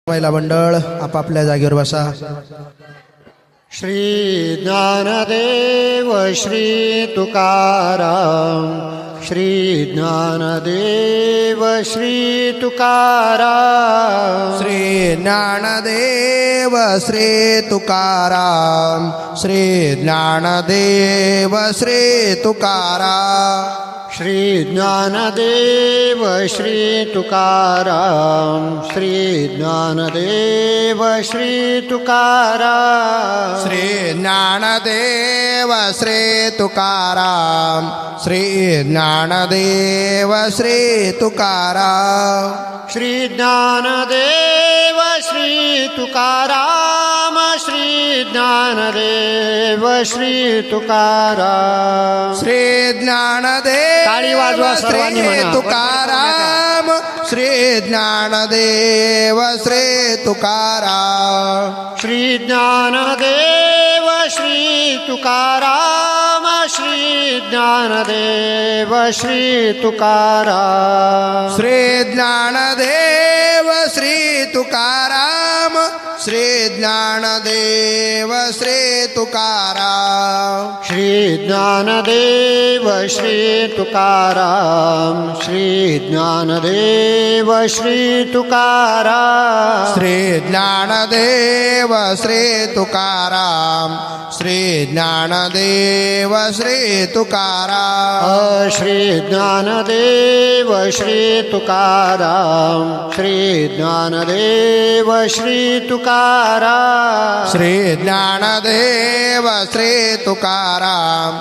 महिला मंडळ आपापल्या जागेवर बसा. श्री ज्ञानदेव श्री तुकाराम, श्री ज्ञानदेव श्री तुकाराम, श्री ज्ञानदेव श्री तुकाराम, श्री ज्ञानदेव श्री तुकाराम, श्री ज्ञानदेव श्री तुकाराम, श्री ज्ञानदेव श्री तुकाराम, श्री ज्ञानदेव श्री तुकाराम, श्री ज्ञानदेव श्री तुकाराम, श्री ज्ञानदेव श्री तुकाराम, श्री ज्ञानदेव श्री तुकाराम, श्री ज्ञानदेव टाळी वाजवा सर्वांनी श्री म्हणा. तुकाराम, श्री ज्ञानदेव श्री तुकाराम, श्री ज्ञानदेव श्री तुकाराम, श्री ज्ञानदेव श्री तुकाराम, श्री ज्ञानदेव श्री तुकाराम, श्री ज्ञानदेव श्री तुकाराम, श्री ज्ञानदेव श्री तुकाराम, श्री ज्ञानदेव श्री तुकाराम, श्री ज्ञानदेव श्री तुकाराम, श्री ज्ञानदेव श्री तुकाराम, श्री ज्ञानदेव श्री तुकाराम, श्री ज्ञानदेव श्री तुकाराम, श्री ज्ञानदेव श्री तुकाराम,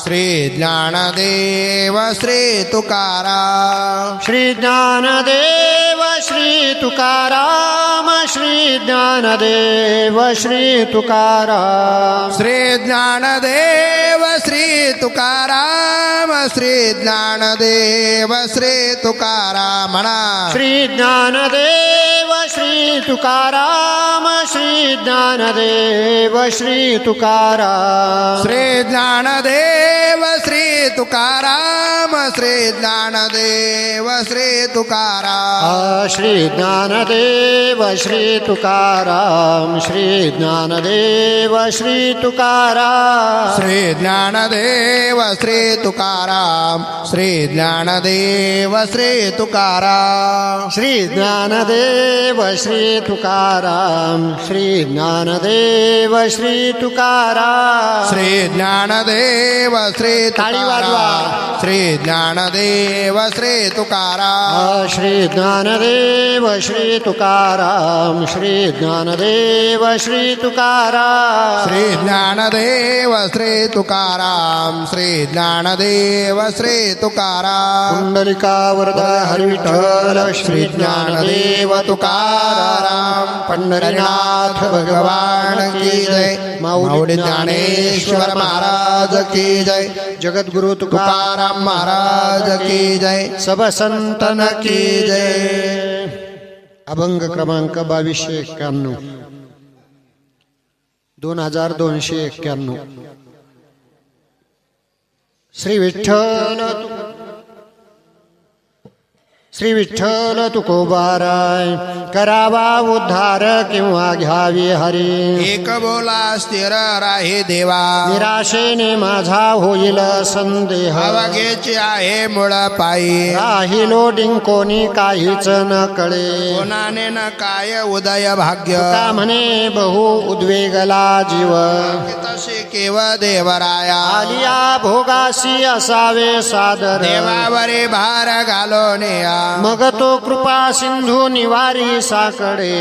श्री ज्ञानदेव श्री तुकाराम, श्री ज्ञानदेव श्री तुकाराम, श्री ज्ञानदेव श्री तुकाराम, श्री ज्ञानदेव श्री तुकाराम, श्री ज्ञानदेव श्री तुकाराम म्हणा. श्री ज्ञानदेव श्री तुकाराम, श्री ज्ञानदेव श्री तुकाराम, श्री ज्ञानदेव श्री तुकाराम, श्री ज्ञानदेव श्री तुकाराम, श्री ज्ञानदेव श्री तुकाराम, श्री ज्ञानदेव श्री तुकाराम, श्री ज्ञानदेव श्री तुकाराम, श्री ज्ञानदेव श्री तुकाराम, श्री ज्ञानदेव श्री तुकाराम, श्री ज्ञानदेव श्री तुकाराम, श्री ज्ञानदेव श्री टाळी वाजवा. तुकाराम, श्री ज्ञानदेव श्री तुकाराम, श्री ज्ञानदेव श्री तुकाराम, श्री ज्ञानदेव श्री तुकाराम, श्री ज्ञानदेव श्री तुकाराम, श्री ज्ञानदेव श्री तुकाराम, कुंडलिका वरदा हरिविठ्ठल श्री ज्ञानदेव तुकाराम, पंढरीनाथ भगवान की जय, माऊली ज्ञानेश्वर महाराज की जय, जगद्गुरु तुकाराम महाराज की जय, सब संतन की जय. अभंग क्रमांक 2291, 2291. श्री विठ्ठल श्री विठ्ठल तुकोबाराय, करावा उद्धार किंवा घ्यावी हरी, एक बोला स्थिर राही देवा, निराशेने माझा होईल संदेह, अवघेची आहे मुळ पायी, राहिलो डिंकोनी काहीच न कळे, कोणाने न काय उदय भाग्य, का म्हणे बहु उद्वेगला जीव, तशी केव देवराया, आलिया भोगासी असावे सादर, देवावरी भार घालोनिया, मग तो कृपा सिंधू निवारी साकडे,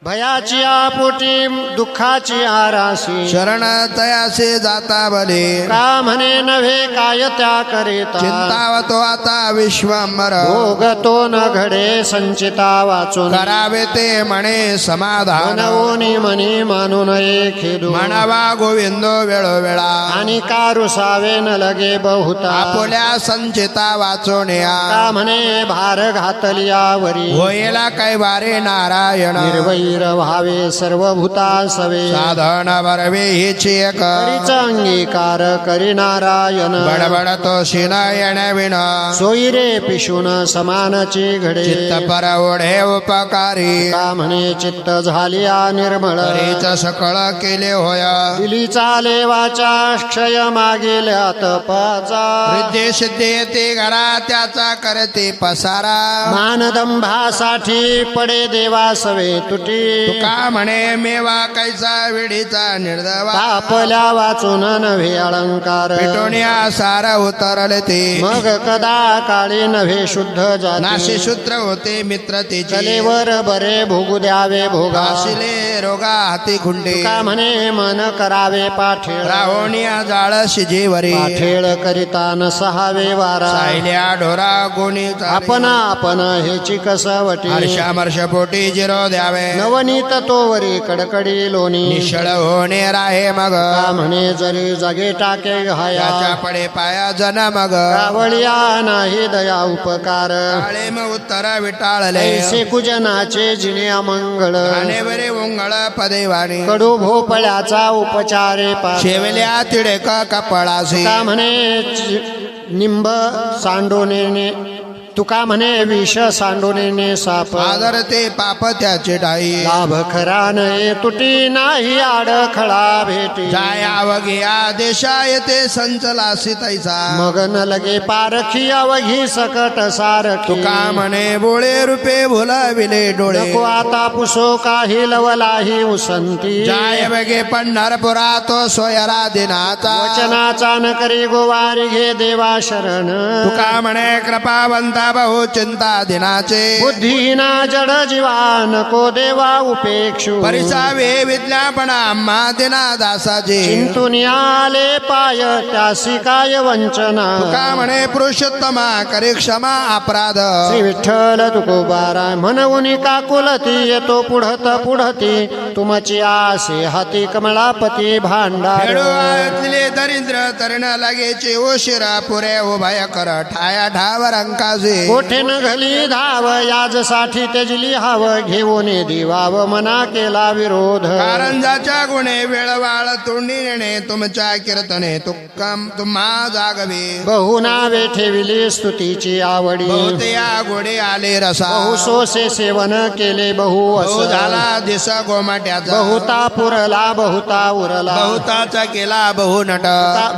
भयाची आपोटी दुःखाची आराशी, शरण तयासे जाता बले, का म्हणे नव्हे काय त्या करिता, चिंतावतो आता विश्वंभर, भोगतो न घडे संचिता वाचून, करावे ते म्हणे समाधान, मनवोनी मनी मानू नये खेदू, म्हणवा गोविंद वेळोवेळा, आणि का रुसावे न लगे बहुता, आपुल्या संचिता वाचोनिया, का म्हणे भार घातलियावरी, होयला कैवारे नारायण, निर्वयी शरीर व्हावे सर्वभूता सवे साधन बरवे हिची एक हरीचा अंगीकार करी नारायण बडबडतो शिनयन विण सोयी रे पिशून समानची घडे चित्त पर ओढे उपकारी का म्हणे चित्त झालिया निर्मळ हरीच सकळ केले होय दिली चाले वाचा क्षय मागेल्या तपाचा रिद्धी सिद्धी येते घरा त्याचा करते पसारा मानदंभासाठी पडे देवा सवे तुटी तुका म्हणे मेवा कैसा विडीचा निर्दवा तापल्या वाचून नव्हे अलंकार पिटोनिया सार उतरले ते मग कदा काळी नव्हे शुद्ध नाशी जाती शूद्र होते मित्र तिचे कलेवर बरे भोगू द्यावे भोगा घासिले रोगा हाती खुंडे का म्हणे मन करावे पाठेळ रावणिया जाळ शिजेवरी पाठेळ करिता नसहावे वारा सायल्या ढोरा गोणी आपण हेची कसवटी हर्षामर्ष पोटी जिरो द्यावे नवनीत तोवरी कडकडी लोणी निश्चळ होणे राहे मग का म्हणे जरी जगे टाके घाया त्याच्या पडे पाया जन मग रावळिया नाही दया उपकार काळे मग उत्तर विटाळले ऐसे कुजनाचे जिने अमंगळ आणि बरे ओंगळ पदे वाणी कडू भोपळ्याचा उपचारे पाठ शेवल्या तिडेक कपळासी तुका म्हणे निंब सांडोने तुका म्हणे विष सांडोने साप आदरते पाप त्याचे डाई लाभ खरा नये तुटी नाही आडखळा भेटी जाया वगिया देशा येते संचलासी तैसा मग न लगे पारखी अवघी सकट सारखी तुका म्हणे बोळे रूपे भुलाविले डोळे नको आता पुसो काही लवलाही उसंती जाय बगे पंढरपुरा तो सोयरा दिनाचा वचनाचा न करी गोवारी घे देवा शरण तुका म्हणे कृपावंता बहु चिंता दिनाचे बुद्धिहीना जड जीवा नको देवा उपेक्षु परिसावे विद्यापणा आम्हा दिना दासाचे चिंतून आले पाय त्यासी काय वंचना तुका म्हणे पुरुषोत्तमा करे क्षमा अपराध श्री विठ्ठल तुकोबारा म्हणून काकुलती येतो पुढती तुमची आसे हाती कमळापती भांडार खेळू आयतले दरिद्र तरण लागेचे ओशिरा पुरे उभय कर ठाया ढावर अंकाचे कोठे न घली धाव याजसाठी तेजली हाव घेऊन दिवाव मना केला विरोध कारंजाच्या गुणे वेळवाळ तोंडी नेणे तुमच्या कीर्तने तुक्कम तुम्हा जागवे बहु नावे ठेविली स्तुतीची आवडी बहुते या गोडे आले रसा बहु सोसे सेवन केले बहु बहु अस झाला दिस गोमाट्याचा बहुता पुरला बहुता उरला बहुताचा केला बहु नट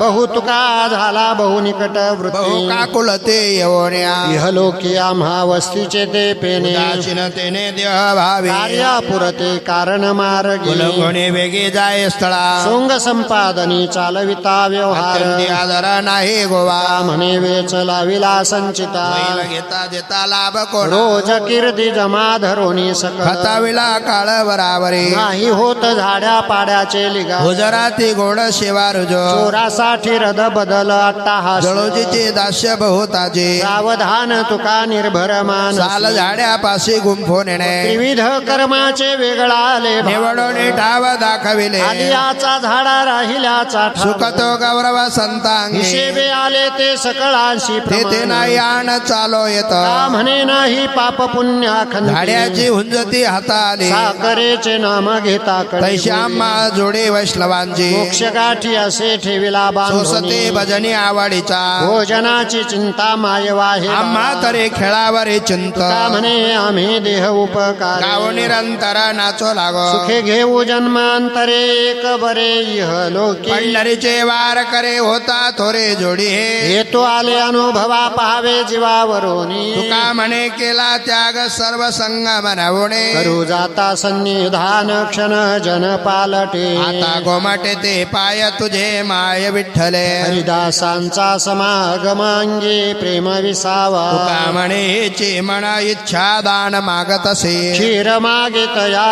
बहु तुका झाला बहु निकट बहु वृत्ती काकुलते येवण्या इहलोकी आम्हा वस्तीचे ते पेने उदासीनतेने देह भावी कार्यापुरते कारण मार्गी गुणगुणे वेगे जाय स्थळा सोंग संपादनी चालविता व्यवहार अत्यंती आदर नाही गोवा म्हणे वेच लाविला संचिता बैल घेता देता लाभ कोण रोज कीर्ती जमा धरोनी सकल खताविला काळ बराबरी नाही होत झाड्या पाड्याचे लिगा गुजराती गोड शेवा रुजो चोरासाठी रद बदल अट्टाहास जळोजीचे दास्य बहुताचे सावधान तुका निर्भर मान साल झाड्यापाशी गुंफो नेणे विविध कर्माचे वेगळाले निवडोने ठाव दाखविले आलियाचा झाडा राहिल्याचा सुखतो गौरव संतांगी हिशेबे आले ते सकळांशी तेथे नाही आण चालो येत का म्हणे नाही पाप पुण्याखंड झाड्याची हुंजती हाताली साकरेचे नाम घेता तैश्याम्मा जोडे वैष्णवांची मोक्ष गाठी असे ठेविला सोसते बांधोनी भजनी आवडीचा भोजनाची चिंता मायवाहे आम्हा तरी खेळावरी चिंत का म्हणे आम्ही देह उपकार गाव निरंतर नाचो लागो सुखे घेऊ जन्मांतरे एक बरे इह लोकी पंढरीचे वार करे होता थोरे जोडी हे येतो आले अनुभवा पाहावे जीवावरोनी तुका म्हणे केला त्याग सर्व संग मनवणे करू जाता सन्निधान क्षण जन पालटे आता गोमाटे ते पाय तुझे माय विठ्ठले हरिदासांचा समागमांगी प्रेम विसावा तुका म्हणे हेची मना इच्छा दान मागत असे क्षीर मागे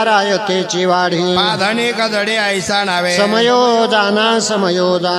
रायतेची वाढी पाधने कदडे ऐसा नावे समयोजाना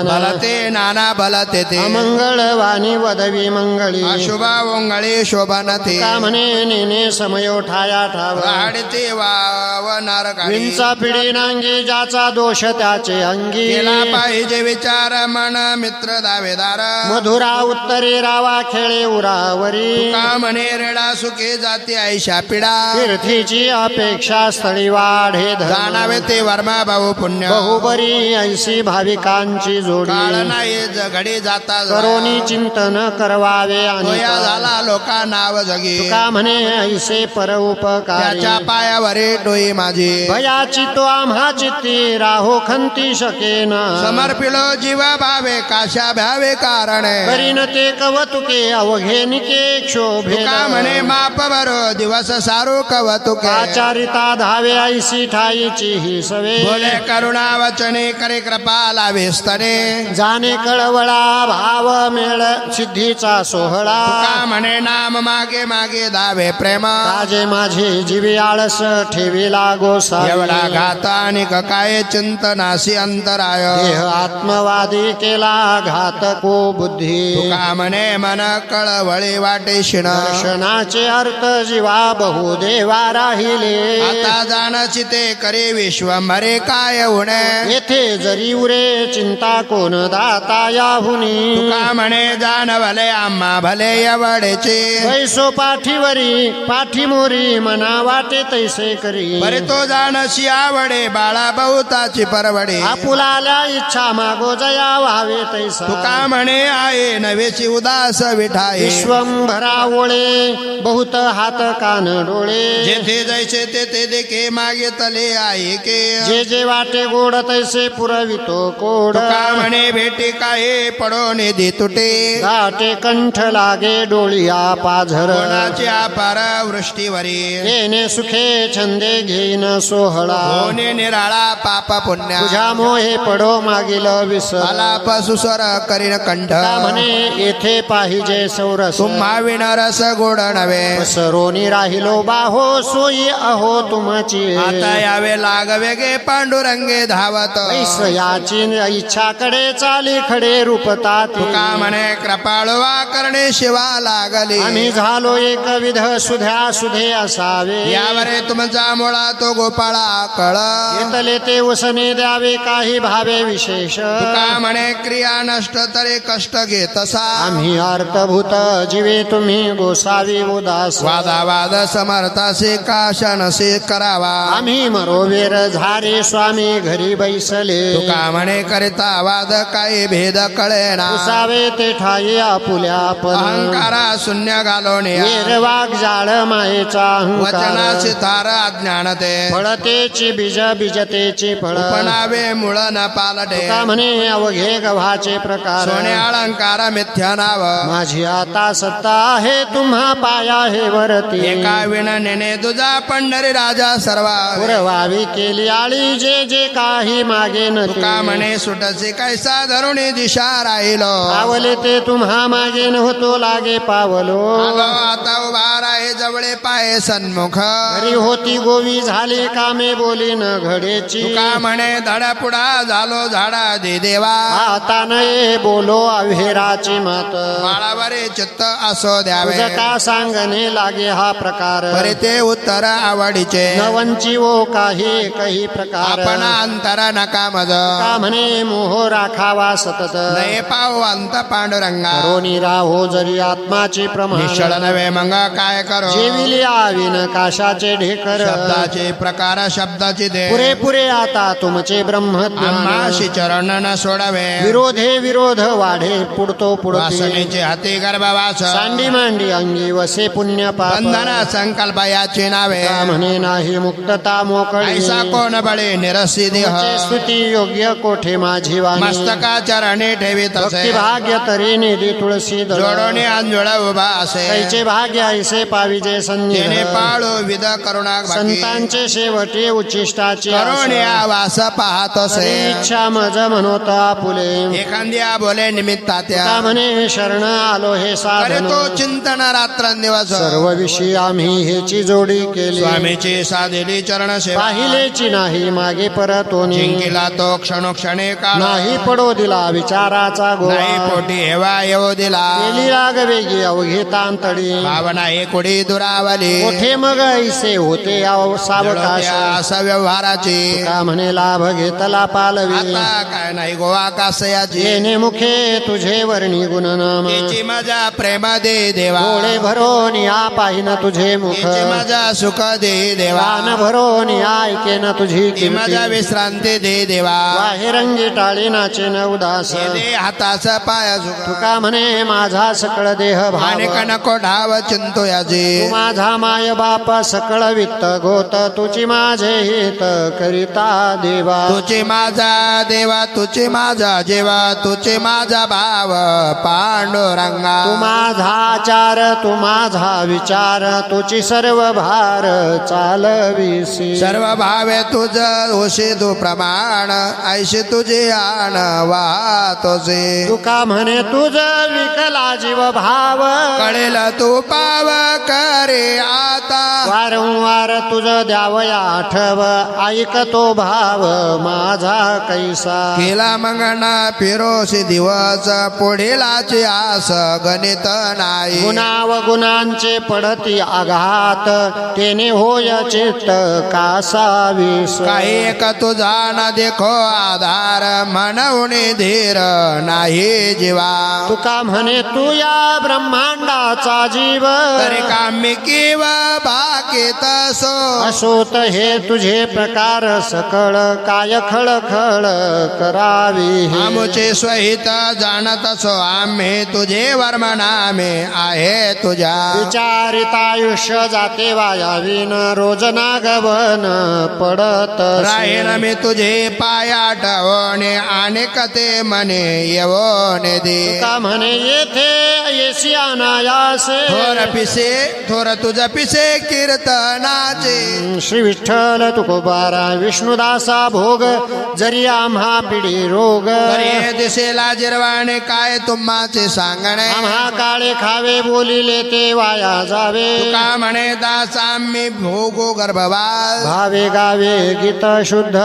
भलते नाना भलते ते अमंगळवाणी वदवी मंगळी अशुभा ओंगळे शोभनते का म्हणे नेने समयो ठाया ठाव राडते वाव नरकाळी विंचा पिढी नांगी ज्याचा दोष त्याचे अंगी केला पाहिजे विचार मन मित्र दावेदार मधुरा उत्तरे रावा खेळे उरावर पायावरी का म्हणे रेडा सुखे जाती आयशा पिडा तीर्थीची अपेक्षा स्थळी वाढे जाणावे धर्म ते वर्मा भाऊ पुण्य बहुबरी ऐशी भाविकांची काळ जोडी नाही घडी जाता करोनी चिंतन करवावे आणि होया झाला लोका नाव जगी तुका म्हणे ऐसे परोपकारी त्याच्या पायावरी डोई माझी भयाची तो आम्हा चित्ती राहो खंती शकेना समर्पिलो जीवा भावे काशा भ्यावे कारण करीन ते कवतुके अवघे निके क्षोभे तुका म्हणे माप बरो दिवस सारू कवतुके आचारिता धावे ऐशी ठाईची ही सवे बोले करुणा वचने करे कृपा लावे स्तने जाणे कळवळा भाव मेळ सिद्धीचा सोहळा तुका म्हणे नाम मागे मागे धावे प्रेम राजे माझे जीवी आळस ठेविला गोसा एवढा घात आणि काय चिंतनासी अंतराय देह आत्मवादी केला घातको बुद्धी तुका म्हणे मन कळवळी वाटे शिण दर्शनाचे अर्थ जीवा बहुदेवा राहिले आता जाणची ते करे विश्व मरे काय उणे येथे जरी उरे चिंता कोण दाता याहुनी तुका म्हणे जाण भले आम्हा भले एवढेचे पैसो पाठीवरी पाठीमोरी मना वाटे तैसे करी बरे तो जाणशी आवडे बाळा बहुताची परवडे आपुलाल्या इच्छा मागो जया व्हावे तैसा तुका म्हणे आहे नवेची उदास विठाये विश्वंभरा ओळे बहुत हात कान डोळे जेथे जायचे तेथे देखे मागे तले आहे के जे जे वाटे गोड तैसे पुरवितो कोड तुका म्हणे भेटे काय पडो निधी तुटे गाठे कंठ लागे डोळिया पाझर कोणाची अपार वृष्टीवरी येणे सुखे छंदे घेईन सोहळा होणे निराळा पाप पुण्य तुझ्या मोहे पडो मागील विसर आलाप सुस्वर करीन कंठ का म्हणे येथे पाहिजे सौरस तुम्हा विण रस गोड नव्हे सरोनी राहिलो बाहो सोयी अहो तुमची आता यावे लागवे गे पांडुरंगे धावत ऐस याची इच्छाकडे चाली खडे रूपता तुका म्हणे कृपाळवा करणे शिवा लागली आम्ही झालो एक विध सुध्या सुधे असावे यावरे तुमचा मुळा तो गोपाळा कळ येतले ते उसने द्यावे काही भावे विशेष तुका म्हणे क्रिया नष्ट तरी कष्ट घेतसा आम्ही अर्थभूत जीवे तुम्ही गोसावी उदास वादावाद समर्थासे काशनसे करावा आम्ही मरोवेर झारे स्वामी घरी बैसले तुका म्हणे करिता वाद काही भेद कळेना उसावे ते ठाई आपुल्या पण अहंकारा शून्य घालोने वेर वाघ जाळ मायेचा अहंकार वचनाचे तार अज्ञानते फळतेची बीज बीजतेची फळ पणावे मुळ न पालटे का म्हणे अवघे गव्हाचे प्रकार सोने अलंकार मिथ्या नाव माझी आता सत्ता आहे तुम्हा पाया हे वरती एका विण नेने तुझा पंढरी राजा सर्वा पुरवावी केली आळी जे जे काही मागे तुका न म्हणे सुटसे कैसा धरुणी दिशा राहिलो पावले ते तुम्हा मागे नव्हतो लागे पावलो आलो आता उभा राहे जवळे पाय सन्मुख घरी होती गोवी झाली कामे बोली न घडेची तुका म्हणे धडपुडा झालो झाडा दे देवा आता नये बोलो अव्हेराची मात बाळावरे चित्त असो द्यावे तुझ का सांगणे लागे हा प्रकार बरे ते उत्तर आवडीचे नवंची वो काही काही प्रकार आपण अंतर नका मज का म्हणे मोह राखावा सतत नये पाहू अंत पांडुरंगा रोनी राहो जरी आत्माची प्रमाण निश्चळ नव्हे मग काय करो जेविली आविन काशाचे ढेकर शब्दाचे प्रकार शब्दाचे दे पुरेपुरे आता तुमचे ब्रह्मज्ञान आम्हाशी चरण न सोडावे विरोधे विरोध वाढे पुढतो पुढते वासनेचे हाती गर्भवास सांडी मांडी अंगी वसे पुण्य पाप बंधन संकल्प याची नावे का म्हणे नाही मुक्तता मोकळी ऐसा कोण बळे निरसी देह तुमचे स्तुती योग्य कोठे माझी वाणी मस्तका चरणी ठेवीत असे भक्ती भाग्य तरी निधी तुळशी दळ जोडोनी अंजुळ उभा असे कैचे भाग्य ऐसे पाविजे तेने संधी पाळो विध करुणा बाकी. संतांचे शेवटे उच्चिष्टाची आस. करुण्या वास पाहत तरी असे इच्छा मज म्हणोता फुले एखाद्या बोले निमित्ता त्या का म्हणे शरण आलो हे करे साधन तो चिंतन रात्र दिवस सर्व विषयी आम्ही हेची जोडी केली स्वामीची साधेली चरण सेवा पाहिलेची नाही मागे परतोनी जिंकिला तो क्षणोक्षणे काळ नाही पडो दिला विचाराचा नाही गोवा पोटी हेवा येऊ दिला केली राग वेगी अवघे तांतडी भावना हे कुडी दुरावली कोठे मग ऐसे होते सावकाश असा व्यवहाराची का म्हणे लाभ घेतला पालवी आता काय नाही गोवा कासयाची येणे मुखे तुझे वर्णी गुणनाम त्याची मजा प्रेम दे देवा डोळे भरून या पाहिन तुझे मुख येथे माझा सुख दे देवा कान भरून ऐकेन तुझी ती माझा कीर्ती विश्रांती दे देवा बाहेरंगी टाळी नाचेन उदास हे दे हाताचा पाया सुख तुका म्हणे माझा सकळ देह भाव अनेक नको ढाव चिंतो याचे तू माझा माय बाप सकळ वित्त गोत तुझी माझे हित करिता देवा तुझे माझा देवा तुझे माझा जेवा तुझे माझा भाव पांडुरंगा तू माझा आचार तू माझा विचार तुझी सर्व भार चालविसी सर्व भावे तुझ होशी तू प्रमाण ऐशी तुझे आण वातोसे तुका म्हणे तुझ विकला जीव भाव कळेल तू पाव करे आता वारंवार तुझ द्यावया आठव ऐकतो भाव माझा कैसा केला मंगना फिरोशी दिवस पुढीलाची आस गणित नाही गुणाव गुणांचे पडती आघात तेने होय चित्त कासा विस काही एक तुझा न देखो आधार म्हणून धीर नाही जीवा तुका म्हणे तू या ब्रह्मांडाचा जीव तरी कामी किव बाकीत सो असोत हे तुझे प्रकार सकळ काय खळखळ करावी आमुचे स्वहित जाणत असो आम्ही तुझे वर्मनामे आहे तुझ्या विचारित आयुष्य जाते वायावीन रोज नागवन पडत राहीन मी तुझे पाया ठवणे आणि कथे म्हणे येवणे दे का म्हणे येथे येशी अनायासे थोर पिसे थोर तुझ पिसे कीर्तनाचे श्री विठ्ठल तुकोबारा विष्णुदासा भोग जरी आम्हा पिढी रोग तरी दिसेला जिरवाणे काय तुम्हाचे सांगणे आम्हा काळे खावे बोलिले ते वाया जावे तुका म्हणे दास आम्ही भोगो गर्भवास भावे गावे गीत शुद्ध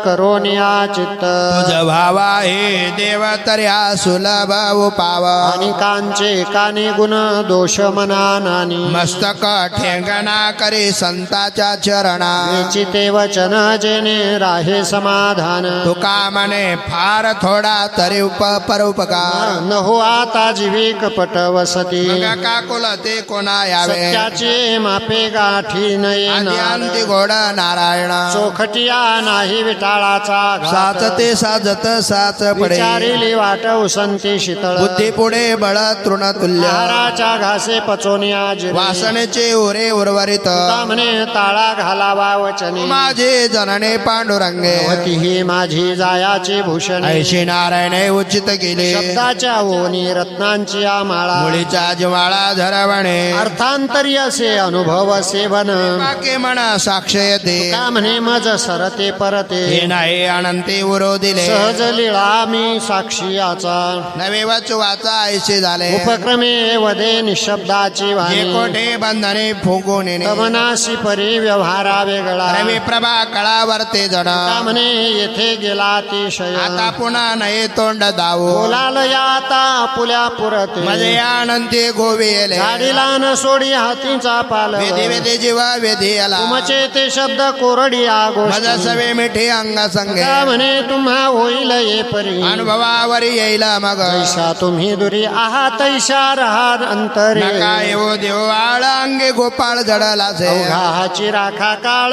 करोनिया चित्त तुझ भावा हे देव तर्या सुलभ उपाव आणि कांचे काने गुण दोष मना नानी मस्तक ठेंगणा करी संताच्या चरणा चिते वचन जेने राहे समाधान तुका म्हणे फार थोडा तरी परोपकार न हो आता जीवी कपट वसती मग का कुल ते कोणा यावे सत्याचे मापे गाठी नये आधी अंती घोड नारायण चोखटिया नाही विटाळाचा घात. साच ते साजत साच पडे विचारिली वाट उसंती शीतळ बुद्धी पुढे बळ तृण तुल्य हाराच्या घासे पचोनिया जिरे. वासनेचे उरे उर्वरित तुका म्हणे ताळा घालावा वचनी माझे जनने पांडुरंगे होती ही माझी जायाची भूषण ऐशी नारायणे उचित केले शब्दाच्या ओनी रत्नांची आमाळा मुळीचा ज्वाळा धरवणे अर्थांतरी असे अनुभव सेवन वाके म्हणा साक्ष येते का म्हणे मज सरते परते हे नाही अनंती उरो दिले सहज लीळा मी साक्षी याचा नवे वाचा ऐसे झाले उपक्रमे वदे निशब्दाची जे वाणी कोठे बंधने फुंकून येणे गमनाशी परी व्यवहारा वेगळा रवी प्रभा कळावरते जण का म्हणे येथे गेला अतिशय आता पुन्हा नाही तोंड दावो बोलाल या आता पुल्या पुरते मजे अनंती गोविले झाडीला न सोडी हातीचा पाल वेदी वेदी जीवा वेदी आला तुमचे ते शब्द कोरडी मज गोष्ट सवे मिठी अंग संगे का म्हणे तुम्हा होईल ये परी अनुभवावरी येईल मग ऐशा तुम्ही दुरी आहात ऐशा रहार अंतरे नका येऊ देव आळ अंगे गोपाळ जडलाचे अवघाची राखा काळ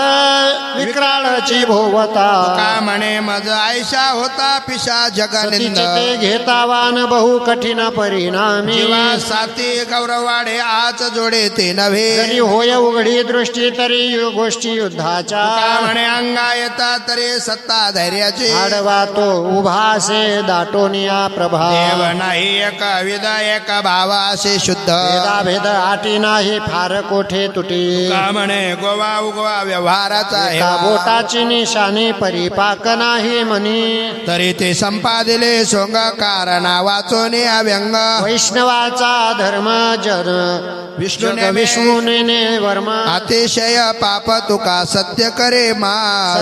विक्राळची भोवता का म्हणे मज आयशा होता पिशा जगनिंद ते घेतावान बहु कठीण परिणामी जीवा साती गौरवाडे आज जोडे ते नव्हे जरी होय उघडी दृष्टी तरी गोष्टी युद्धाच्या का म्हणे अंगा येता तरी सत्ता धैर्याची आडवा तो उभासे दाटोनिया प्रभा देव नाही एक विद एक भावा असे शुद्ध भेद आटी नाही फार कोठे तुटी का म्हणे गोवा उगवा व्यवहाराचा एका हेवा. बोटाची निशाणी परिपाक नाही म्हणी तरी ते संपादिले सोंग कारणा वाचून अव्यंग वैष्णवाचा धर्म जन विष्णूने विष्णूने वर्म अतिशय पाप तुका सत्य करे मा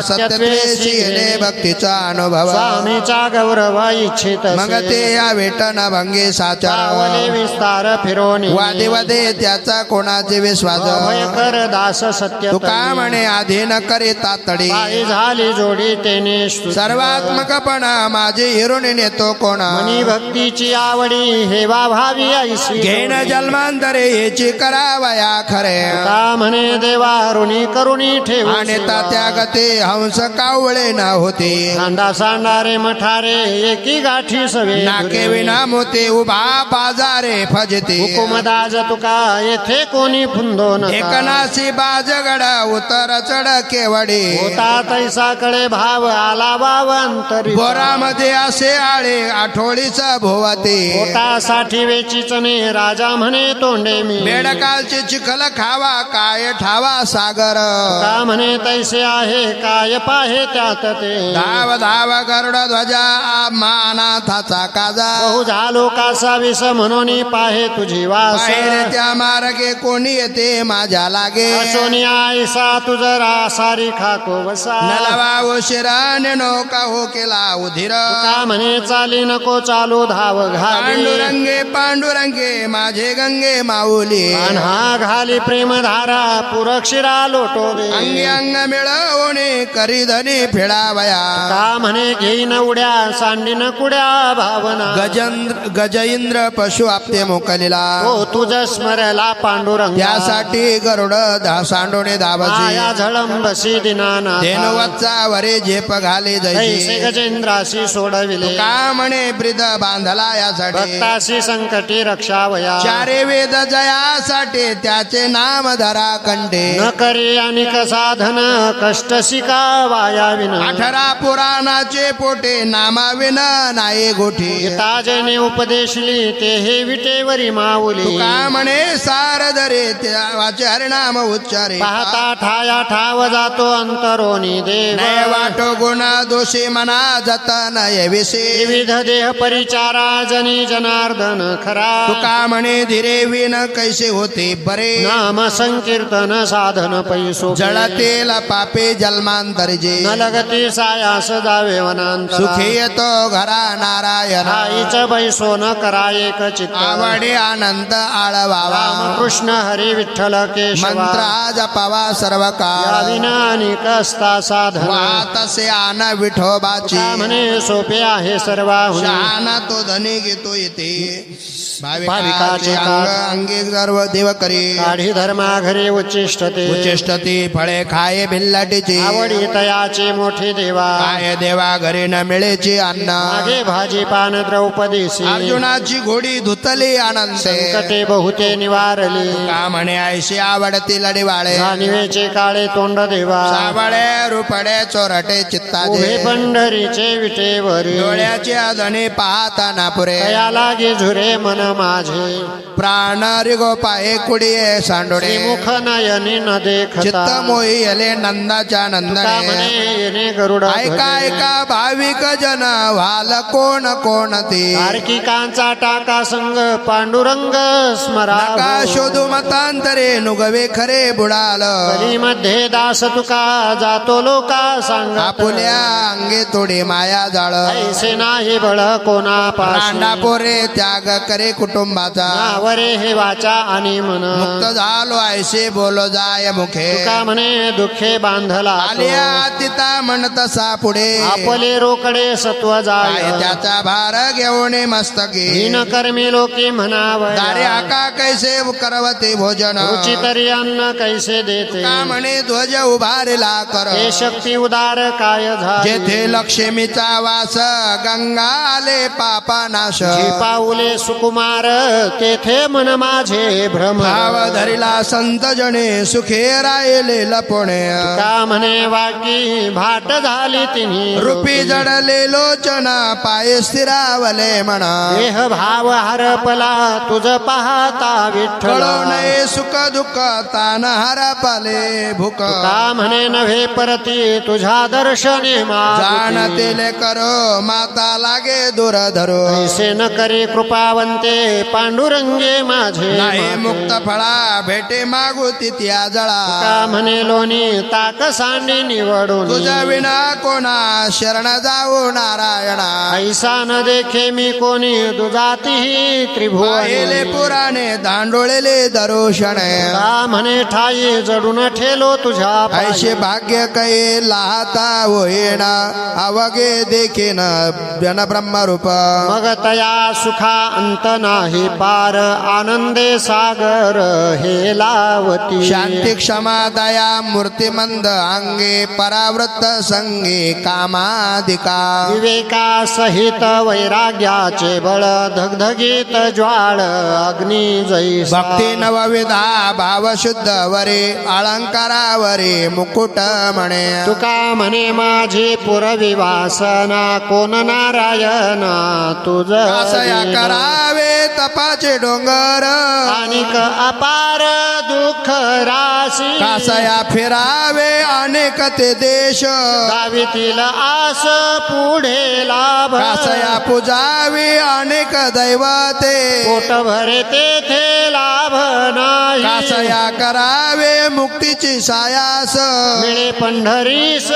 सत्यत्वेशी येणे भक्तीचा अनुभव स्वामीचा गौरव इच्छित मग ते या वेटन भंगी साचार पावले विस्तार फिरोनी वादे वादे त्याचा कोणाचे विश्वास भयक कर दास सत्य तुका म्हणे आधी न करे तातडी पायी झाली जोडी तेने स्तुती. सर्वात्मकपणा माझे हिरून नेतो कोणा मनी भक्तीची आवडी हेवा भावी ऐसी घेण जन्मांतरे याची करावया खरे का म्हणे देवा ऋणी करुणी ठेवू आणि तात्या गते हंस कावळे न होते खांदा सांडारे मठारे एकी गाठी सवे नाके विना मोते उभा बाजारे फजते हुकुमदाज तुका येथे कोणी फुंदो नका एकनासी बाजगड उतर चढ केवडी होता तैसा कडे भाव आला वाव अंतरी बोरामध्ये असे आळे आठवडीचा भोवते होता साठी वेचीचने राजा म्हणे तोंडे मी बेडकालचे चिखल खावा काय ठावा सागर का म्हणे तैसे आहे काय पाहे त्यात ते धाव धाव गरुड ध्वजा मानाथाचा काजा बहु झालो कासा विस म्हणून पाहे तुझी वास बाहेर त्या मार्गे कोणी येते माझ्या लागे सोनी आईसा तुझ सारी खाको वसा नलवा उशिराने नौका हो केला उधिर का म्हणे चाली नको चालू धाव घाली पांडुरंगे पांडुरंगे माझे गंगे माऊली हा घाली प्रेमधारा पुरक्षिरा लोटोवे अंगी अंग मिळवणे करी धनी फेडावया का म्हणे घेईन उड्या सांडीन कुड्या भावना गजइंद्र पशु आपते मोकलीला हो तुझ स्मरला पांडुरंग त्यासाठी गरुड सांडोणे धावसी आया झळंबसी दिनाना धेनुवत्चा वरे झेप घाले ऐसे जैसी गजेंद्रासी सोडविले का म्हणे ब्रिद बांधला यासाठी भक्तासी संकटी रक्षावया चारे वेद जयासाठी त्याचे नाम धरा कंठे न करी अनिक साधन कष्ट शिका वाया विन 18 पुराणाचे पोटे नामाविन नाही गोठी ताजने उपदेशली ते हे विटेवरी माऊली का म्हणे सारधरे त्याचे हरिनाम उच्चारे पाहता ठाया ठाव जातो अंतरोनी देव नय वाटो गुणा दोषी मना जतन विषय विविध देह परिचारा जनी जनार्दन खरा तुका म्हणे धीरे विन कैसे होते बरे नाम संकीर्तन साधन पैसो जळतेल पापे जन्मांतरजे न लगती सायास जावे वनांतरा सुखी येतो घरा नारायण आईच बैसो न करा एक चित्त आवडे आनंद आळवावा कृष्ण हरी विठ्ठल केशवा मंत्रा जपावा सर्व या काळ विना अनेक असता साधन वातसे आन विठोबाची का म्हणे सोपे आहे सर्वाहुनी शहाणा तो धनी घेतो येते भाविकाचे भाविकाचे अंग अंगी सर्व देव करी काढी धर्मा घरी उच्चिष्टते उच्चिष्टती फळे खाये भिल्लाटीची आवडी तयाचे मोठे देवा काय देवा घरी न मिळेची अन्न मागे भाजी पान द्रौपदीसी अर्जुनाची घोडी धुतली आनंद संकटे बहुते निवारली का म्हणे ऐशी आवडती लढीवाळे जाणवेचे काळे तोंड देवा सावळे रुपडे चोरटे उभे चित्ताचे पंढरीचे विटेवरी डोळ्याचे अधने पाहताना पुरे कया लागे झुरे मन माझे प्राण रिगोपाये कुडिये सांडोडे मुख नयनी न देखता चित्त मोही यले नंदाच्या का नंदने म्हणे येणे गरुड ऐका ऐका भाविक जन व्हाल कोण कोण ते तार्किकांचा टाका संग पांडुरंग स्मरा का शोधू मतांतरे नुगवे खरे बुडाल मध्ये दास तुका जातो लोका सांग आपुल्या अंगे तोडे माया जाळ ऐसे नाही बळ कोणा रांडा पोरे त्याग करे कुटुंबाचा नावरे हे वाचा आणि मन मुक्त झालो ऐसे बोलो जाय मुखे तुका म्हणे दुःखे बांधला आलिया तिता म्हणतसा पुढे आपले रोकडे सत्व काय जाय त्याचा भार घेऊन मस्तकी हीन कर्मी लोकी म्हणावया दारे आका कैसे करवते भोजन रुची तरी अन्न कैसे देते का म्हणे ध्वज उभारला कर हे शक्ती उदार काय झाले जेथे लक्ष्मीचा वास गंगा आले पापा नाश जी पाऊले सुकुमार तेथे मन माझे भ्रम भाव धरिला संत जणे सुखे राहिले लपणे का म्हणे वाकी भाट झाली तिन्ही रूपी जडले लोचन पाय स्थिरावले म्हणा देह भाव हरपला तुझ पाहता विठ्ठल कळो नये सुख दुःख तान हरपले भूक का म्हणे नव्हे परती तुझ्या दर्शने जाणतेले करो माता लागे दूर धरो ऐसे न करे कृपावंते पांडुरंगी गे माझे नाही माते. मुक्त फळा भेटे मागू तित्या जळा का म्हणे लोणी ताक सांडी निवडून तुझ्या विना कोणा शरण जाऊ नारायणा ऐसा न देखे मी कोणी दुजातीही पाहिले त्रिभुवनी पुराणे दांडोळेले दरोषण का म्हणे ठाई जडून ठेलो तुझ्या पायी. ऐशे भाग्य कै लाहता होईना अवगे देखेन जन ब्रह्मरूप मग तया सुखा अंत नाही पार आनंदे सागर हे लावती शांती क्षमा दया मूर्तिमंद अंगे परावृत्त संगे कामादिका विवेका सहित वैराग्याचे बळ धगधगीत ज्वाळ अग्नी जैसा भक्ती नवविधा भाव शुद्ध वरे अलंकारावरे मुकुट म्हणे तुका म्हणे माझी पुरवी वासना कोण नारायणा तुझ असया करावे तपाचे डोंगर अनेक अपार दुःख राशी कासया फिरावे अनेक ते देश गावीतील आस पुढे लाभ कासया पूजावी अनेक दैवते पोट भरे तेथे लाभ नाही कासया करावे मुक्तीची सायास मिळे पंढरीस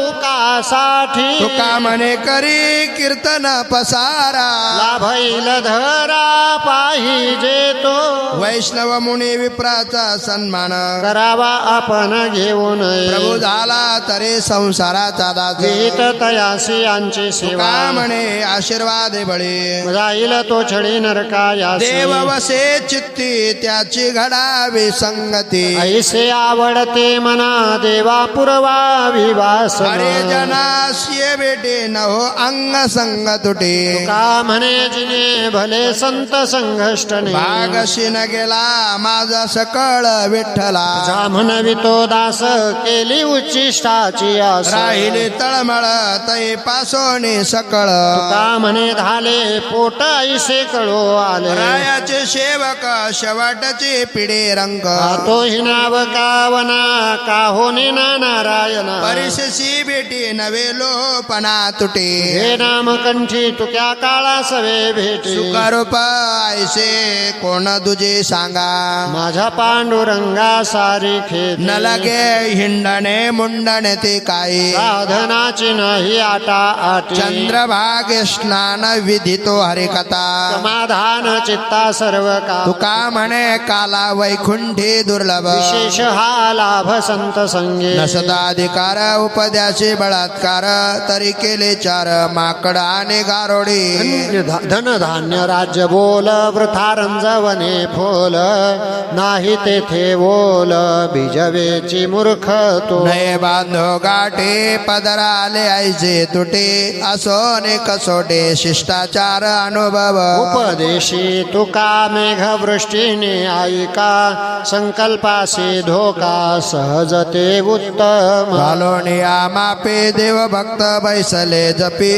फुकासाठी तुका म्हणे करी कीर्तन पसारा लाभैल धरा पाहिजे तो वैष्णव मुनी विप्राचा सन्मान करावा आपण घेऊन प्रभू झाला तरे संसाराचा दास गीत तयासी यांची तुका सेवा म्हणे आशीर्वाद बळे जाईल तो छडी नरकायासी देव वसे चित्ती त्याची घडावी संगती ऐसे आवडते मना देवा पुरवावी वासना अरे जनास्य बेटे न हो अंग संग तुटे का म्हणे जिने भले संत संघष्टने भागशी न गेला माझा सकळ विठ्ठला जा म्हणवितो दास केली उच्चिष्टाची आस राहिले तळमळ तै पासोने सकळ का म्हणे झाले पोट ऐसे कळो आले रायाचे सेवक शेवटचे पिढे रंग तो हिनाव कावना का होणे ना नारायण परिससी बेटी नवे लोपणा तुटे हे नाम कंठी तुक्या काळा सवे भेटे सुखरूप ऐसे कोण तुझे सांगा माझ्या पांडुरंगा सारी खेद न लगे हिंडणे मुंडणे ते काही साधनाची नाही आटा आटी चंद्रभाग स्नान विधितो हरिकथा समाधान चित्ता सर्व का तुका म्हणे काला वैकुंठी दुर्लभ विशेष हा लाभ संत संगे नसदाधिकार उपद्याचे बळात्कार तरी केले चार माकड आणि गारोडी धन धान्य राज्य बोल वृथा रंजवणे फोल नाही तेथे बोल बीजवेची मूर्ख तो नये बांधो गाठे पदराले ऐसे तुटे असोने कसोटे शिष्टाचार अनुभव उपदेशी तुका मेघ वृष्टीने ऐका संकल्पासी धोका सहजते उत्तम घालोनिया मापे देव भक्त बैसले जपी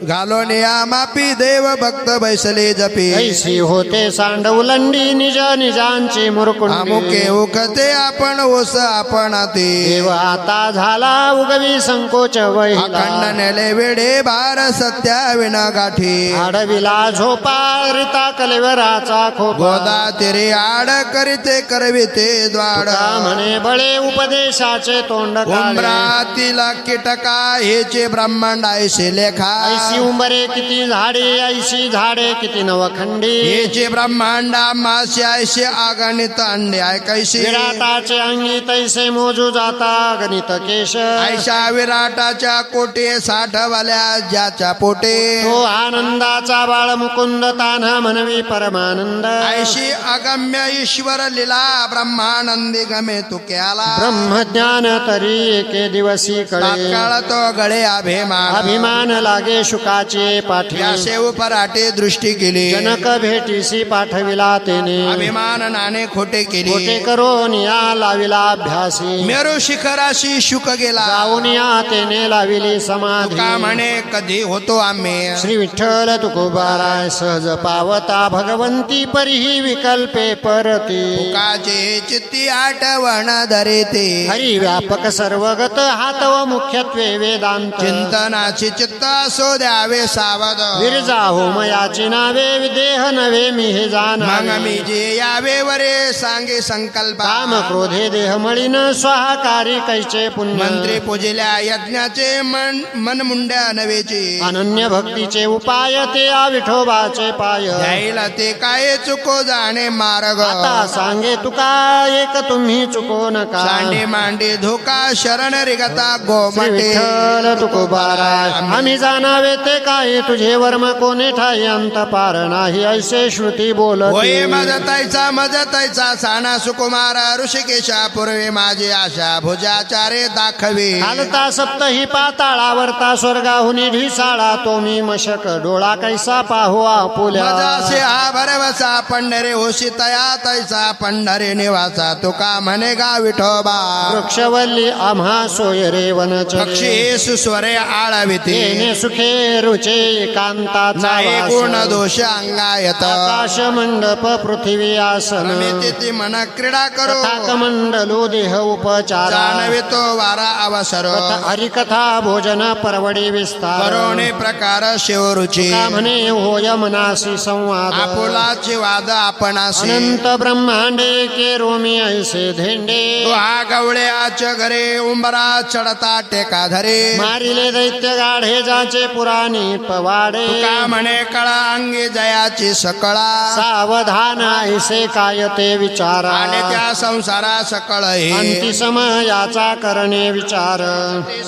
घालोनिया मापी देव भक्त बैसले जपी ऐसी होते सांडवलंडी निज निजांची मुरकुंडी अमुके उखते आपण ओस आपण ते देव आता झाला उगवी संकोच वहिला अखंड नेले वेडे भार सत्या विना गाठी आडविला झोपा रिता कलेवराचा खोपा गोदा तिरे आड करीते करविते द्वाड तुका म्हणे बळे उपदेशाचे तोंड काळे उंबरातील कीटका हेचे ब्रह्मांड ऐसे लेखा ऐसी उंबरे किती झाडे ऐशी झाडे किती नवखंडी हेचे ब्रह्मांडा मासे ऐसे अगणित अंडे ऐकायशी विराटाचे अंगी तैसे मोजू जाता गणित केश ऐशा विराटाच्या कोटे साठवाल्या ज्याच्या पोटे तो आनंदाचा बाळ मुकुंद तान्हा म्हणवी परमानंद ऐशी अगम्य ईश्वर लीला ब्रह्मानंदी गमे तुक्याला ब्रह्मज्ञान तरी एके दिवसी कळे तात्काळ तो गळे अभिमान अभिमान लागे शुकाचे पाठी व्यासे उपराटे दृष्टी केली जनक भेटीसी पाठविला तेने अभिमान नाणे खोटे केले खोटे करून या लाविला अभ्यासी मेरू शिखराशी शुक गेला जाऊन या तेने लाविली समाधी तुका म्हणे कधी होतो आम्ही श्री विठ्ठल तुकोबाराय सहज पावता भगवंती परिही विकल्पे परती तुकाचे चित्ती आठवण धरेते हरी व्यापक सर्वगत हातव मुख्यत्वे वेदांत चिंतनाची चित्त असो द्यावे सावध विरजा होमयाची नावे विदेह नवे मी हे मग जाणावे मी जे यावे वरे सांगे संकल्प काम क्रोधे देह मळीन स्वाहाकारी कैचे पुण्य मंत्री पूजिल्या यज्ञाचे मन मुंड्या नवेची अनन्य भक्तीचे उपाय ते विठोबाचे पाय जाईल ते काय चुको जाणे मार्ग आता सांगे तुका एक तुम्ही चुको नका सांडे मांडे धोका शरण रिगता श्री गोमटे विठ्ठल तुकोबाराय आम्ही जाणावे ते काय तुझे वर्म कोणे ठाई अंत पार नाही ऐसे श्रुती होय बोलते मजतायचा साना सुकुमार ऋषिकेशा पूर्वे माझी आशा भुजाचारे दाखवी हालता सप्तही पाताळावरता स्वर्गाहुनी ढिसाळा तो मी मशक डोळा कैसा पाहू आपुल्या मजासे हा भरवसा पंढरे होशी तया तैसा पंढरे निवासा तुका म्हणे गा विठोबा वृक्षवल्ली आम्हा सोय रे वनचरे पक्षी सुस्वरे आळविते येणे सुखे रुचे एकांताचा नाही वास. गुण दोष अंगायत आकाश मंडप पृथ्वी आसन तिथे मन क्रीडा करो कमंडलो देह उपचार जाणवितो वारा अवसर हरिकथा भोजन परवडी विस्तार करोणे प्रकार शिवरुची का म्हणे होय मनासी संवाद आपुलाची वाद आपणासी अनंत ब्रह्मांडे के रोमी ऐसे धेंडे तो हा गवळ्याच घरे उंबरा चढता टेका धरे मारिले दैत्य गाढे जाचे पुराणी पवाडे का म्हणे कळा अंगी जयाची सकळा सावधान ऐसे काय ते विचारा आणि त्या संसारा सकळ अंती समयाचा करणे विचार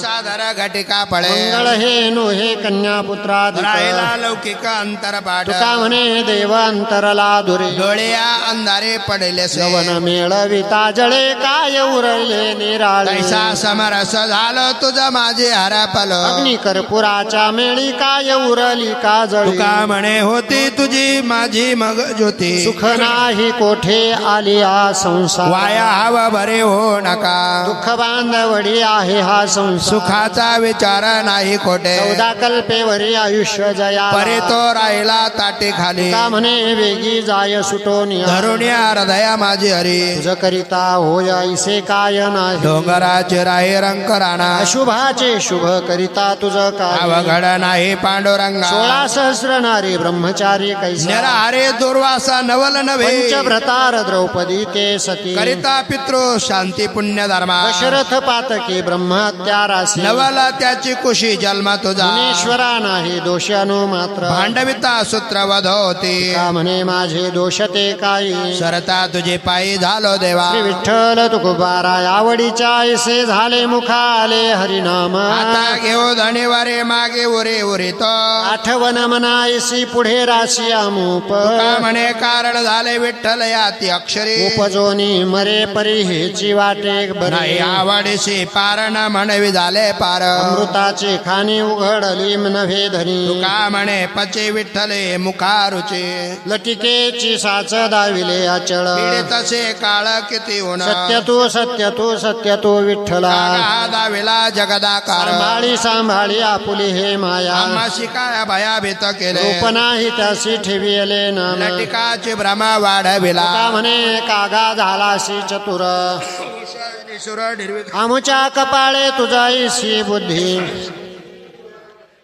साधर घटिका पळे मंगळ हे नो हे कन्या पुत्राधिक राहिला लौकिक अंतरपाठ तुका म्हणे देव अंतरला दुरे डोळ्या अंधारे पडले यवन मेळविता जळे काय उरले निराळे तैसा समरस झालं तुझं माझे हरपल अग्नी कर्पुराच्या मेळी काय उरली का जळी तुका म्हणे होती तुझी माझी मग ज्योती सुख नाही कोठे आली हा संसार वाया हवा भरे हो नका दुःख बांधवडी आहे हा संसार सुखाचा विचार नाही खोटे 14 कल्पेवरी आयुष्य जया परे तो राहिला ताटे खाली का म्हणे वेगी जाय सुटोनिया धरून या हृदया माझी हरी तुझ करिता होय ऐसे काय नाही डोंगराचे राही रंग राणा अशुभाचे शुभ करिता तुझ काय अवघड नाही पांडुरंगा 16 सहस्र नारी ब्रह्मचारी कैसा निराहारे दुर्वासा नवल नव्हे पंचभ्रतार द्रौपदी ते सती करिता पितृ शांती पुण्य धर्मा दशरथ पातकी ब्रह्महत्या रासी नवला त्याची कुशी जन्म तुझा मुनीश्वरा नाही दोषानो मात्र भांडविता सूत्र वध होती का म्हणे माझे दोष ते काही सरता तुझे पायी झालो देवा श्री विठ्ठल तुकोबारा आवडीच्या ऐसे झाले मुखाले हरिनाम आता घेऊ धणीवारे मागे उरे उरित आठवण मनायसी पुढे राशी अमूप का म्हणे कारण झाले विठ्ठल याती अक्षरे उपजोनी मरे परी हेची वाटे नाही बरे आवडीशी पार न म्हणवी झाले पार अमृताची खाणी उघडली नव्हे धनी का म्हणे पचे विठ्ठले मुखारुचे लटिकेची साच दाविले अचळ तसे काळ किती होण सत्य तू विठ्ठला दाविला जगदाकार सांभाळी सांभाळी आपुली हे माया आम्हाशी काय भयाभीत केले रूप नाही त्यासी ठेविले नाम लटिकाची भ्रमा वाढविला का म्हणे कागा झालासी चतुर आमुच्या कपाळे तुझाईसी बुद्धी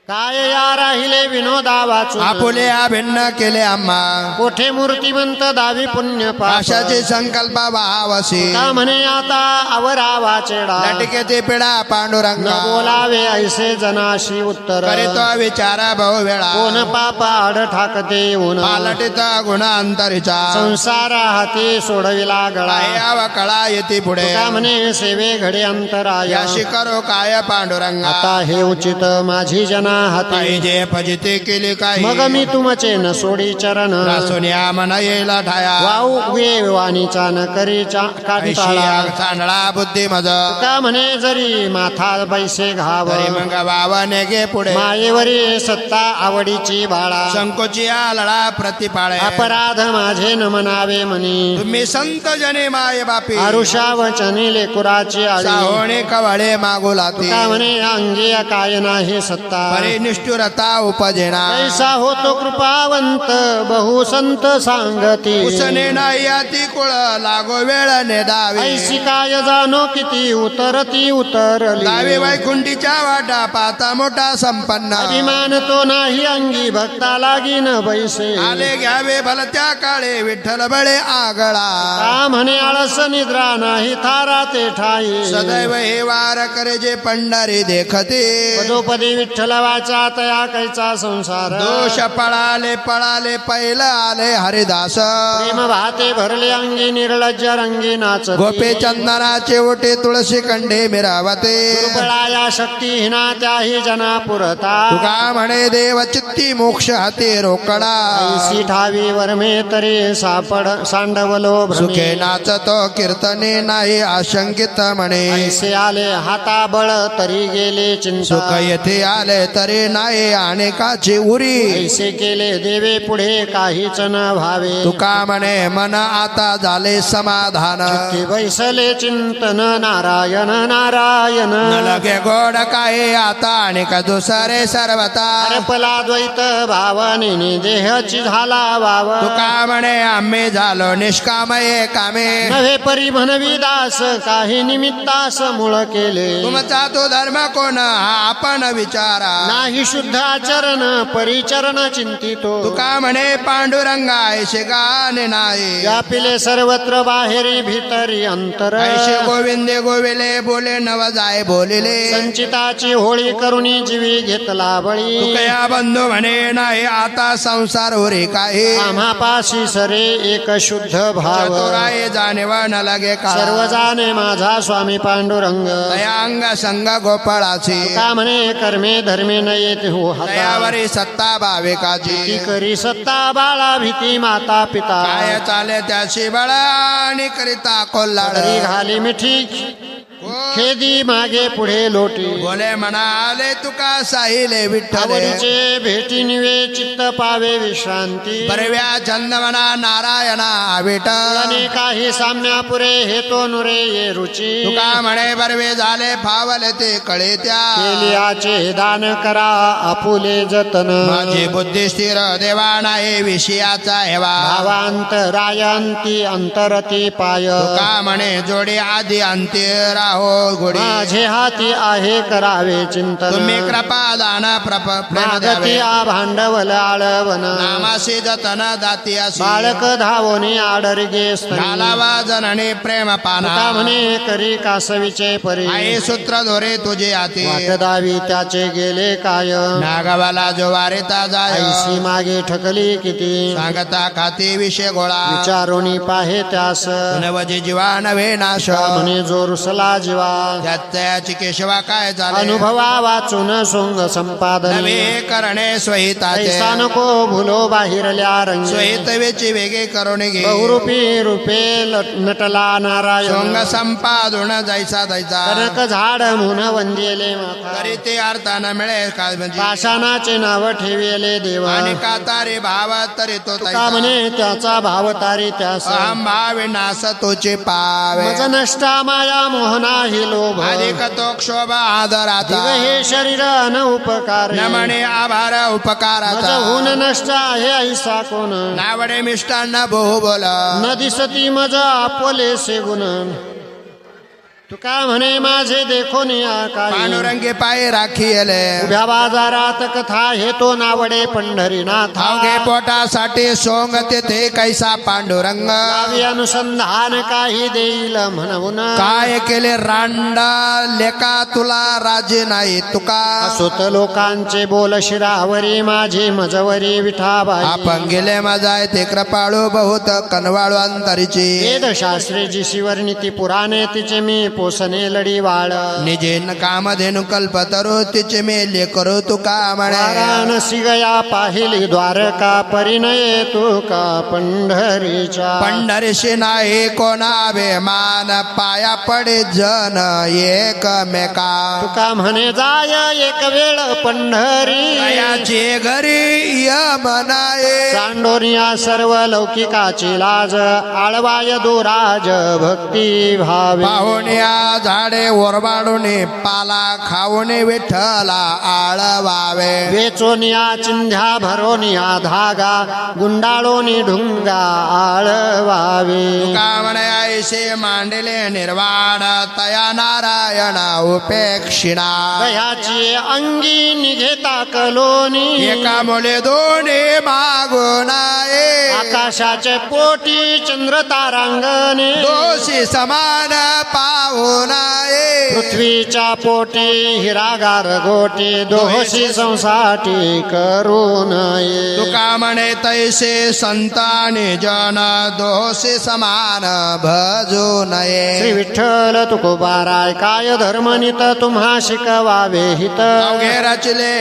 काय या राहिले विनोदा वाचून आपुले अभिन्न केले आम्हा कोठे मूर्तिवंत दावी पुण्य पाशाचे संकल्प भावसी का म्हणे आता आवरावा चेडा लटकेचे पिढा न पांडुरंगा बोलावे ऐसे जनाशी उत्तर करीतो विचारा बहुवेळा कोण पाप आड ठाकते येऊन पालटित गुण अंतरीचा संसार हाती सोडविला गळा याव कळा येते पुढे का म्हणे सेवे घडे अंतराय याशी करो काय पांडुरंगा आता हे उचित माझी जना हाती पाहिजे फजिते केले काही मग मी तुमचे न सोडी चरण सोनिया मन येईल ठाया वाऊ वाणीचा न करीचा कांटाळा चांदळा बुद्धी मज का म्हणे जरी माथा पैसे घाव मग बाबाने गे पुढे मायेवरी सत्ता आवडीची बाळा संकोची लढा प्रतिपाळे अपराध माझे न म्हणावे म्हणी तुम्ही संत जने माय बापी आरुषा वचनी लेकुराची आळी साहोणे कवळे मागू लाती का म्हणे अंगी काय नाही सत्ता तरी निष्ठुरता उपजेना ऐसा होतो कृपावंत बहु संत सांगती उसने नाही अति कुळ लागो वेळ नेदावी ऐसी काय जाणो किती उतरती उतरली दावे वैकुंठीच्या वाटा पाता मोठा संपन्न अभिमान तो नाही अंगी भक्ता लागीन बैसे आले घ्यावे भलत्या काळे विठ्ठल बळे आगळा का म्हणे आळस निद्रा नाही थारा ते ठाई सदैव हे वार करे जे पंढरी देखते पदोपदी विठ्ठल वाचा तया कैचा संसार दोष पळाले पळाले पहिलं आले हरिदास प्रेम वाहते भरले अंगी निर्लज्ज रंगी नाचते गोपे चंदनाचे ओटे तुळशी कंढे मिरावते दुर्बळाया शक्तीहीना त्याही जना पुरता तुका म्हणे देव चित्ती मोक्ष हाती रोकडा ऐसी ठावी वर्मे तरी सापड सांडवलो सुखे भ्रमे नाचतो कीर्तने नाही आशंकित म्हणे ऐसे आले हाता बळ तरी गेले सुख चिंता येथे आले तरी नाही अनेकाची उरी ऐसे केले देवे पुढे काहीच न भावे तुका म्हणे मन आता झाले समाधान चित्ती बैसले चिंतन नारायण नारायण न लगे गोड काय आता अनेक दुसरे सर्वता अर्पला द्वैत भावने देहची झाला वाव तुका म्हणे आम्ही झालो निष्कामये कामे नव्हे परी म्हणवी दास काही निमित्तास मूळ केले तुमचा तो धर्म कोण हा आपण विचारा नाही शुद्ध आचरण परिचरण चिंतितो तुका म्हणे पांडुरंगा ऐसे गाणे नाही व्यापिले सर्वत्र बाहेरी भीतरी अंतर ऐसे गोविंदे गोविले बोले नव जाय बोलिले संचिताची होळी करुणी जीवी घेतला बळी तुकया बंधू म्हणे नाही आता संसार उरे काही आम्हापाशी सरे एक शुद्ध भाव चतुराय जाणेवा न लगे का सर्व जाणे माझा स्वामी पांडुरंग दयांग संग गोपाळाची का म्हणे कर्मे धर्मे न येत हो हाता दयावरी सत्ता भाविकाची ती करी सत्ता बाळा भीती माता पिता काय चाले त्याची बळ आणि करिता कोल्हाड तरी घाली मिठी खेदी मागे पुढे लोटी बोले म्हणाले तुका साहिले विठ्ठल आवडीचे भेटी निवे चित्त पावे विश्रांती परव्या छंद म्हणा नारायणा विठ्ठल आणि काही साम्या पुरे हे तो नुरे ये रुची तुका म्हणे बरवे झाले फावले ते कळे त्या केलियाचे दान करा आपुले जतन माझी बुद्धी स्थिर देवा नाही विषयाचा हेवा भावांतरायंती अंतरती पाय तुका म्हणे जोडी आधी अंत्य राहो गोडी माझे हाती आहे करावे चिंतन तुम्ही कृपा दान प्रेम मागती द्यावे आ भांडवल आळवण नामासी जतन दाती असी बाळक धावोनी आडरगे घालावा जननी प्रेम पाना म्हणे करी कासवीचे परी आई सूत्र धोरे तुझे हाती वाटदावी त्याचे गेले काय नागवाला जो वारिता जाय ऐसी मागे ठकली किती सांगता खाती विषय गोळा विचारोनी पाहे त्यास नवजी जीवा नवे नाश म्हणे जो रुसला जीवा त्याची केशवा काय झाले अनुभवा वाचून सोंग संपादन नवे करणे स्वहिताचे ऐसा नको भुलो बाहिरल्या रंगी स्वहितवेची वेगे करून घे बहुरूपी रूपे नटला नारायण सोंग संपादून जायचा जायचा कनक झाड म्हणून वंदिले माता तरी ते अर्था न मिळे काय म्हणजे पाषाणाचे नाव ठेविले देव आणि कातारी भाव तरी तो का म्हणे त्याचा भाव तारी त्यास अहम भावे नास तोचे पावे मज नष्टा माया मोहना हि लोभ अधिक तो क्षोभ आदराचा दिव हे शरीर न उपकार न म्हणे आभार मज उपकाराचा होऊन नष्ट आहे ऐसा कोण नावडे मिष्टांना बहु बोल न दिसती मज आपोले से गुण तुका म्हणे माझे देखोन काय पांडुरंगी पायी राखीले उभ्या बाजारात कथा हे तो नावडे पंढरीनाथ अवघे पोटासाठी सोंग तेथे कैसा पांडुरंग गावी अनुसंधान काही देईल म्हणून काय केले रांडा लेका तुला राजे नाही तुका असोत लोकांचे बोल शिरावरी माझी मजवरी विठाबाई आपण गेले मजाय ते कृपाळू बहुत कनवाळू अंतरीची वेदशास्त्रीची शिवर्णिती पुराणे तिचे मी पोसने लढी वाळ निजेन कामधेनु कल्पतरू तिचे मेले करू तुका म्हणे वाराणसी गया पाहिली द्वारका परिणये तुका पंढरीच्या पंढरीशी नाही कोणावे मान पाया पडे जन एकमेका तुका म्हणे जाय एक वेळ पंढरी याचे घरी यमनाये सांडोनिया सर्व लौकिकाची लाज आळवाय दुराज भक्ती भावे पाहुणे वरण्या झाडे ओरबाडून पाला खाऊन विठ्ठला आळवावे वेचोनिया चिंध्या भरोनिया धागा गुंडाळोनी ढुंगा आळवावे तुका म्हणे ऐसे मांडले निर्वाण तया नारायण उपेक्षिणा दह्याची अंगी निघेता कलोनी एका मुले दोन्ही मागून आहे आकाशाचे पोटी चंद्र तारांगणे दोषी समान पाहून आहे पृथ्वीच्या पोटी हिरागार गोटी दोषी संसाठी करू नये तुका म्हणे तैसे संतानी जन दोषी समान भजू नये श्री विठ्ठल तुकोबाराय काय धर्मनित तुम्हा शिकवावे हित अवघे रचले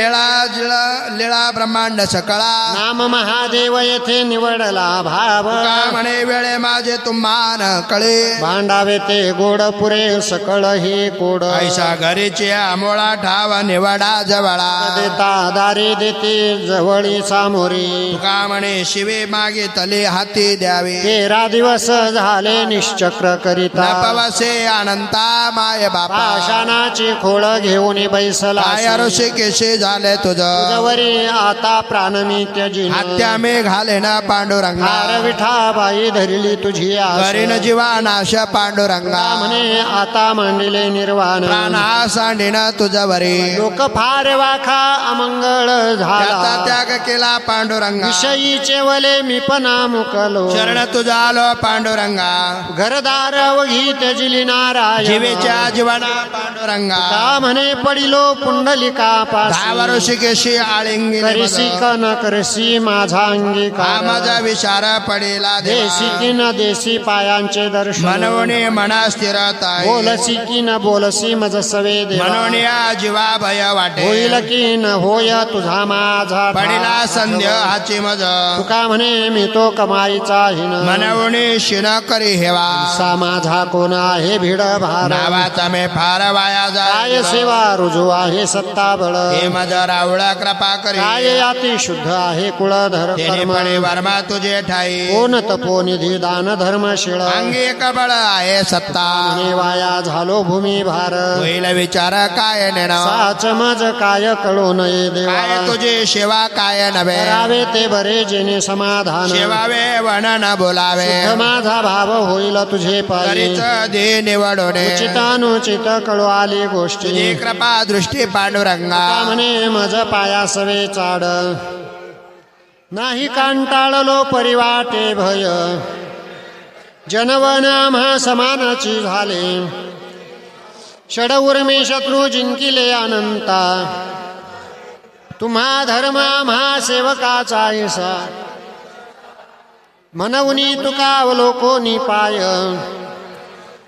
लीळा ब्रह्मांड सकळा नाम महादेव येथे निवडला भाव तुका म्हणे वेळे माझे तुम्हान कळे भांडावे ते गोड पुरे सकळ ही कोड ऐसा घरीची आमोळा ठाव निवडा जवळा देता दारी देते जवळी सामोरी तुका म्हणे शिवे मागे तले हाती द्यावे 13 दिवस झाले निश्चक्र करिता नपवसे अनंता माय बापा पाषाणाची खोळ घेऊन बैसला काय ऋषिकेशी झाले तुझं तुझवरी आता प्राण मी त्यजिन हत्या मे घाले ना पांडुरंगा हार विठाबाई धरली तुझी आस करीन जीवा नाश पांडुरंगा म्हणे आता मांडले निर्वाण प्राणा सांडीन तुझवरी लोक फार वाखा अमंगळ त्याचा झाला त्याग केला पांडुरंगा विषयीचे वले मी पणा मुकलो शरण तुझा आलो पांडुरंगा घरदार वघी त्यजिली नारायण जीवेच्या जीवना पांडुरंगा का म्हणे पडिलो पुंडलिका 10 पासी ऋषिकेशी आळिंगी करसी का न करसी माझा अंगीकार माझा विचार पडेला देशी की न देशी पायांचे दर्शन मनवणे मना स्थिरता बोलसी की न बोलसी मज सवे देवा म्हणून या जीवा भय वाटे होईल की न होय तुझा माझा पडिला संध्य हाची मज तुका म्हणे मी तो कमाईचा हिन मनवणे शिन करी हेवा सा माझा कोण आहे भिड भार नावाचा मे फार वाया काय जाय सेवा रुजू आहे सत्ता बळ हे मज रावळा कृपा करी काय अति शुद्ध आहे कुळधर तेने कर्म पडे वर्मा तुझे ठाई कोण तपो निधी दान धर्मशीळ अंगी एक बळ आहे सत्ता म्हणे वाया झालो भूमी भार होईल विचार काय नेण साच मज काय कळू नये काय देवा तुझी सेवा काय नव्हे करावे ते बरे जेणे समाधान सेवावे वन न बोलावे शुद्ध माझा भाव होईल तुझे पायी तरीच दे निवडोने उचितानुचित कळू आली गोष्टी तुझी कृपा दृष्टी पांडुरंगा का म्हणे मज पायासवे चाड नाही कांटाळलो परिवाटे भय जनवन आम्हा समानाची झाले षडउर्मी शत्रू जिंकिले अनंता तुम्हा धर्म आम्हा सेवकाचा ऐसा मनवनी तुका अवलोकोनी पाय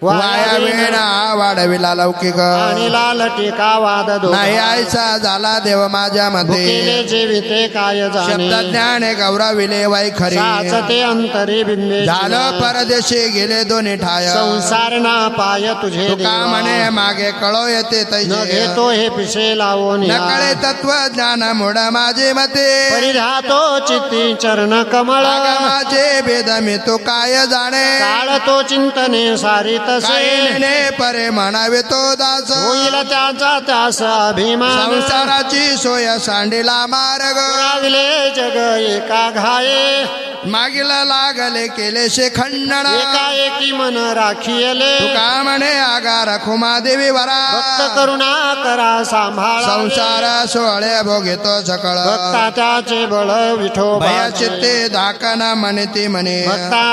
वाया वेणा वाढविला लौकिक आणि लाल टीका वाद नाही आयचा झाला देव माझ्या मध्ये भुकेले जेविते काय शब्द जाणे ज्ञान गौरविले वाई खरी साचते अंतरी बिंबे झालं परदेशी गेले दोन्ही ठाय संसार ना पाय तुझे तुका देवा. म्हणे मागे कळो येते न तैसे घेतो हे पिसे लावून न कळे तत्व ज्ञान मोड माझे मते परिधातो चित्ती चरण कमळ माझे भेद मी तो काय जाणे काळ तो चिंतने सारी तसे काय परे म्हणावे तो दास होईल त्याचा त्यास अभिमान संसाराची सोय सांडीला मार्ग पुराविले जग एका घाये मागील लागले केले शे खंडन एकाएकी मन राखिले तुका म्हणे आगार खुमादेवी वरा भक्त करुणा करा सांभाळा संसार सोहळे भोगितो सकळ भक्ता त्याचे बळ विठो भय चित्ते दाकन म्हणती म्हणे भक्ता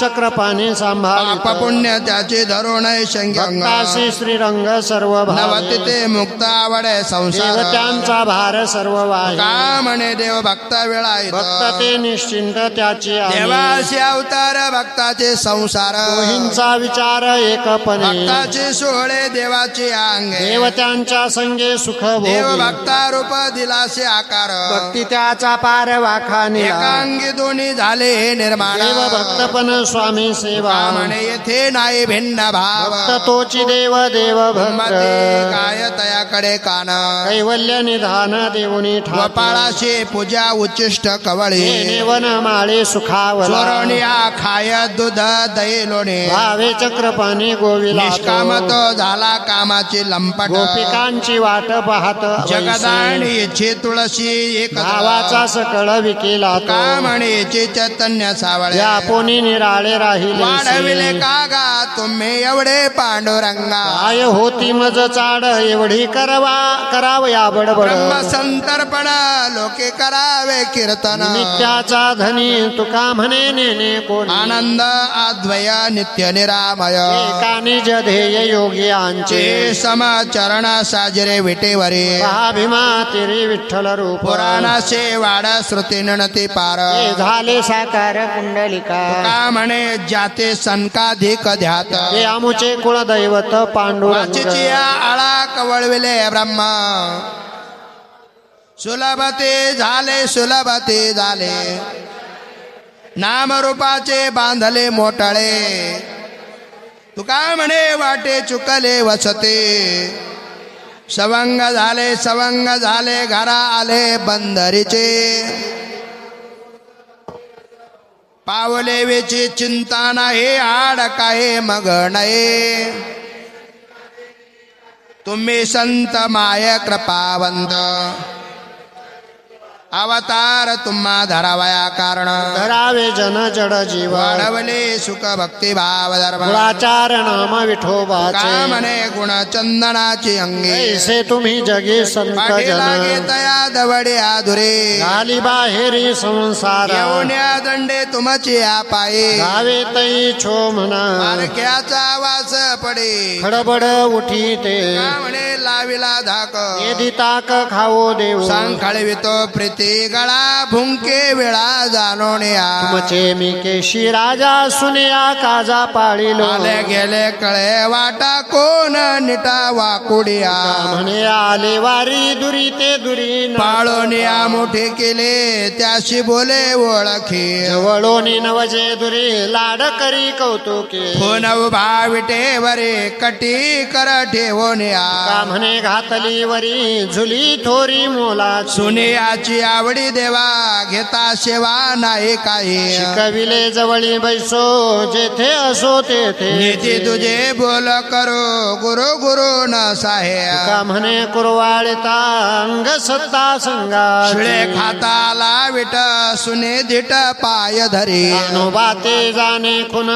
चक्रपाने सांभाळ पाप पुण्य त्याचे धरून शंग्यंग भक्ताशी श्रीरंग सर्व भावे नवती ते मुक्त आवडे संसार देवत्यांचा भार सर्व वाहे का म्हणे देव भक्त वेळा भक्त ते निश्चिंत त्याची आहे. देवाशी अवतार भक्ताचे संसार दोहींचा विचार एकपणे भक्ताचे सोहळे देवाचे अंगे देवत्यांच्या संगे सुख देव भोगी भक्ता रूप दिलासे आकार भक्ती त्याचा पार वाखाने एकांगी दोन्ही झाले हे निर्माण देव भक्तपण स्वामी सेवा का म्हणे येथे नाही भिन्न अनन्य भाव ततोची देव देव भक्त मते काय तयाकडे कान कैवल्य निधान देऊनी ठाक गोपाळाशी पूजा उच्चिष्ट कवळी वन माळे सुखावला चोरनिया खाय दूध दही लोणे भावे चक्रपाणी गोविला निष्काम तो झाला कामाची लंपट गोपिकांची वाट पाहत जगदाणीची तुळशी एक भावाचा सकळ विकेला तो कामणीची चैतन्य सावळे या पोनी निराळे राहिले वाढविले कागा तुम्ही एवढे पांडुरंगा काय होती मज चाड एवढी करावया बडबड ब्रह्मसंतर्पण लोके करावे कीर्तन नित्याचा धनी तुका म्हणे नेने कोण आनंद अद्वय नित्य निरामय एका निज ध्येय योगियांचे चे समचरण साजरे विटेवरी भीमा तिरी विठ्ठल रूप पुराणाचे वाड श्रुती नणती पार हे झाले साकार कुंडलिका का म्हणे जाते संकाधिक ध्यात हे आमुचे कुळदैवत पांडुरंग वाचीची आळा कवळविले ब्रह्म सुलभते झाले नामरूपाचे बांधले मोटाळे तुका म्हणे वाटे चुकले वसते सवंग झाले घरा आले बंदरीचे पावले वेची चिंता नाही आड काय मग नये तुम्ही संत माय कृपावंत अवतार तुम्हा धरावया कारण धरावे जन जड जीव वाढवले सुख भक्ती भाव धर्म गुणाचार नाम विठोबाचे का म्हणे गुण चंदनाची अंगी ऐसे तुम्ही जगे संत पाठीला जन घेतया दवडे आधुरे घाली बाहेरी संसार येऊन्या दंडे तुमची पायी गावे तई छो म्हणा पालख्याचा वास पडे खडबड उठी ते का म्हणे लाविला धाक येदी ताक खावो देव सांखळवितो प्रीती गळा भुंके वेळा जाणोण्या तुमचे मी केशी राजा सुनिया काजा पाळिलो आले गेले कळे वाटा कोण निटा वाकुडिया म्हणे आले वारी दुरी ते दुरी पाळोनिया मोठे केले त्याशी बोले ओळखी जवळोनी नवजे दुरी लाड करी कौतुके फोन उभा विटेवरे कटी कर ठेवोनिया का म्हणे घातली वरी झुली थोरी मोला सुनियाची आवडी देवा घेता सेवा नाही काही कविले जवळी बैसो जेथे असो तेथे नीती तुझे बोल करो गुरु गुरु न साहे का म्हणे कुरवाळता अंग सत्ता संगा शिळे खाताला विट सुने धिट पाय धरी बाते जाणे खुन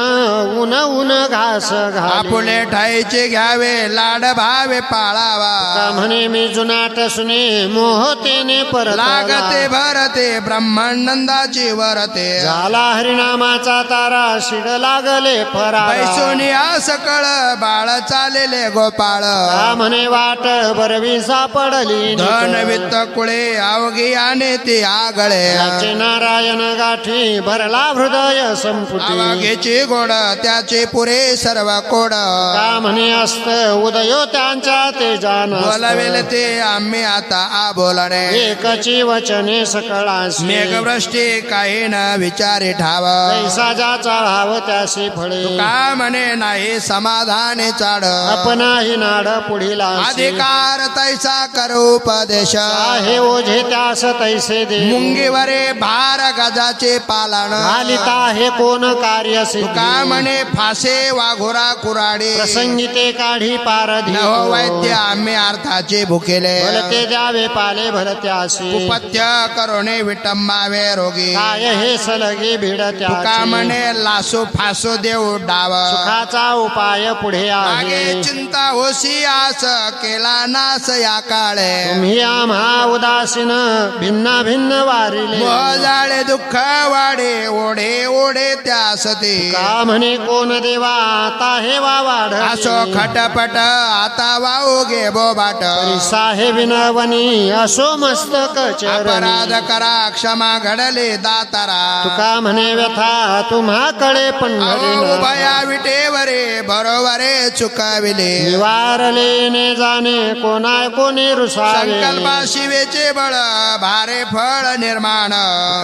ऊन ऊन घास घाली आपुले ठाईचे घ्यावे लाड भावे पाळावा का म्हणे मी जुनाट सुने मोहतेने परत लागते भरते ब्रह्मानंदाची वरते झाला हरिनामाचा तारा शिड लागले फरा बैसोनिया सकळ बाळ चालेले गोपाळ का म्हणे वाट बरवी सापडली धन वित्त कुळे अवघी आणि ती आगळे त्याचे नारायण गाठी भरला हृदय संपुटी अवघीची गोड त्याचे पुरे सर्व कोड का म्हणे असत उदयो त्यांच्या तेजान बोलवेल ते आम्ही आता आ बोलणे एकची वचने सकळासी मेघवृष्टी काही न विचारी ठाव पैसा ज्याचा भाव त्याशी फळे का म्हणे नाही समाधाने चाड आपणाही नाड पुढील अधिकार तैसा करू उपदेश आहे ओझे त्यास तैसे दे मुंगीवरे भार गजाचे पालन घालिता हे कोण कार्य का म्हणे फासे वाघोरा कुराडे प्रसंगी ते काढी पारधी न हो वैद्य आम्ही अर्थाचे भुकेले भलते द्यावे पाले भलत्यासी उपत्य करोने विटंबावे रोगी काय हे सलगी भिडत्या का म्हणे लासो फासो देऊ डाव सुखाचा उपाय पुढे मागे आहे चिंता होशी आस केला नास या काळे तुम्ही आम्हा उदासीन भिन्न भिन्न वारिले मोजाळे दुःख वाढे ओढे ओढे त्यासते का म्हणे कोण देवा आता हे वा वाढ असो खटपट आता वाहू घे बोबाट साहेब विनवनी असो मस्तक चरणी अपराध करा क्षमा घडले दातारा तुका म्हणे व्यथा तुम्हाकडे पंढरीन उभया विटेवरे बरोबरे चुकाविले निवारले ने जाणे कोणाय कोणी रुसावे संकल्पा शिवेचे बळ भारे फळ निर्माण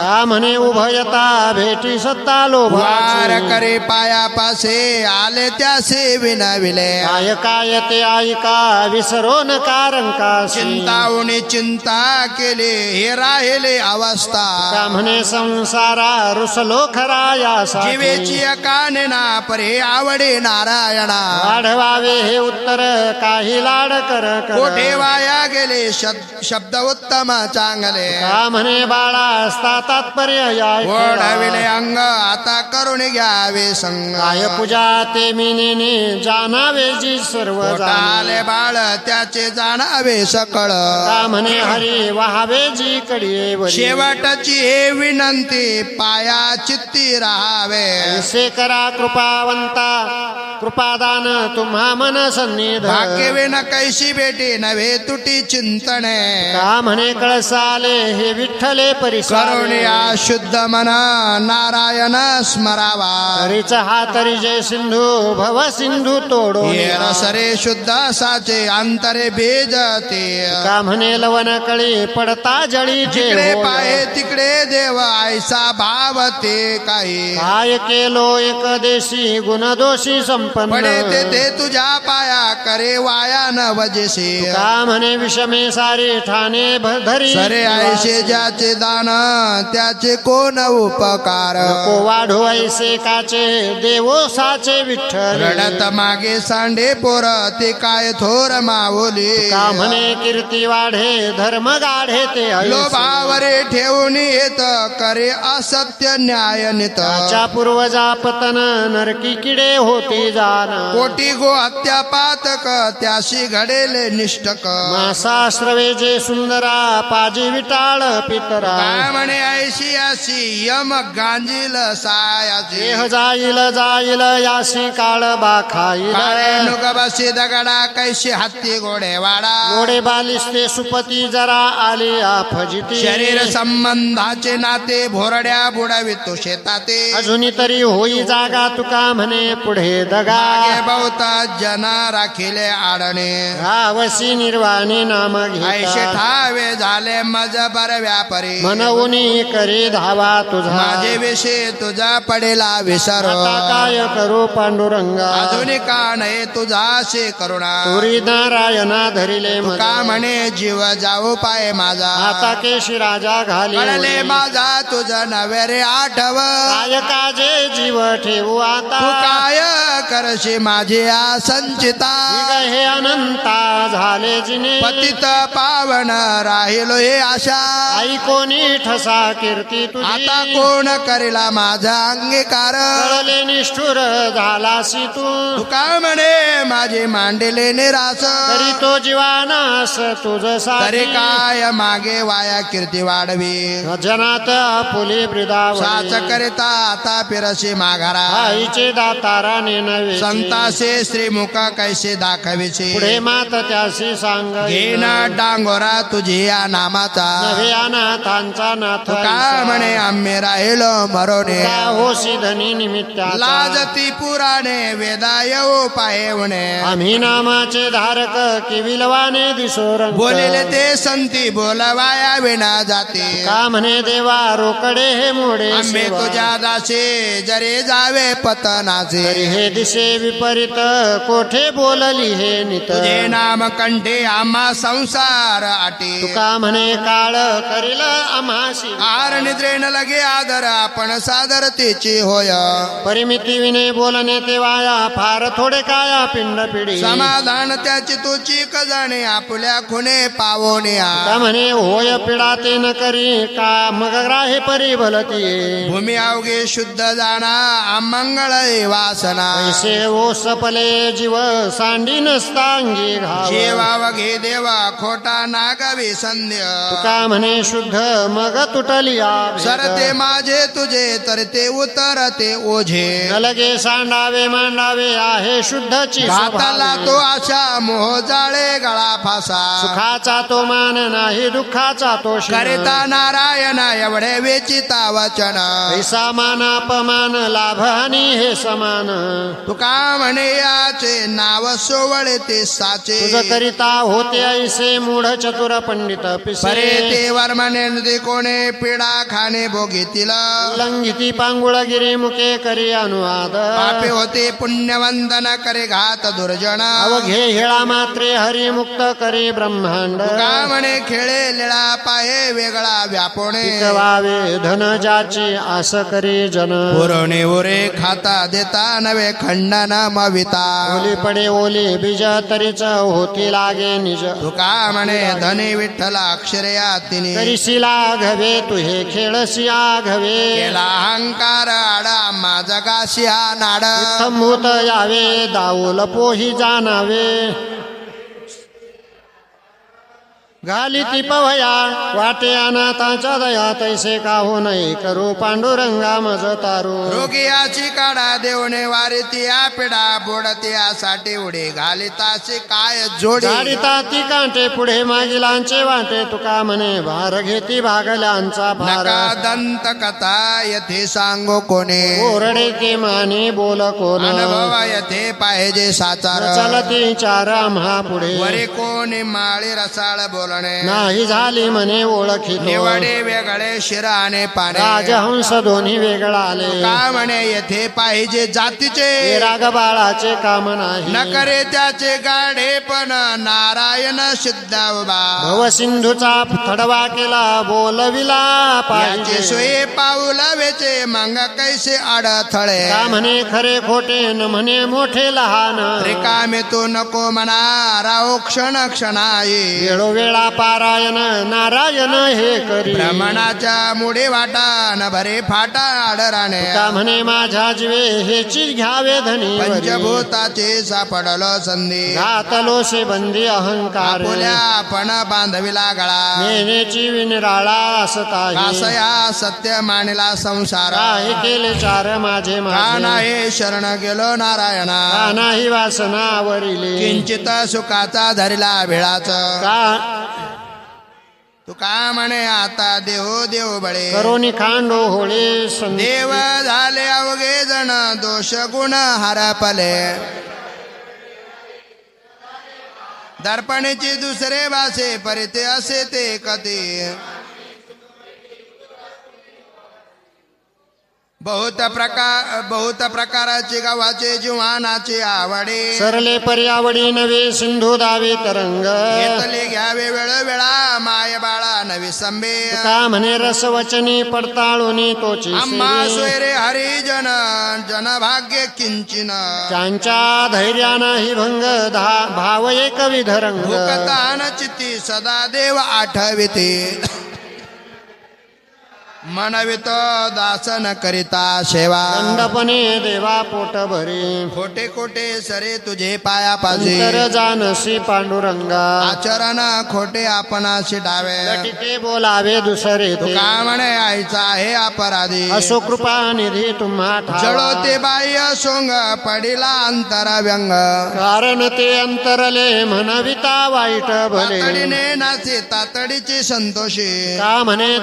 का म्हणे उभयता भेटी सत्ता लोभाची वार करे पायापासे आले त्यासे विनविले काय काय ते ऐका विसरो न कारंकासी चिंतावणी चिंता केले हे राहिले अवस्था का म्हणे संसारा रुसलो खरा यासाठी जीवेची काने ना परे आवडे नारायणा वाढवावे हे उत्तर काही लाड कर कोठे वाया गेले शब्द उत्तम चांगले का म्हणे बाळा असता तात्पर्य ओढविले अंग आता करून घ्यावे संग काय पूजा ते मिनेने जाणावे जी सर्व आले बाळ त्याचे जाणावे सकळ का म्हणे हरी वाहावे जी कडे शेवटची हे विनंती पाया चित्ती राहावे से करा कृपावंता कृपादान तुम्हा मन सन्निध भाग्यविन कैशी भेटे नव्हे तुटी चिंतने का म्हणे कळसाले हे विठ्ठले करुणिया शुद्ध मन नारायण स्मरावा तरीच हा तरी जय सिंधू भव सिंधू तोडो सरे शुद्ध साचे अंतरे बेजते का म्हणे लवण कळी पडता जळी जिकडे पाहे तिकडे देव ऐसा भाव ते काही काय केलो एक देशी गुणदोषी संपन्न पडे ते तुझ्या पाया करे वाया न वजेसे का म्हणे विषमे सारे ठाणे धरी सरे ऐसे ज्याचे दान त्याचे कोण उपकार नको वाढो ऐसे काचे देवो साचे विठ्ठल रडत मागे सांडे पोर ते काय थोर मावली का म्हणे कीर्ती वाढे धर्म गाढे ते लोभावरे ठेवून येत करे असत्य न्याय नित पूर्वजा पतन नरकी किडे होती जाण कोटी गो हत्या पातक त्याशी घडेले निष्ठक मासाश्रवे जे सुंदरा पाजी विटाळ पितरा काय म्हणे ऐशी अशी यम गांजील सायाची देह जाईल जाईल याशी काळ बाखाईल नुगबसी दगडा कैशी हत्ती घोडे वाडा घोडे बालिस्ते सुपती जरा आली आफजिती शरीर संबंधाचे नाते भोरड्या बुडावितो शेताते अजूनही तरी होई जागा तुका म्हणे पुढे दगा बहुत जना राखिले आडणे रावसी निर्वाणी नाम ऐशे ठावे झाले मज बर व्यापारी मनवुनी करे धावा तुझा माझे विषय तुझा पडेला विसर काय करू पांडुरंगा आधुनिका नये तुझाशी करुणा तुरी नारायणा धरिले का म्हणे जीव जाऊ पाय माझा आता केशी राजा घाली कळले माझा तुझ नवे रे आठव काय काजे जीव ठेवू आता तू काय करशी माझी संचिता हे अनंता झाले जिने पतित पावन राहिलो हे आशा आई कोणी ठसा कीर्ती तुझी आता कोण करेला माझा अंगीकार कळले निष्ठुर झालासी तू का म्हणे माझे मांडले निरास तरी तो जीवानास तुझ तरी काय मागे वाया कीर्ती वाढवी जनात फुले ब्रिदावली साच करिता आता पिरशी माघारा आईचे दाताराने नवे संतासे श्रीमुख कैसे दाखविचे पुढे मात त्याशी सांग घेण डांगोरा तुझी या नामाचा नवे अनाथांचा नाथ का म्हणे आम्ही राहिलो मरोने होशी धनी निमित्ता लाजती पुराणे वेदाय पाहेवणे आम्ही नामाचे धारक कि विलवाने दिसो रंग बोलिले ते संती बोलवाया विना जाते का म्हणे देवा रोकडे हे मोडे आम्ही तुझ्या दासे जरे जावे पतनाचे हे दिसे विपरीत कोठे बोलली हे नित तुझे नाम कंठे आम्हा संसार आटी तुका म्हणे काळ करील आम्हाशी आर निद्रेन लगे आदर आपण सादर तेची होय परिमिती विने बोलणे ते वाया फार थोडे काया पिंड पिढी समाधान त्याची तुची जाणे आपल्या खुणे पावोनिया का म्हणे होय पिडा ते न करी का मग ग्राहे परी भलती भूमी अवघे शुद्ध जाणा अमंगळ वासना पैसे ओ सपले जीव सांडी नसतांगी घाव देवा वघे देवा खोटा नागावी संध्य तुका म्हणे शुद्ध मग तुटली भेद. सरते माझे तुझे तर ते उतरते ओझे न लगे सांडावे मांडावे आहे शुद्धची घाताला स्वभावे. तो आशा मोह जाळे गळा फासा सुखाचा तो मान नाही दुःखाचा तो शीन. करिता नारायण एवढे वेचिता वचन ऐसा मान अपमान लाभ आणि हे समान. तुका म्हणे याचे नाव सोवळे ते साचे तुझ करिता होते ऐसे मूढ चतुर पंडित परे पिसे. ते वर्मने नदी कोणे पिडा खाणे भोगीतील लंघिती पांगुळगिरी मुखे करी अनुवाद. पापे होते पुण्यवंदन करे घात दुर्जन अवघे हेळा मात्रे हरी मुक्त करी ब्रह्मांड. तुका म्हणे खेळे लिळा पाहे वेगळा व्यापोणे पिकवावे धन ज्याची आस करी जन. पुरवणे उरे खाता देता नवे खंडन मविता ओली पडे ओली बीज तरीच होती लागे निज. तुका म्हणे धनी विठ्ठला अक्षरे तिने करीसी लाघवे तू हे खेळसी आघवे. केला अहंकार आडा माझा गाशी हा नाड संभूत यावे दाऊल पोही जाणावे. घाली ती पवया वाटे अनाथाच्या दया तैसे का हो नाही करू पांडुरंगा मज तारू. रोगियाची काढा देवणे वारी ती पिढा बोडती साठी उडी घालिताशी काय जोडी गाडीता ती कांटे पुढे मागिलांचे वाटे तुका म्हणे भार घेती भागल्यांचा भार. नका दंत कथा येथे सांगो कोणे ओरडे ते माने बोल कोण. अनुभव येथे पाहिजे साचार चलती चार आम्हा पुढे वरे कोणी माळी रसाळ बोलणे नाही झाली म्हणे ओळखी निवडे वेगळे शिराने पाने राजहंस दोन्ही वेगळा आले. का म्हणे येथे पाहिजे जातीचे राग बाळाचे काम नाही न करे त्याचे गाढे पण नारायण सिद्ध उभा भव सिंधूचा थडवा केला बोलविला याचे पाहिजे. सोये पाऊल वेचे मंग कैसे अडथळे का म्हणे खरे खोटे न म्हणे मोठे लहान. रिकामे तो नको म्हणा राहो क्षण क्षणाई वेळोवेळा पारायण नारायण हे करी. ब्राह्मणाच्या मुडे वाटा न भरे फाटा आडराणे का म्हणे माझ्या जीवे हेची घ्यावे धनी वरी. पंचभूताचे सापडल संधी घातलो से बंदी अहंकार. आपुल्या आपण बांधविला गळा मेनेची विनिराळा असता कासया सत्य मानिला संसार काय केले चार माझे का माझे. नाही शरण गेलो नारायणा का नाही वासना वरिले. किंचित सुखाचा धरला भिळाच का तुका म्हणे आता देव देव बळे करोनी खांडो होळे संधी. देव झाले अवघे जण दोष गुण हरपले दर्पणेची दुसरे वासे परिते असे ते कधी बहुत प्रकाराचे गावाचे जीवानाचे आवडे सरले पर्यावडी नवे सिंधू दावे तरंग. घेतले घ्यावे वेळ वेळा माय बाळा नवी संबे का म्हणे रस वचनी पडताळूनी तोची आम्हा सेवी. सोयरे हरिजन जनभाग्य किंचिन त्यांच्या धैर्या नाही भंग भाव एक विधरंग. भूकतान चित्ती सदा देव आठविते मनवित दासन करिता सेवा दंडपणे देवा पोट भरी. खोटे खोटे सरे तुझे पाया पाजे अंतर जानसी पांडुरंगा. आचरण खोटे आपणाशी डावे लटिके बोलावे दुसरे ते. तुका म्हणे आईचा आहे अपराधी असो कृपा निधी तुम्हा ठावा. जळोते बाह्य सोंग पडिला अंतर व्यंग कारण ते अंतरले म्हणविता वाईट भले. तातडीने नाचे तातडीची संतोषी का म्हणे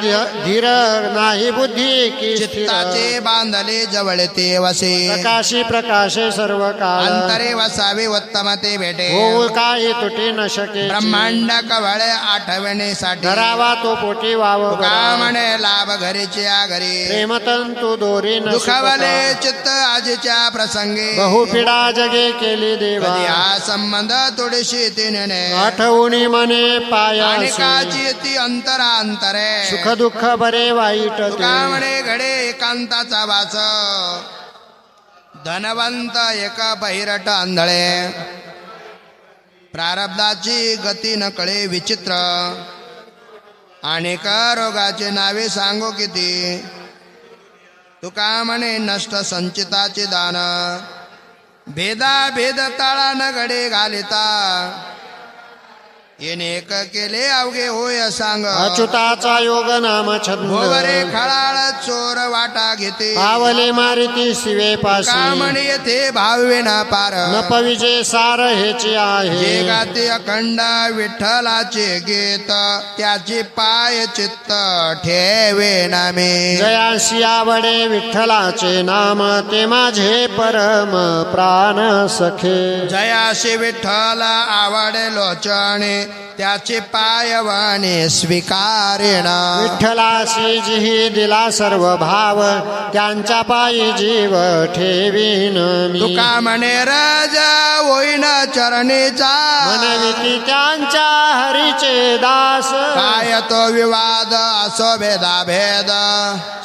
धीर नाही बुद्धी की स्थिर. चित्ताचे बांधले जवळ ते वसे प्रकाशी प्रकाशे सर्व काळ. अंतरे वसावे उत्तम ते भेटे हो काही तुटे न शके. ब्रह्मांड कवळे आठवणीसाठी धरावा तो पोटी वाव तुका म्हणे लाभ घरीच्या घरी प्रेमतंतु दोरी न दुखावले सुटका. चित्त आजीच्या प्रसंगी बहुपिडा जगे केली देवा. कधी हा संबंध थोडीशी तिने आठवणी मने आणि पायासी. काची ती अंतरांतरे सुख दुःख बरे वाईट तुका ते. म्हणे घडे एकांताचा वास धनवंत एक बहिरट आंधळे प्रारब्धाची गती न कळे विचित्र अनेक रोगाचे नावे सांगो किती तुका म्हणे नष्ट संचिताचे दान भेदा भेद ताळा न घडे घालिता येणे एक केले अवघे होय सांग अच्युताचा योग नाम छंद भोवरे खळाळ चोर वाटा घेते पावले मारिती शिवे पासी कामणी येथे भावे ना पार न पविजे सार हेची जे आहे गाते अखंड विठ्ठलाचे गीत त्याचे पाय चित्त ठेवे नामे जयाशी आवडे विठ्ठलाचे नाम ते माझे परम प्राण सखे जयाशी विठ्ठल आवडे लोचणे त्याचे पायवाने स्वीकारेण विठ्ठलाशी जिही दिला सर्व भाव त्यांच्या पायी जीव ठेवीन मी तुका म्हणे राजा होईन चरणीचा मनविती त्यांच्या हरीचे दास काय तो विवाद असो भेदा भेद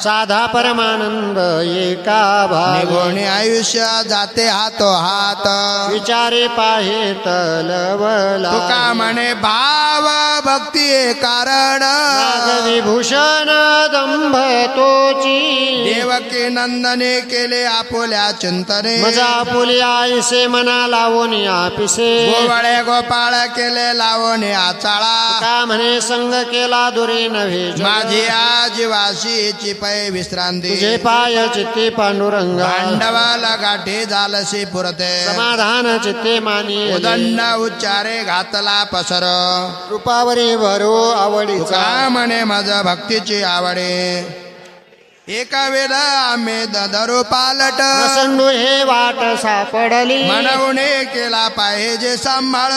साधा परमानंद एका भावी निघोणी आयुष्य जाते हातो हात विचारे पाहे तलवला तुका म्हणे भाव भक्ती कारण विभूषण दंभ तोची देवकी नंदने केले आपुल्या चिंतने मजा पुली आईसे मना लावून आपिसे गोवळे गोपाळ केले लावून आचाळा का म्हणे संग केला दुरी नव्हे जग. माझी आजीवाशीची पै विश्रांती तुझे पाय चित्ते पांडुरंगा भांडवल गाठी झालशी पुरते समाधान चित्ते मानी उदंड उच्चारे घातला पसर कृपावरी भरो आवडीचा का म्हणे माझ्या भक्तीची आवडे एका वेळा आम्ही दधरू पालट नसंडू हे वाट सापडली मनवणे केला पाहिजे सांभाळ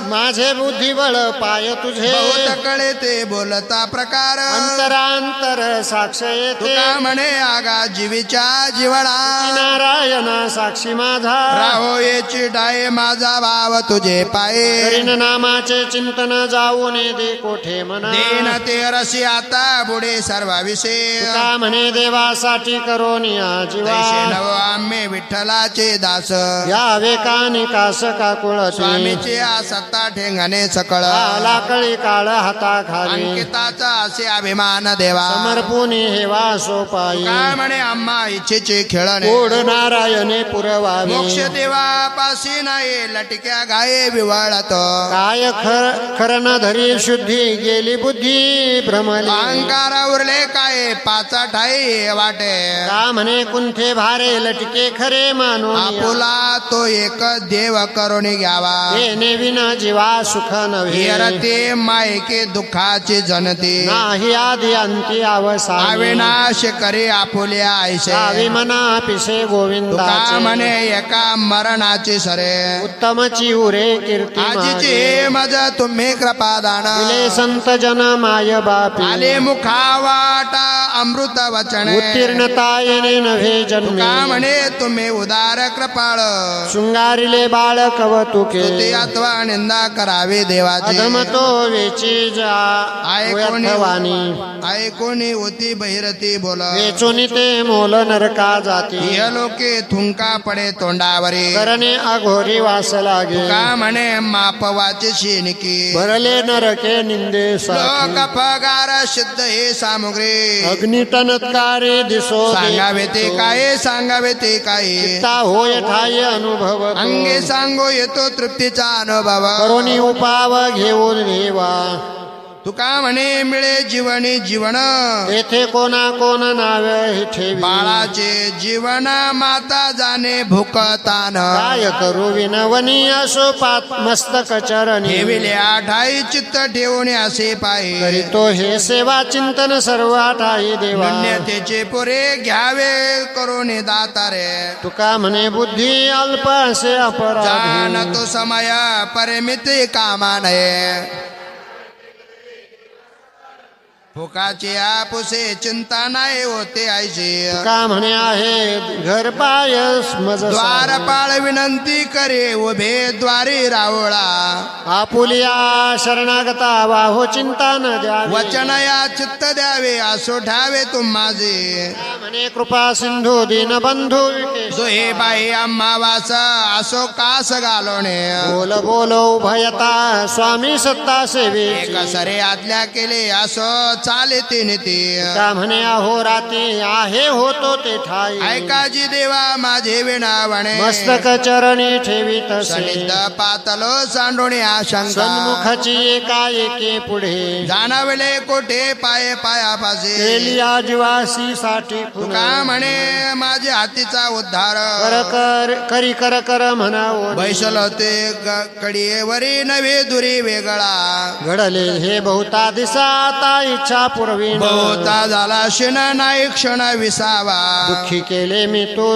माझे बुद्धिबळ पाय तुझे बहुत कळे ते बोलता प्रकार अंतरांतर साक्ष येते तुका म्हणे आगा जीवीच्या जीवना नारायणा साक्षी माझा राहो येची डाये माझा भाव तुझे पाये करीन नामाचे चिंतन जाऊन दे कोठे मना देन ते रसी आता बुडे सर्व विषय तुका म्हणे देवासाठी करून या जीवा तैसे नव आम्ही विठ्ठलाचे दास या वेकानी कास काकुळती स्वामीचे आ सत्ता ठेंगणे सकळ आला कळी काळ हाता खाली अंकिताचा असे अभिमान देवा समर्पुनी हे वासोपायी काय म्हणे आम्हा इच्छेचे खेळणे ओढ नारायणे पुरवावी मोक्ष देवापाशी नाही लटक्या गाये विवळत काय खर न धरी शुद्धी गेली बुद्धी भ्रमली अहंकार उरले काय पाचा ठाई वाटे का म्हणे कुंठे भारे लटके खरे मानून आपुला तो एक देव करून घ्यावा येणे विना जीवा सुख नव्हे हेरते मायके दुःखाची जनते नाही आधी अंती अवसानी अविनाश करे आपुल्या आयशे गावी मना पिसे तुका गोविंदाचे म्हणे एका मरणाची सरे उत्तमची उरे कीर्ती आजीची हे मज तुम्ही कृपादान दिले संत जन माय बापी आले मुखावाटा अमृत वचने उत्तीर्णता येणे नव्हे जन्मी तुका म्हणे तुम्ही उदार कृपाळ शृंगारिले बाळ कवतुके स्तुती अथवा निंदा करावी देवाची अधमतो वेची जा व्यर्थवाणी ऐकोनी होती बहिरती बोल वेचून ते मोल नरका जाती इह लोके थुंका पडे तोंडावरी करणे अघोरी वास लागे का म्हणे मापवाची शिनकी भरले नरके निंदे साखी लोक पगार सिद्ध हे सामुग्री अग्निटनत्कारे दिसो सांगावे ते काय सांगावे ते काय ता होय ठाय अनुभव अंगे सांगो येतो तृप्तीचा अनुभव करोनी उपाव घेऊन देवा तुका म्हणे मिळे जीवनी जीवन येथे कोणा कोण नाव ठेवी बाळाचे जीवन माता जाणे भूकतान काय करू विनवनी असो पात मस्तक चरणी ठेविल्या ठाई चित्त ठेवून असे पाहि करीतो हे सेवा चिंतन सर्व ठाई देवा पुण्यतेचे पुरे घ्यावे करून दातारे तुका म्हणे बुद्धी अल्प असे अपराधी जाण तो समय परिमिती कामा नये फुकाची आपुसे चिंता नाही होते आयशी का म्हणे आहे घर पाय मज द्वारपाळ विनंती करे उभे द्वारी रावळा आपुलिया शरणागता वाहो चिंता न द्यावी वचन या चित्त द्यावे असो ठावे तुम माझे म्हणे कृपा सिंधू दीन बंधू विकेश जो हे बाई आम्हा वास असो कास घालोणे बोल बोल उभयता स्वामी सत्ता सेवे एक सरे आज्ञा केले असो चाले ते नेते का म्हणे अहो राती आहे होतो ते ठाई ऐकाजी देवा माझे विणावणे मस्तक चरणी ठेवीत सनिध पातल सांडोणी आशंका सन्मुखाची एकाएकी पुढे जाणवले कोठे पाये पायापासे केली आदिवासी साठी तुका म्हणे माझ्या हातीचा उद्धार करी कर म्हणावो बैसल ते कडीवरी नवे दुरी वेगळा घडले हे बहुता दिसा आता इच्छा पुरवी बहुता झाला क्षण नाही क्षण विसावा दुःखी केले मी तो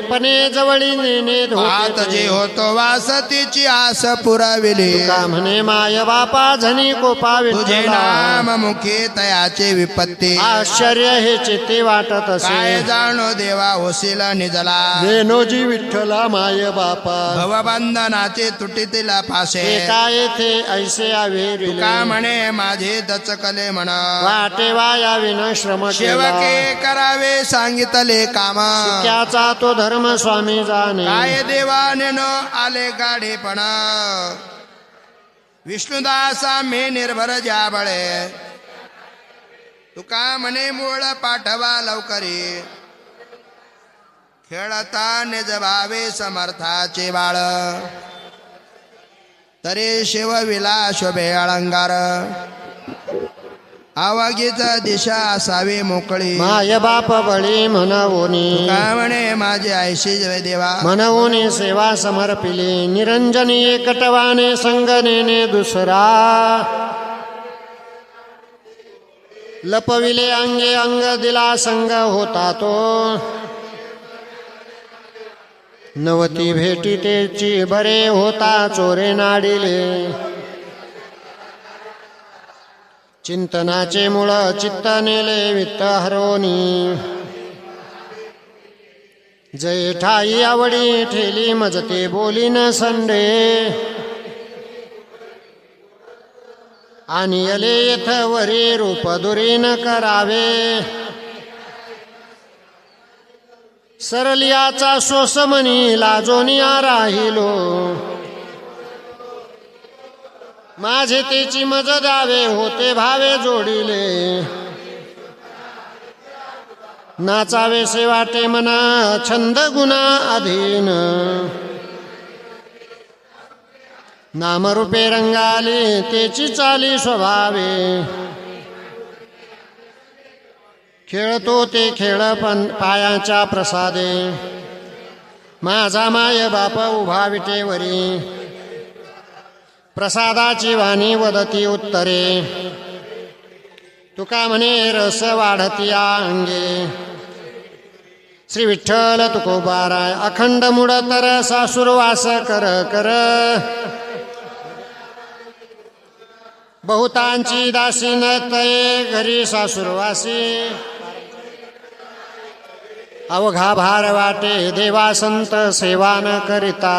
पणे जवळी नेणे आत जे होतो वासतीची आस पुराविली का म्हणे माय बापा झनी कोपावी तुझे नाम मुखी तयाचे विपत्ती आश्चर्य हे चित्ते वाटत असे काय जाणो देवा होशील निजला देनोजी विठ्ठला माय बापा भवबंधनाचे तुटीतील फासे एका येथे ऐसे आवेरिले का म्हणे माझे दचकले म्हण वाटे वाया विन श्रम सेवके करावे सांगितले काम त्याचा तो धर्म स्वामी जाणे काय देवाने न आले गाडीपण विष्णुदासा मे निर्भर जाबळे तुका म्हणे मूळ पाठवा लवकरी खेळता निज भावे समर्थाचे बाळ तरी शिव विला शोभे अलंकार आवागीच दिशा असावी मोकळी माय बाप बळी म्हणवोनी का म्हणे माझे आयशी जय देवा म्हणवोनी सेवा समर्पिली निरंजनी एकटवाने संगनेने दुसरा लपविले अंगे अंग दिला संग होता तो नवती भेटी तेची बरे होता चोरे नाडिले चिंतनाचे मूळ चित्त नेले वित्त हरवणी जय ठाई आवडी ठेली मजते बोलीन संडे आणि यले येथ वरी रूप दुरीन करावे सरलियाचा सोसमनी लाजोनिया राहिलो माझे तेची मज द्यावे होते भावे जोडिले नाचावेसे वाटे मना छंद गुणा अधीन नामरूपे रंगाले तेची चाली स्वभावे खेळतो ते खेळ पण पायाच्या प्रसादे माझा माय बाप उभा विटेवरी प्रसादाची वाणी वदती उत्तरे तुका म्हणे रस वाढतिया अंगे श्री विठ्ठल तुकोबाराय अखंड मुड तर सासुरवास कर बहुतांची दासी न तये घरी सासुरवासी अवघा भार वाटे देवा संत सेवा न करिता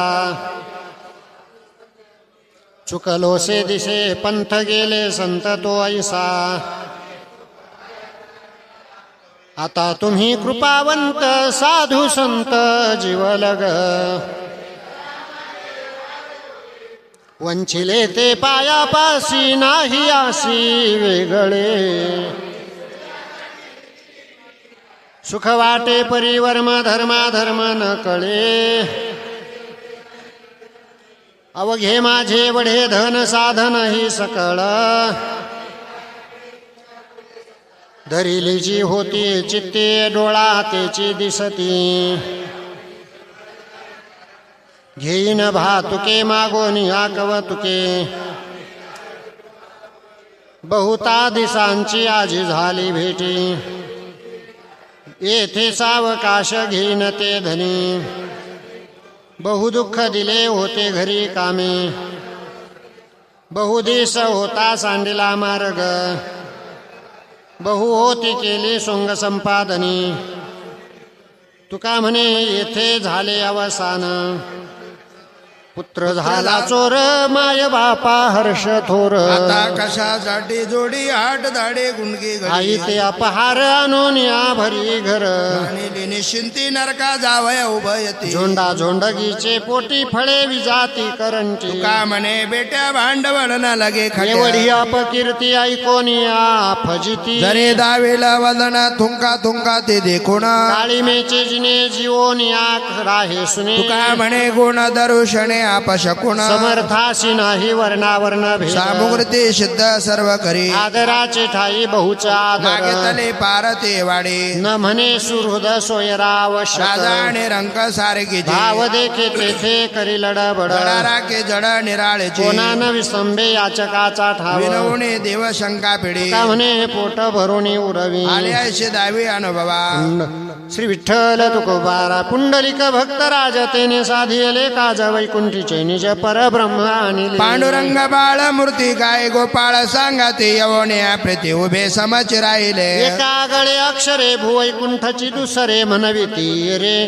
चुकलोसे दिसे पंथ गेले संत तो ऐसा आता तुम्ही कृपावंत साधू संत जीवलग वंचिले ते पायापासी नाही आसी वेगळे सुख वाटे परिवर्म धर्म न कळे अवघे माझे वढे धन साधन ही सकळ धरिली जी होती चित्ते डोळा तेची दिसती घेईन भातुके मागोनी आकवतुके बहुता दिसांची आजी झाली भेटी येथे सावकाश घेईन ते धनी बहुदुःख दिले होते घरी कामे बहुदिस होता सांडिला मार्ग बहु होती केली सोंग संपादनी तुका म्हणे येथे झाले अवसान पुत्र झाला चोर माय बापा हर्ष थोर आता कशासाठी जोडी आठ दाडे गुंडगी आई ते अपहार आणून या भरी घर आणि निश्चिंती नरका जावया उभयती झोंडा झोंडगीचे पोटी फळे विजाती करंटी का म्हणे बेट्या भांडवल न लगे एवढी अपकीर्ती ऐकोनी फजिती जरे दावेला वदन थुंका थुंका ते देखून काळीमेचे जिने जीवोन राहे सुने तुका म्हणे गुण दरुषणे आपशकुण समर्थाशी नाही वर्णावर्ण भेद सामुग्रते सिद्ध सर्व करी आदराचे ठाई बहुचा आदर मागेतले पारते वाडे न म्हणे सुहृद सोयरावश्यक राजा आणि रंक सारखी भाव देखे तेथे करी लडबड के जड निराळेचे कोणा न विसंबे याचकाचा ठाव विनवणे देव शंका पिढी का म्हणे पोट भरून उरवी आले ऐसे दावी अनुभवा श्री विठ्ठल तुकोबारा पुंडलिक भक्त राज तेने साधिले काज वैकुंठीचे निज परब्रह्म आणिले पांडुरंग बाळ मूर्ती काय गोपाळ सांगा ते यवने प्रीती उभे समच राहिले एका गळे अक्षरे भुवैकुंठची दुसरे म्हणविती रे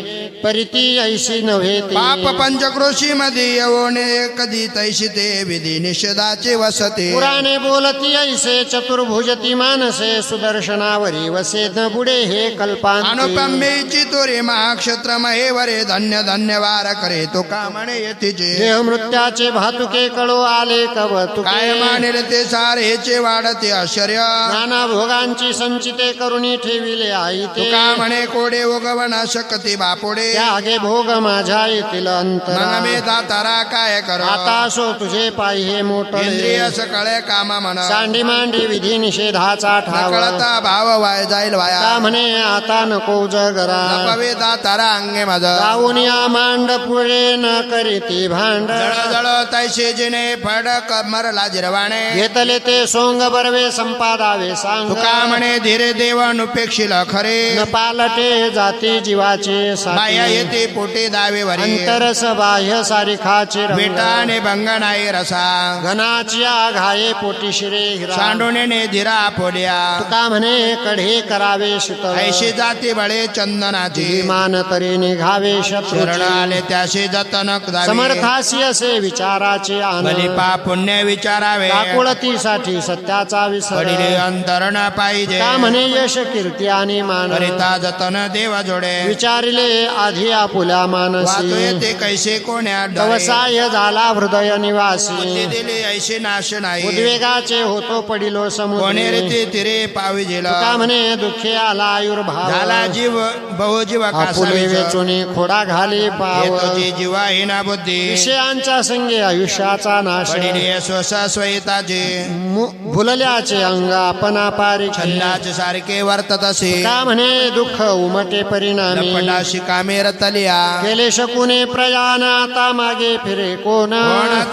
परिती ऐशी नव्हे पाप पंचक्रोशी मध्ये यवने कधी तैशी ते विधी निषेधाचे वसते पुराणे बोलती ऐसे चतुर्भुजती मानसे सुदर्शनावरी वसे न बुडे हे कल्पांती अनुपमेची तोरे महाक्षत्र महेवरे धन्य धन्यवार करे तो का म्हणे येतीचे देह मृत्याचे भातुके कळो आले कवतुके काय मानेल ते सारेचे वाढते आश्चर्य नाना भोगांची संचिते करुणी ठेविले आई ते तुका म्हणे कोडे उगवना शकती बापोडे त्यागे भोग माझ्या येतील अंतर मन मे दातारा काय कर आता सो तुझे पाय हे मोठे इंद्रिय सकळे कामा म्हण सांडी मांडी विधी निषेधाचा ठाव कळता भाव वाय जाईल वाया का म्हणे आता नको जगरा नपवे दातारा अंगे माझ जाऊन या मांड पुढे न करीती भांड जळ जळ तैसे जिने फड कमर लाजिरवाणे घेतले ते सोंग बरवे संपादावे सांग तुका म्हणे धीरे देव अनुपेक्षिल खरे न पालटे जाती जीवाचे माया साथी येते पोटे दावे वरी अंतरस बाह्य सारिखाचे रंग बेटाने भंग नाही रसा घनाची आघाये पोटी शिरे हिरा सांडोने धीरा पोल्या तुका म्हणे कढे करावे शीतल ऐशी जाती बळे चंदनाची मान तरी निघावे शरण शत्रू आले त्याशी जतनक दावे समर्थासी असे विचाराचे आनंद बलिपा पुण्य विचारावे काकुळतीसाठी सत्याचा विसर पडिले अंतर न पाहिजे का म्हणे यश कीर्ती आणि मान करिता जतन देव जोडे विचारिले आधी आपुल्या वाचू मानसी येते कैसे कोण्या तवसाय झाला हृदय निवासी बुद्धी दिली ऐशी नाश नाही उद्वेगाचे होतो पडिलो कोणे समुद्रे रीती तिरे पाविजिल तुका म्हणे दुःखे आला आयुर्भाव झाला जीव बहुजीव आपुले वेचुनी खोडा घाली पाव तुझी जीवाहीना बुद्धी विषयांच्या संगे आयुष्याचा नाश पडिले स्वस स्वयताचे भुलल्याचे अंग आपणा पारिखे छंदाचे सारखे वर्तत असे का म्हणे दुःख उमटे परिणामी पटाशी कामे रतलिया गेले शकुने प्रयाण आता मागे फिरे कोण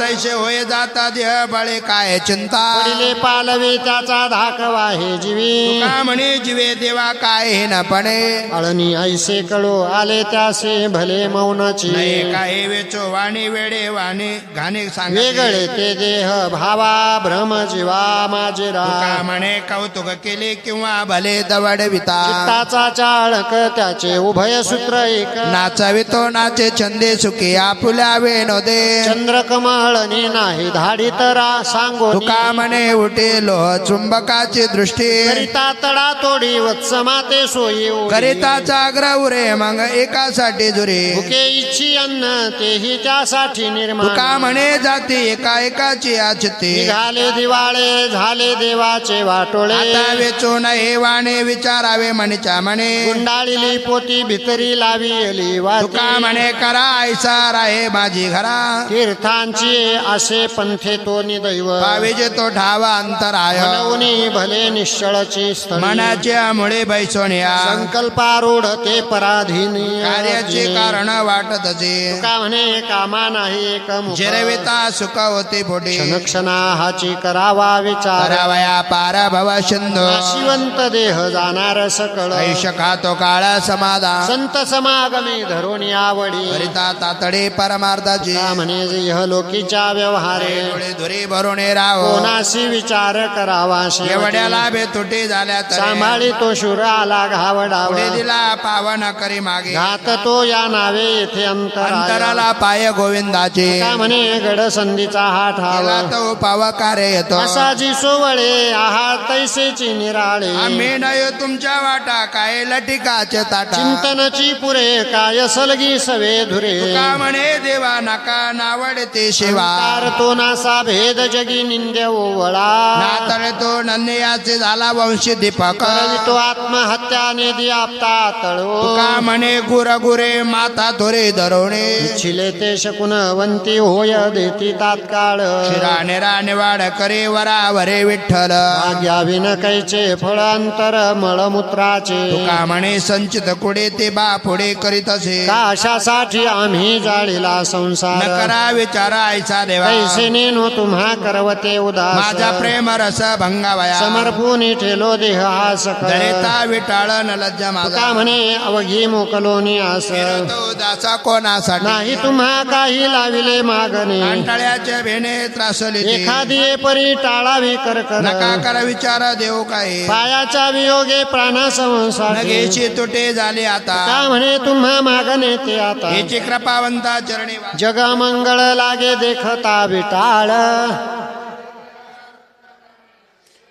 तैसे होय जाता देह बळे काय चिंता पडिले पालवे त्याचा धाक वाहे जीवी का म्हणे जीवे देवा काय हे न पणे अळणी ऐसे कळो आले त्यासे भले मौनाची नाही काय वेचो वाणी वेडे वाणी घाणे सांग वेगळे ते देह भावा भ्रम जीवा माझे का रा म्हणे कौतुक केले किंवा भले दवडविता चित्ताचा चाळक त्याचे उभय सूत्र एक नाचवितो नाचे छंदे सुखी आपुल्या वेणोदे चंद्रकमळनी नाही धाडी तरा सांगो तुका म्हणे उठे लोह चुंबकाची दृष्टी करिता तडा तोडी वत्समाते सोयी ओढी. करिताचा आग्रह उरे मग एकासाठी जुरे भुके इच्छी अन्न तेही त्यासाठी निर्माण तुका म्हणे जाती एका एकाची आचते निघाले दिवाळे झाले देवाचे वाटोळे आता वेचो नये वाणे विचारावे म्हणच्या म्हणे गुंडाळिली पोती भितरी लाविली तुका वाती म्हणे करा ऐसा राहे माझी घरा तीर्थांची असे पंथे तो निदैव पाविजे तो ठावा अंतराय मनवनी भले निश्चळची स्थळी मनाच्या मुळे बैसोनिया संकल्पारूढ ते पराधीनी कार्याचे कारण वाटतचे का म्हणे कामा नाही एक मुख. जिरविता सुख होते पोटे क्षणक्षणा हाची करावा विचार करावया पार भव सिंधू नाशिवंत देह जाणार सकळ ऐश खातो काळ समाधान संत समागमे धरून आवडी करिता तातडे परमार्थाची का म्हणे इह लोकीच्या व्यवहारे डोळे धुरी भरून राव कोणाशी विचार करावा शेवटी. एवढ्या लाभे तुटे झाल्या तरी सांभाळी तो शूर आला घावडावा पुढे दिला पावन करी मागे घात तो या नावे येथे अंतराला अंतराला पाय गोविंदाचे का म्हणे गड संधीचा हा केला ठाव तो पावकारे येतो असाची सोवळे आहात तैसेची निराळे आम्ही नय तुमच्या वाटा काय लटिकाचे ताटा चिंतनची पुरे काय सलगी सवे धुरे तुका म्हणे देवा नका नावडते शिवा अंकार तो नासा भेद जगी निंद्य ओवळा नातळ तो नंदियाचे झाला वंशी दीपक करवितो आत्महत्या निधी आपता तळो तुका म्हणे गुर गुरे माता थोरे धरवणे इच्छिले ते शकुनवंती होय देती तात्काळ शिरानेरा निवाड करे वरावरे विठ्ठल भाग्याविन कैचे फळ अंतर मळमूत्राचे तुका म्हणे संचित कुडे ते बा पुढे करीत असे काशासाठी आम्ही जाळीला न संसार करा विचार ऐसा देवा कैसे नेनो तुम्हा करवते उदास माझा प्रेम रस भंगावया समर्पून ठेलो देह हा सकळ दरेता विटाळ न लज्जा का माझा म्हणे अवघी मोकलोनी आस तो दासा कोणासाठी नाही तुम्हा काही लाविले मागणे अंटाळ्याच्या भेणे त्रासली ती. एखादी परी टाळावी करकर नका कर विचार देऊ काय पायाच्या वियोगे प्राणा संसार नगेची तुटे झाली आता का म्हणे तुम्हा मागणे ते आता हेची कृपावंता चरणी वा- जग मंगळ लागे देखता विटाळ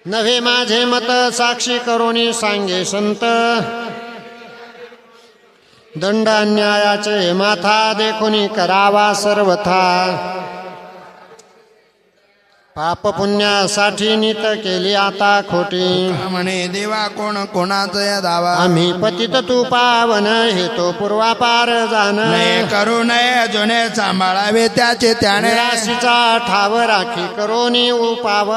नव्हे माझे मत साक्षी करोनी सांगे संत दंड अन्यायाचे माथा देखुनी करावा सर्वथा पाप पुण्यासाठी नित केली आता खोटी म्हणे देवा कोण कोणाचा दावा आम्ही पतित तू पावन हे तो पूर्वापार जाण नये करू नये जुने सांभाळावे त्याचे त्याने निराशीचा ठाव राखी करोनी उपाव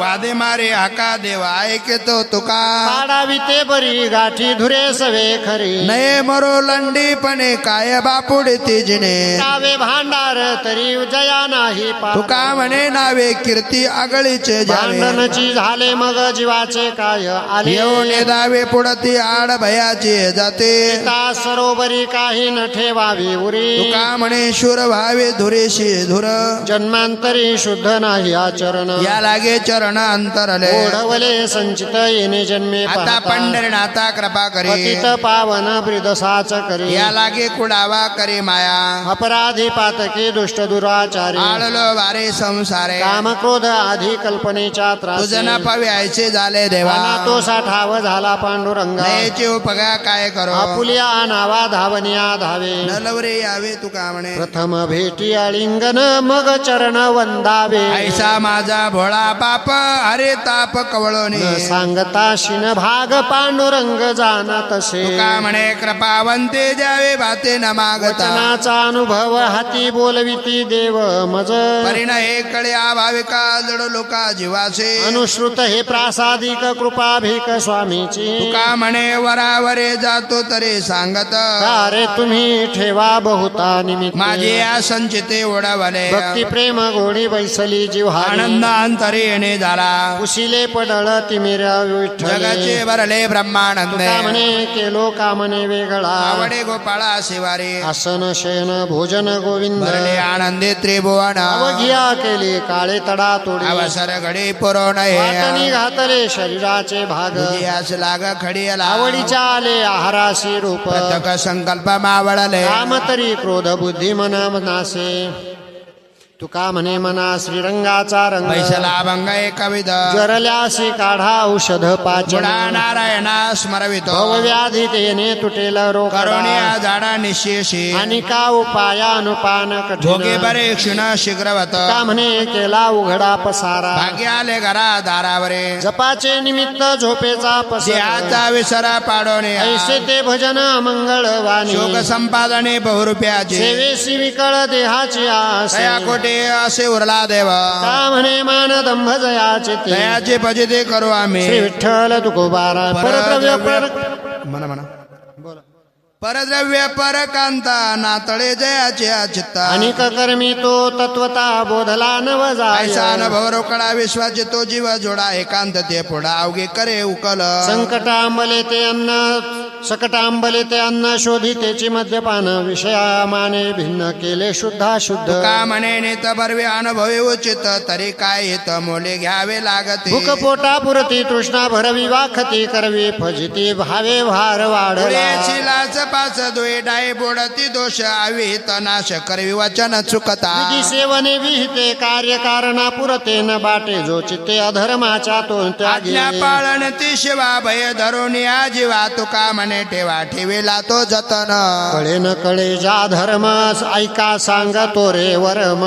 वादे मारे हाका देवा ऐकतो तुका पाडावी ते बरी गाठी धुरे सवे खरी नये मरो लंडीपणे काय बापुडे तिजने कावे भांडार तरी जया नाही पा तुका म्हणे नावे कीर्ती आगळीचे जावे भांडणची झाले मग जीवाचे काय आले येऊन दावे पुढती आड भयाची जाते ता सरोवरी काही न ठेवावी उरी तुका म्हणे शूर व्हावे धुरेशी धुर जन्मांतरी शुद्ध नाही आचरण या लागे चरण अंतरले ओढवले संचित येणे जन्मे आता पाहता. पंढरीनाथा कृपा करी पतित पावन ब्रिदसाच करी या लागे कुडावा करी माया अपराधी पातकी दुष्ट दुराचारी आळलो वारे संसारे काम क्रोध आधी कल्पनेच्या त्रास तुझ न पव्यायचे झाले देवा तो साठाव झाला पांडुरंगा नयेची उपगा काय करो आपुलिया नावा धावनिया धावे नलवरे यावे तुका म्हणे प्रथम भेटी आलिंगन मग चरण वंदावे ऐसा माझा भोळा बाप अरे ताप कवळोनी न सांगता शिन भाग पांडुरंग जाणत से तुका म्हणे कृपावंते द्यावे भाते न मागता वचनाचा अनुभव हाती बोलविती देव मज परिण हे कळ्या भाविका जड लोका जीवाचे अनुश्रुत हे प्रासादिक कृपाभिक स्वामीची तुका म्हणे वरावरे जातो तरी सांगत अरे तुम्ही ठेवा बहुता निमित्त माझे या संचिते ओढवले भक्ती प्रेम गोडी बैसली जिव्हारी आनंद अंतरी येणे झाला कुशिले पडळ तिमिर विठ्ठले जगाचे भरले ब्रह्मानंदे तुका म्हणे केलो कामने वेगळा आवडे गोपाळा शिवारी आसन शयन भोजन गोविंद भरले आनंदे त्रिभुवन अवघिया केले काळे तडा तोडी अवसर घडी पुरवण वाटणी घातले शरीराचे भाग यास लाग खडियला आवडीच्या आले आहाराशी रूप प्रत्यक संकल्प मावळले काम तरी क्रोध बुद्धी मना मनासे तुका म्हणे मना श्रीरंगाचा रंग पैसला भंग एकविध जरल्यासी काढा औषध पाचन बुडा नारायणा स्मरवितो भवव्याधी तेने तुटेल रोग करुणिया झाडा निशेषी आणि का उपाया अनुपान भोगे कठीण बरे क्षीण शीघ्रवत का म्हणे केला उघडा पसारा भाग्य आले घरा दारावरे जपाचे निमित्त झोपेचा पसरा देहाचा विसरा पाडवणे ऐसे ते भजन मंगळ वाणी शोक संपादने बहुरुपयाचे सेवेसी विकळ देहाची आस तया कोटे असे उरला देव का म्हणे मान दंभ जयाचे ते तयाचे भजिते करू आम्ही श्री विठ्ठल तुकोबारा परद्रव्य पर म्हणा म्हणा परद्रव्य परकांता नातळे जयाचे चित्ता अनिक कर्मी तो तत्वता बोधला नव जाय ऐसा अनुभव रोकडा विश्वाचे तो जीव जोडा एकांत ते पुढा अवघे करे उकल संकट आंबले ते अन्न सकटांबले ते अन्न शोधितेची मद्यपान विषयामाने भिन्न केले शुद्धाशुद्ध तुका म्हणे नेत बरवे अनुभवी उचित तरी काय हित मोले घ्यावे लागते भूक पोटा पुरती तृष्णा भरवी वाखती करवी फजिती भावे भार वाढला लाच पाच दोय डाय बोडती दोष अविहित नाश करवी वचन चुकता विधी सेवने विहिते कार्य कारणा पुरते न बाटे जो चित्ते अधर्माच्या तो आज्ञा त्यागे पाळण ती शिवा भय धरून या जीवा तुका म्हणे ठेवा ठेविला तो जतन कळे न कळे ज्या धर्म ऐका सांगतो रे वर्म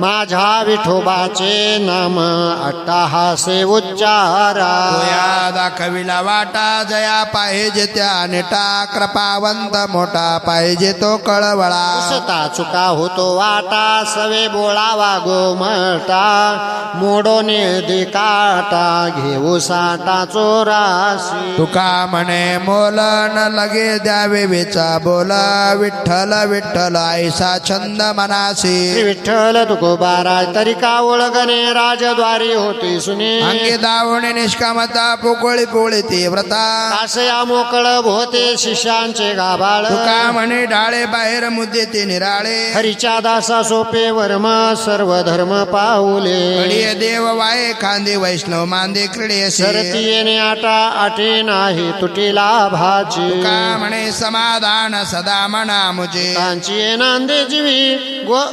माझ्या विठोबाचे नाम अट्टाहासे उच्चारा या दाखविला वाटा जया पाहिजे त्या नेटा कृपावंत मोठा पाहिजे तो कळवळा उसता चुका होतो वाटा सवे बोळावा गोमटा मोडोने काटा घेऊ साटा चोराशी तुका म्हणे मोल न लगे द्यावे विचा बोल विठ्ठल विठ्ठल ऐसा छंद मनासी विठ्ठल तुकोबारा तरी का ओळगणे राजद्वारी होती सुने अंगी दावणे निष्कामता पोकळी पोळी ती व्रता कासया मोकळ भोते शिष्यांचे गाभाळ तुका म्हणे डाळे बाहेर मुद्दे ते निराळे हरीच्या दासा सोपे वर्म सर्व धर्म पाऊले अडिय देव वाये खांदे वैष्णव मांदे क्रीडेसी सरती येणे आटा आटे नाही तुटीला भाची तुका म्हणे समाधान सदा मना मुझे त्यांची नांदे जीवी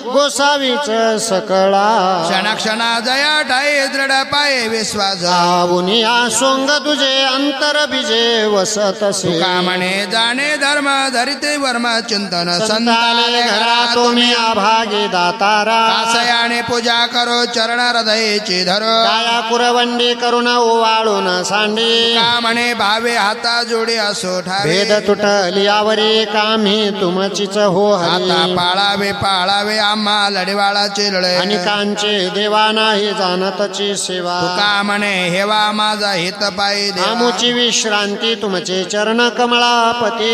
गोसावीच सकळा क्षण क्षणा जया ठाई दृढ पाये विश्वास जाऊनिया सोंग तुझे अंतर बीजे वसतसे तुका म्हणे जाणे धर्म धरिते वर्म चिंतन संताले घरा तुम्ही आभागी दातारा कासयाने पूजा करो चरण हृदयची धरो काया कुरवंडी करून ओवाळून सांडी तुका म्हणे भावे हाता जोडी असो ठावे भेद तुटली आवरी कामी तुमचीच हो आता हरी पाळावे पाळावे आम्हा लढवाळाचे लढे आणि कांचे देवा नाही जाणतची सेवा तुका म्हणे हेवा माझा हित पायी आमुची विश्रांती तुमचे चरण कमळापती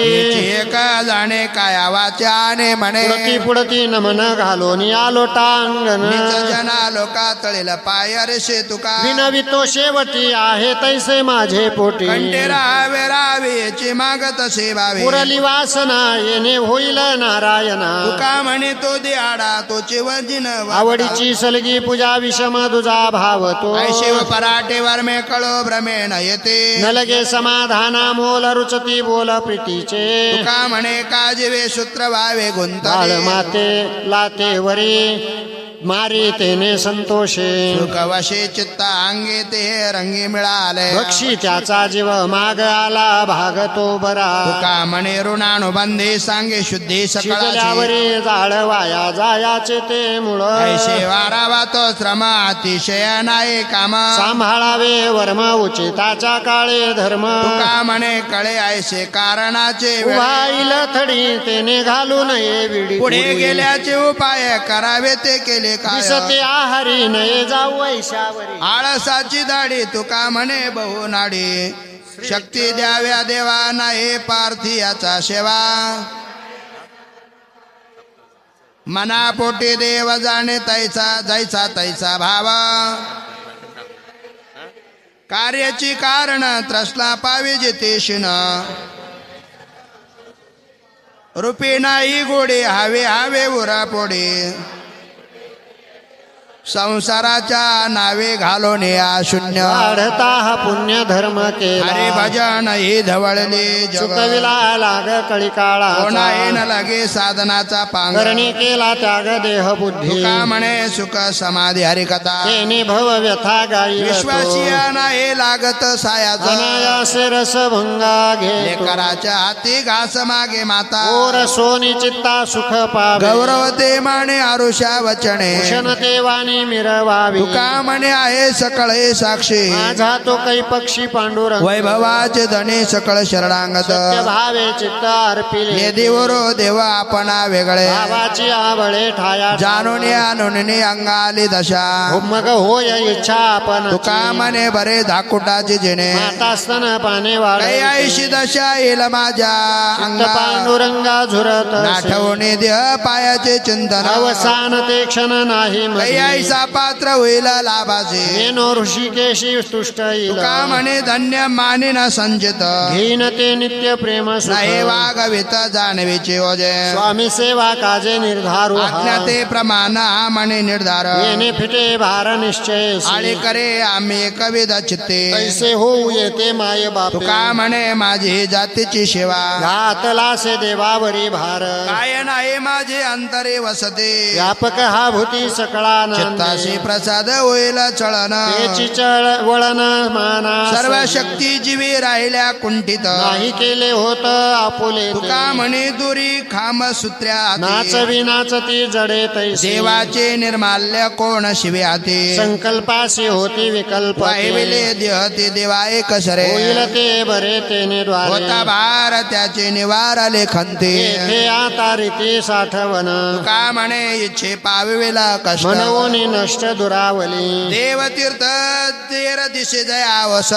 एक जाणे काया वाच्याने म्हणे पुडती पुडती नमन घालून आलो टांगण नीच जना लोका तळेल पाय रे तुका विनवितो शेवटी आहे तैसे माझे पोटी कंटे राहावे राहावे याची मागत सेवावे पुरली वासना येणे होईल नारायणा तुका म्हणे तो दे आडा तो चिवजिन आवडीची सलगी पूजा विषम तुझा भाव तो शिव पराठेवर मे कळो भ्रमेण येते न लगे समाधाना मोल रुचती बोल प्रीतीचे तुका म्हणे काजिवे सूत्र व्हावे बाळ गुंतले माते लाते वरी मारी तेने संतोषे सुखवशी चित्त अंगे ते रंगी मिळाले बक्षी त्याचा जीव माग आला भाग तो बरा तुका म्हणे ऋणानुबंधी सांगे शुद्धी सकळाची शिकल्यावरी जाळ वाया जायाचे ते मुळ ऐसे वारावा तो श्रम अतिशय नाही काम सांभाळावे वर्म उचिताच्या काळे धर्म तुका म्हणे कळे ऐसे कारणाचे वेळ. वाईल थडी तेने घालू नये विडी पुढे गेल्याचे उपाय करावे ते केले काय दिसते आहारी नये जाऊ ऐशावरी आळसाची दाढी तुका म्हणे बहु नाडी शक्ती द्याव्या देवा नाही पार्थियाचा सेवा मनापोटी देव जाणे तैसा जैसा तैसा भाव कार्याची कारण त्रसला पावी जितेशिन रूपी नाही गोडे हवे हवे उरापोडे संसाराच्या नावे घालून या शून्य वाढता हा पुण्य धर्म हरे केला भजन ही धवळले जग चुकविला लाग कळी काळा कोणा येण लगे साधनाचा पांग करणी केला त्याग देह बुद्धी तुका म्हणे सुख समाधी हरिकथा तेने भव व्यथा गाई विश्वासिया नाही लागत सायाचा अनायासे रस भंगा घे लेकराच्या हाती घास मागे माता ओर सोनी चित्ता सुख पावे गौरवते माने आरुषा वचने भूषण देवानी मिरवावी तुका म्हणे आहे सकळे साक्षी माझा तो काही पक्षी पांडुरंग वैभवाचे धने सकळ शरणांगत सत्य भावे चित्त अर्पिले निधीवरो देव आपणा वेगळे भावाची आवळे ठाया जाणून आणून अंगाली दशा मग होय इच्छा आपण तुका म्हणे बरे धाकुटाची जेणे माता स्तन पाने वाढ काही ऐशी दशा येईल माझ्या अंगा पांडुरंगा झुरत नाठवणे देह पायाचे चिंतन अवसान ते क्षण नाही काही ऐशी ऐसा पात्र होईल लाभाचे येनो ऋषिकेशी तुष्ट येईल तुका म्हणे धन्य मानिन संचित घेईन ते नित्य प्रेम सुख. नाही वागवित जाणवीचे ओजे स्वामी सेवा काजे निर्धारू अज्ञाते प्रमाण म्हणे निर्धार येणे फिटे भार निश्चय आळे करे आम्ही एकविध चित्ते कैसे होऊ येते माय बाप तुका म्हणे माझी जातीची सेवा घातला से देवावरी भार काय नाही माझे अंतरे वसते व्यापक हा भूती सकळा चित्ताशी प्रसाद होईल चळन त्याची चळ वळण माना सर्व शक्ती जीवी राहिल्या कुंठित नाही केले होत आपुले तुका म्हणे दुरी खांब सूत्र्या नाच विनाच ती जडे तैसे देवाचे निर्माल्य कोण शिवे हाती संकल्पाशी होती विकल्प वाहिविले देह ते देवा एक सरे होईल ते बरे तेने द्वारे होता भार त्याचे निवारले खंते येथे आता रीती साठवण तुका म्हणे इच्छे पाविला कष्ट मनवून नष्ट दुरावली देवतीर्थ तेर दिशे जयावस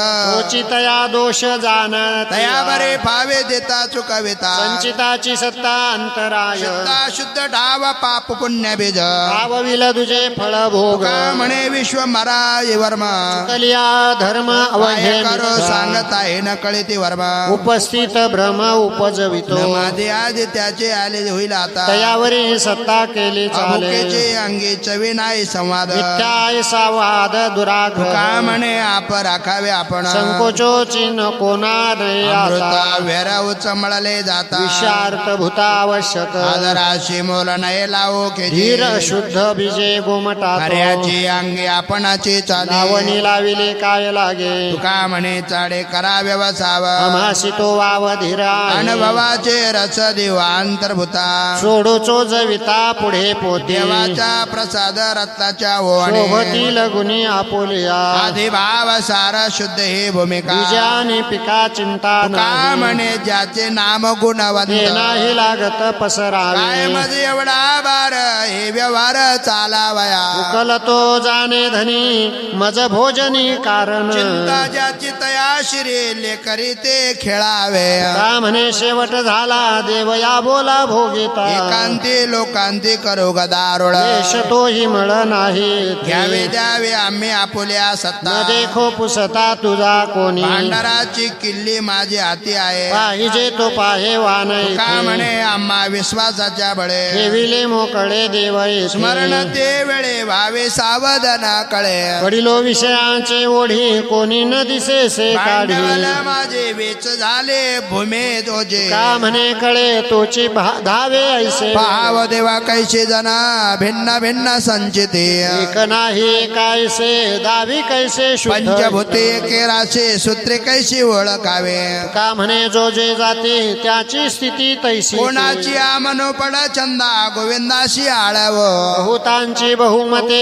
तया दोष जाण तया बरे भावे देता चुकविता संचिताची सत्ता अंतराय शुद्धा शुद्ध डाव पाप पुण्य बीज भावविल तुझे फळ भोग तुका म्हणे विश्व मरा वर्म कलिया धर्म वाहे अवघे करो सांगत आहे न कळती वर्म उपस्थित भ्रम उपजवितो माझे आधी त्याचे आले होईल आता तयावरी सत्ता केली चाले अमुकेचे अंगी चवी नाही संवाद मिथ्याय सावाद दुराग्रह तुका म्हणे आप राखावे आपण संकोचोची न कोणा नाही अमृता आता वेराव चमळले जाता विषार्थ भूता आवश्यक आदराशी मोल नाही लावो धीर शुद्ध बीजे गोमटा खऱ्याची अंगी आपणाची चाली लावणी लाविले काय लागे तुका म्हणे चाडे करा व्यवसाव आम्हासी तो वाव धीरा अनुभवाचे रस दिवा अंतर्भूता सोडो चोजविता पुढे पोते देवाचा प्रसाद रत्नाच्या ओवाणे शोभतील गुणी आपोलिया आधी भाव सार शुद्ध ही भूमिका बीजाने पिका चिंता तुका नाही म्हणे ज्याचे नाम गुणवंत ते नाही लागत पसरावे काय मध्ये एवढा बार हे व्यवहार चालावया उकल तो जाणे धनी मज भोजनी कारण चिंता ज्याची तया शिरेले करीते खेळावे का म्हणे शेवट झाला देव या बोला भोगिता एकांती लोकांती करू गदारुळ देश तोही मळ नाही घ्यावे द्यावे आम्ही आपुल्या न सत्ता देखो पुसता तुझा कोणी भांडाराची किल्ली माझी हाती आहे पाहिजे तो पाहे वान का म्हणे आम्हा विश्वासाच्या बळे ठेविले मोकळे देव येथे. स्मरण ते वेळे भावे सावधान कळे वडिलो विषयांचे ओढी कोणी न दिसे से काढी भांडवल माझे वेच झाले भूमे दोजे का म्हणे कळे तोची धावे ऐसे पाहाव देवा कैसे जना भिन्न भिन्न संचिते एक नाही कैसे दावी कैसे शुद्ध पंचभूते केराचे सूत्रे कैसी ओळखावे का म्हणे जो जे जाते त्याची स्थिती तैसी कोणाची मनोपड चंदा गोविंदाशी आळव बहुतांची बहुमते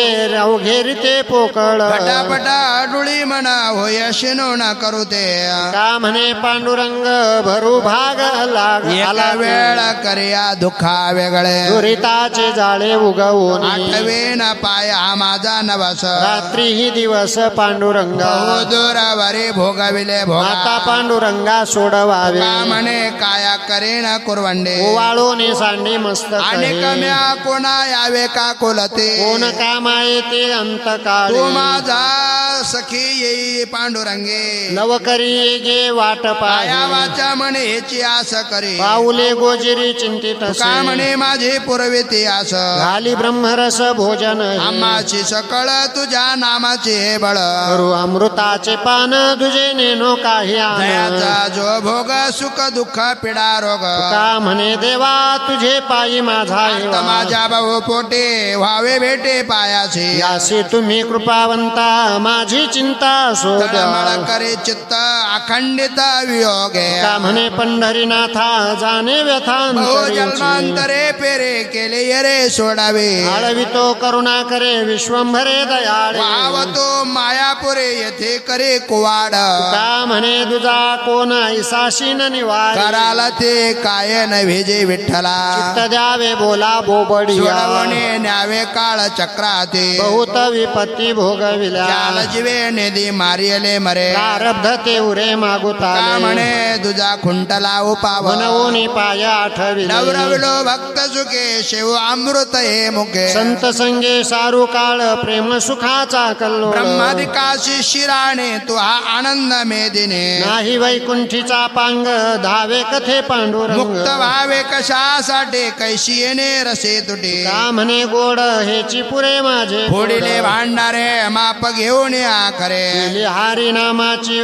घेरिते पोकळ पटापटा डुळी म्हणा होय शिनो न करू ते का म्हणे पांडुरंग भरू भाग एका वेळ करिया दुःखा वेगळे दुरिताचे जाळे उगवून आठवेन पाय हा माझा नवस रात्री ही दिवस पांडुरंगा दूरवरी भोगविले भोगा माता पांडुरंगा सोडवावे का म्हणे काया करेन कुरवंडे ओवाळून सांडी मस्त आणि कम्या कोणा यावे का कोलते कोण कामाये ते अंत तू काळी माझा सखी येई पांडुरंगे नवकरी गे वाट पाया पाया वाचा म्हणे हेची आस करी पाऊले गोजिरी चिंतित का म्हणे माझे पुरविते आस घाली ब्रह्मरस भोजन आम्हाची सकळ तुझ्या नामाचे हे बळ करू अमृताचे पान तुझे नेनो काही आन दयाचा जो भोग सुख दुःख पिडा रोग का म्हणे देवा तुझे पायी माझा येवा. माझ्या भाऊ पोटे व्हावे भेटे पायाचे यासी तुम्ही कृपावंता माझी चिंता तळमळ सोड करे चित्त अखंडित वियोगे का म्हणे पंढरीनाथा जाणे बहु व्यथांतरी जन्मांतरे पेरे केले यरे सोडावे आळवितो करुणा करे विश्वंभरे दयाळे वावतो मायापुरे येथे करे कुवाड का म्हणे तुझा कोण ऐसाशीन निवार कराल ते काय नव्हे विठ्ठला चित्त द्यावे बोला बोबडिया सोडवणे न्यावे काळ चक्राते बहुत विपत्ती भोगविल्या चाल जीवे निधी मारियले मरे प्रारब्ध ते उरे मागुता का म्हणे तुझा खुंटला उपाव मनवून पाय आठविले नवरविलो भक्त सुखे शिव अमृत हे मुखे संत संगे विसारू काळ प्रेम सुखाचा कल्लोळ ब्रह्मादिकाशी शिराणे तू हा आनंद मेदिने नाही वैकुंठीचा पांग धावे कथे पांडुरंग मुक्त व्हावे कशासाठी कैशी येणे रसे तुटे का म्हणे गोड हेची पुरे माझे फोडिले भांडारे माप घेऊन या खरे केली हरी नामाची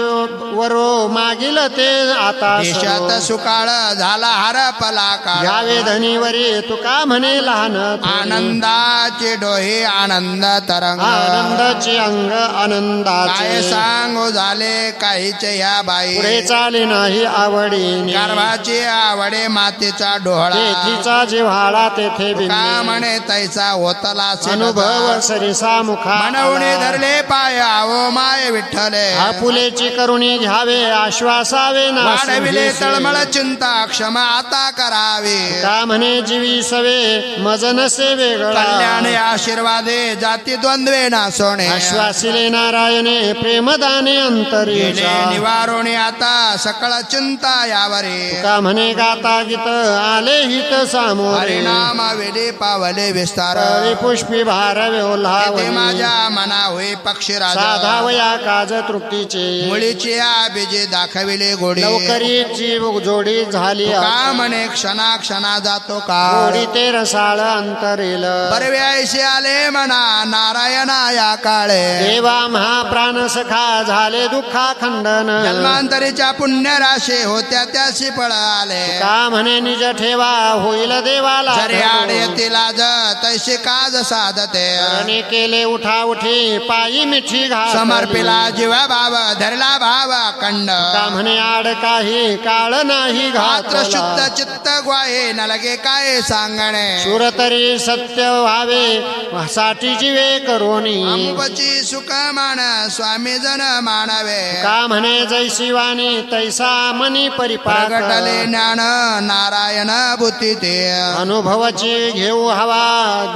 वरो मागील ते आता देशात सुकाळ झाला हरपला काळ घ्यावे धनीवरी तुका म्हणे लहान आनंदाचे डोहे आनंद तरंग आनंदाची अंग काय आनंदाचे सांगू झाले काहीच या बाई पुढे चाले नाही आवडीने गर्भाची आवडे मातेचा डोहळा तेथीचा जिव्हाळा तेथे का बिंदे म्हणे तैसा होतला अनुभव सरिसा मुखा मनवणे आला. धरले पाय आवो माय विठ्ठले आपुलेची करुणी घ्यावे आश्वासावे ना वाढविले समजेसे. तळमळ चिंता क्षमा आता करावे का म्हणे जीवी सवे मज नसे वेगळा कल्याण आशीर्वादे जाती द्वंद्वे ना सोने आश्वासिले नारायणे प्रेमदाने गेले अंतरीचा निवारोणे आता सकळ चिंता यावरे का म्हणे गाता गीत आले हित सामोरे हरिनाम वेदे पावले विस्तार पुष्पी भारवे ते ओल्हावणे माझ्या मना होई पक्षीराज साधावया काज तृप्तीचे मुळीची या बीजे दाखविले गोडी लवकरीची जोडी झाली का म्हणे क्षणा क्षणा जातो का गोडी ते रसाळ अंतरेल परव्यायशी आले म्हणा नारायणा या काळे देवा महाप्राण सखा झाले दुःखा खंडन जन्मांतरीच्या पुण्य राशी होत्या त्याशी फळ आले का म्हणे निज ठेवा होईल देवाला जरी आड येतील लाज तैसे काज साधते करणे केले उठा उठी पायी मिठी घात समर्पिला जीवा भाव धरला भाव अखंड का म्हणे आड काही काळ नाही मात्र घातला शुद्ध चित्त ग्वाहे न लगे काय सांगणे शूर तरी सत्य व्हावे साठी जीवे करोनी अमुपची सुख मान स्वामी जन मानावे का म्हणे जैसी वाणी तैसा मनी परिपाक प्रगटले ज्ञान नारायण बुद्धी ते अनुभवाची घेऊ हवा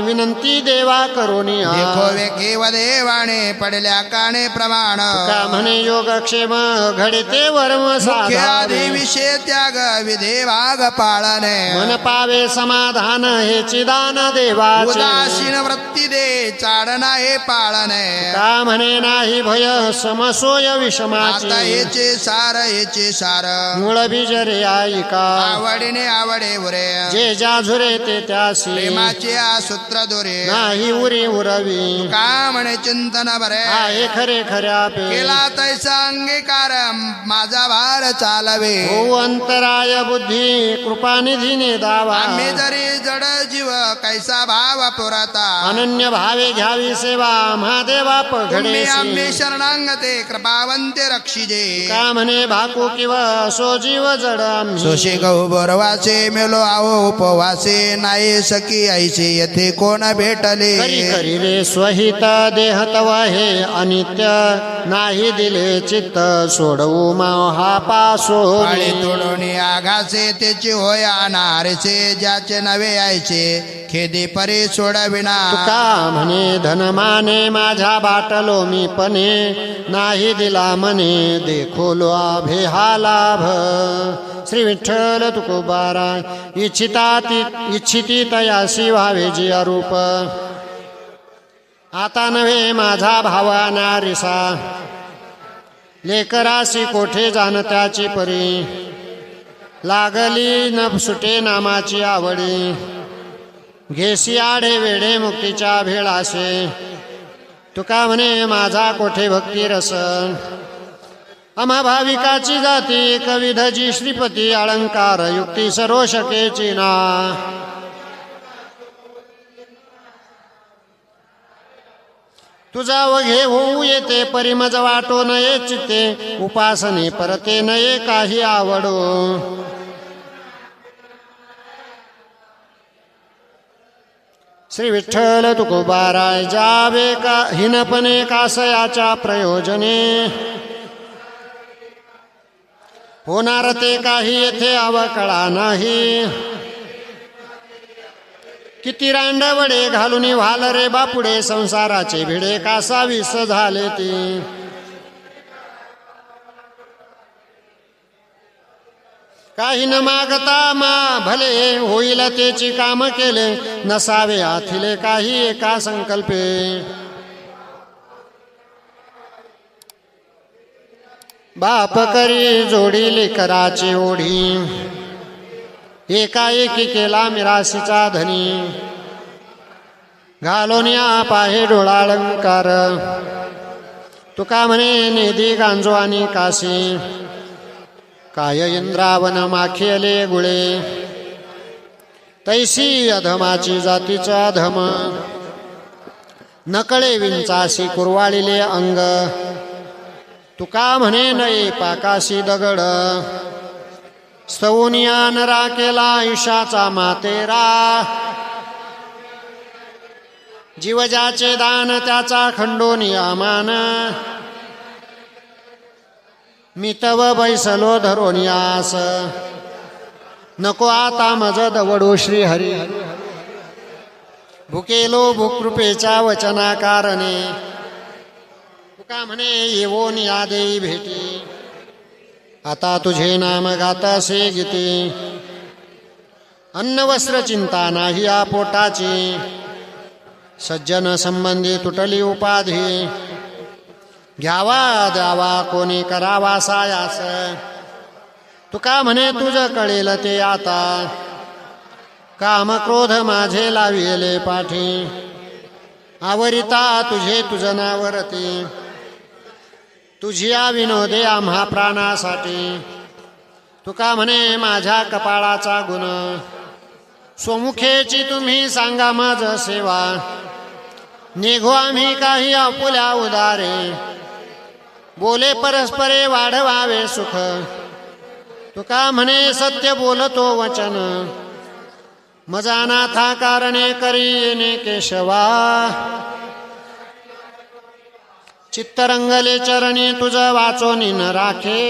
विनंती देवा करोनी देखो केव देवाने पडल्या काने प्रमाण का म्हणे योगक्षेम घडते वर्म मुख्य साधा आधी विषय त्याग विधे भाग पाळणे मन पावे समाधान हे चिदान देवाचे उदासीन वृत्ती दे चाडणा हे पाळणे का म्हणे नाही भय समसोय विषमाची आता हेचे सार मूळ बीज रे ऐका आवडीने आवडे उरे जे जाझुरे ते त्यासी प्रेमाचे आ सूत्र दोरे नाही उरी उरवी का म्हणे चिंतन बरे आहे खरे खऱ्या पे केला तैसा अंगीकार माझा भार चालवे हो अंतराय बुद्धी कृपानिधीने दावा आम्ही जरी जड जीव कैसा भाव पुरता अनन्य भावे घ्यावी सेवा महादेवा तुम्ही पघडे आम्ही शरणांगते कृपावंते रक्षिजे का म्हणे भाकू किंवा सो जीव जड आम्ही सोशे गहू बोरवासे मेलो आहो उपवासे नाही सखी ऐसे येथे कोण भेटले करी करी रे स्वहित देह तव हे अनित्य नाही दिले चित्त सोडवू हा पासो पाळी तोडून आघासे त्याची होय अनारसे ज्याचे नवे यायचे खेदी परी सोडविना तुका म्हणे धनमाने माझ्या बाटलो मी पणे नाही दिला म्हणे देखोलो आभे हा लाभ श्री विठ्ठल तुकोबारा इच्छिती तयासी व्हावे जी अरूप आता नव्हे माझा भावा नारिसा लेकरासी कोठे जाण त्याची परी लागली न सुटे नामाची आवडी घेसी आडे वेडे मुक्तीच्या भेळासे तुका म्हणे माझा कोठे भक्ती रस आम्हा भाविकाची जाती कविधजी श्रीपती अलंकार युक्ती सरोशकेची ना तुझा वघे होऊ येते परिमज वाटो नये चित्ते उपासने परते नये काही आवडो श्री विठ्ठल तुकोबाराय जावे का हिनपणे कासयाच्या प्रयोजने होणार ते काही येथे अवकळा नाही किती रांडवडे घालून व्हाल रे बापुडे संसाराचे भिडे कासावीस झाले ती काही न मागता भले होईल तेची काम केले, नसावे आथिले काही एका संकल्पे. बाप करी जोडी लेकराची ओढी, एकाएकी केला मिरासीचा धनी. घालून या पाहे डोळाळंकार, तुका म्हणे नेदी गांजो आणि काशी. काय इंद्रावन माखियले गुळे, तैसी अधमाची जातीचा अधम. नकळे विंचासी कुरवाळीले अंग, तुका म्हणे नये पाकाशी दगड. स्तवनिया नरा केला आयुष्याचा मातेरा, जीवजाचे दान त्याचा खंडोनिया मान. मी तव बैसलो धरोनियास, नको आता मज दवडो श्रीहरी. भुकेलो भूकृपेच्या वचनाकारणे, तुका म्हणे येवो निया देई भेटी. आता तुझे नाम गातासे गीते, अन्न वस्त्र चिंता नाही या पोटाची. सज्जन संबंधी तुटली उपाधी, घ्यावा द्यावा कोणी करावा सायास. तुका म्हणे तुझ कळेल ते आता, काम क्रोध माझे लाविले पाठी. आवरिता तुझे तुझ नावरती, तुझिया विनोदे आम्हा प्राणासाठी. तुका म्हणे माझ्या कपाळाचा गुण, स्वमुखेची तुम्ही सांगा माझ सेवा. निघो आम्ही काही आपुल्या उदारे, बोले परस्परे वाढवावे सुख. तुका म्हणे सत्य बोलतो वचन, मजा नाथा कारणे करी येणे केशवा. चित्तरंगले चरणी तुझ वाचोनी न राखे,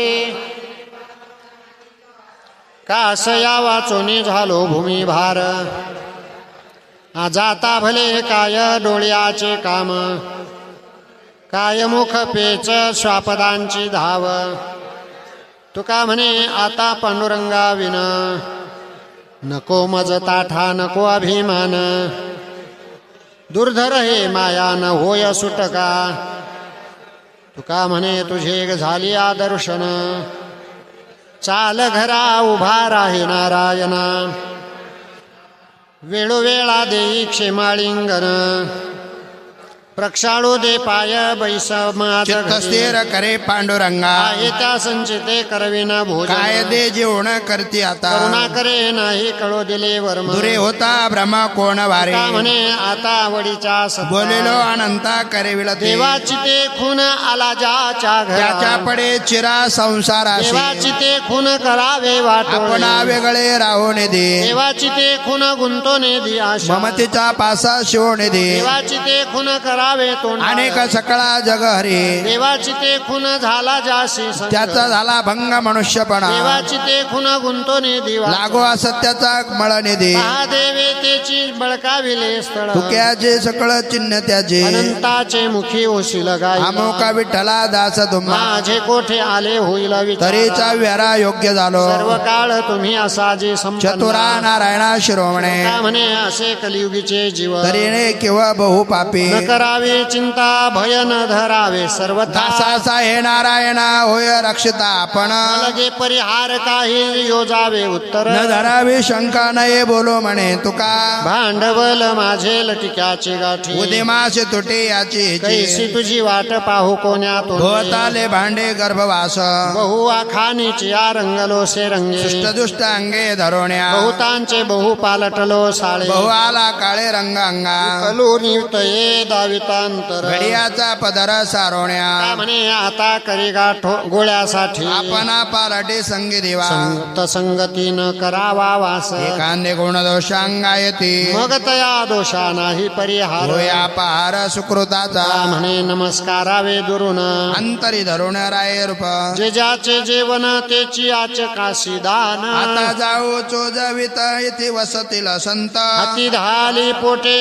कासया वाचोनी झालो भूमी भार. जाता भले काय डोळ्याचे काम, काय मुख पेच श्वापदांची धाव. तुका म्हणे आता पांडुरंगा विन, नको मज ताठा नको अभिमान. दुर्धर हे माया न होय सुटका, तुका म्हणे तुझे झाली आदर्शन. चाल घरा उभा राहे नारायणा, वेळोवेळा देई क्षेमाळिंगन. प्रक्षाळू दे पाय बैस माझ चित्त स्थिर करे पांडुरंगा, आहे त्या संचिते करविन भोजन. काय दे जेवण करती आता, करुणा करे नाही कळो दिले वर्म. दुरे होता ब्रह्म कोण वारे, तुका म्हणे आता आवडीच्या सत्ता. बोलिलो अनंता करे विलते. देवाची ते खून आला ज्याच्या त्याच्या घरा, पडे चिरा संसाराशी. देवाची ते खून करावे वाटोळे. आपणा वेगळे राहून दे, देवाची ते खून गुंतोने दी आशा. ममतेचा पासा शिवून दे. देवाची ते खून करावे तोंडाळा. अनेक सकळा जग हरी, देवाची ते खून झाला जाशी संग. त्याचा झाला भंग मनुष्यपणा. देवाची ते खून गुंतोने दिवा. लागो असत्याचा मळ निधी, महादेवे तेची बळकाविले स्थळ. तुक्याचे सकळ चिन्ह त्याचे, अनंताचे मुखी होशील गाई. अमोका विठ्ठला दास तुम्हा. माझे कोठे आले होईल विचार. तरीचा व्यरा योग्य झालो, सर्व काळ तुम्ही असा जे चतुरा नारायणा शिरोमणे. का म्हणे असे कलियुगीचे जीवन. तरीने किंवा बहु पापी, न करावे चिंता भय न धरावे सर्वथा. दासासा हे नारायणा होय रक्षिता आपण. लगे परिहार काही योजावे उत्तर. न धरावी शंका नये बोलो म्हणे तुका. भांडवल माझे लटिक्याची गाठी. उदिमासे तुटे याची कैसी तुझी वाट पाहू कोण्यातून. भोवताले भांडे गर्भवास, बहु आखानीची या रंगलो से रंगे. दुष्ट अंगे धरोण्या, बहुतांचे बहु पालटलो साळे. बहु आला काळे रंग अंगा. कलू निवतये दावितांतर. घडियाचा पदर सारोण्या, का म्हणे आता करी गाठो गोळ्यासाठी. आपणा पालटे संगी देवा. संगत संगती न करावा वास. एखादे गुण दोषांगायती, मग तया दोषा नाही परिहार. होया पहार सुकृताचा. का म्हणे नमस्कारावे दुरून. अंतरी धरुण राय रूप. जे ज्याचे जेवण तेची आचकाशी दान. आता जाऊ चोजवित इथे वसतील संत. हाती धाली पोटे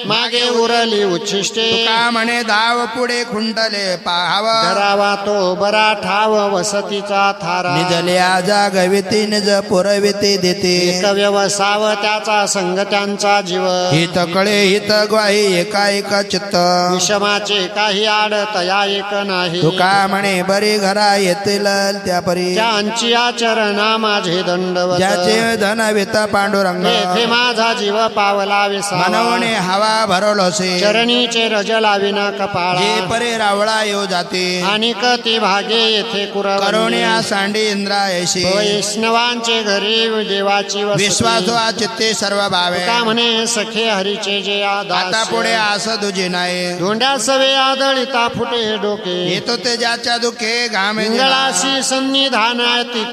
मागे उरली उच्च उच्छिष्टे तुका म्हणे धाव पुढे खुंटले पाहाव धरावा तो बरा ठाव वसतीचा थारा निजल्या जागविती निज पुरविती देते एक व्यवसाव त्याचा संग त्यांचा जीव हित कळे हित ग्वाही एका एका चित्त विषमाचे काही आड तया एक नाही तुका म्हणे बरी घरा येतील त्यापरी त्यांची आचरणा माझे दंडवत ज्याचे धन वित पांडुरंग येथे माझा जीव पावला विसावा मनवणे हवा भरवलोसे चरणीचे रज लाविना जे कपाळा परे रावळा येऊ जाते आणि ती भागे येथे कुरवणे करुण्या सांडी इंद्रायशी वैष्णवांचे घरी देवाची विश्वासो चित्ते सर्व भावे का म्हणे सखे हरीचे जे आता पुढे आस तुझी नाही धोंड्या सवे आदळिता फुटे डोके येतो ते ज्याच्या दुखे घामे इंगळाशी सन्निधान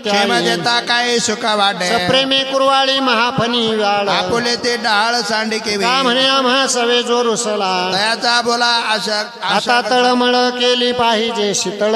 क्षेम देता काय सुख वाटे सप्रेमे कुरवाळी महाफनी व्याळ आपुले ते डाळ सांडी केवी का म्हणे आम्हा सवे जो रुसला तयाचा बोला आशा आता तळमळ केली पाहिजे शीतळ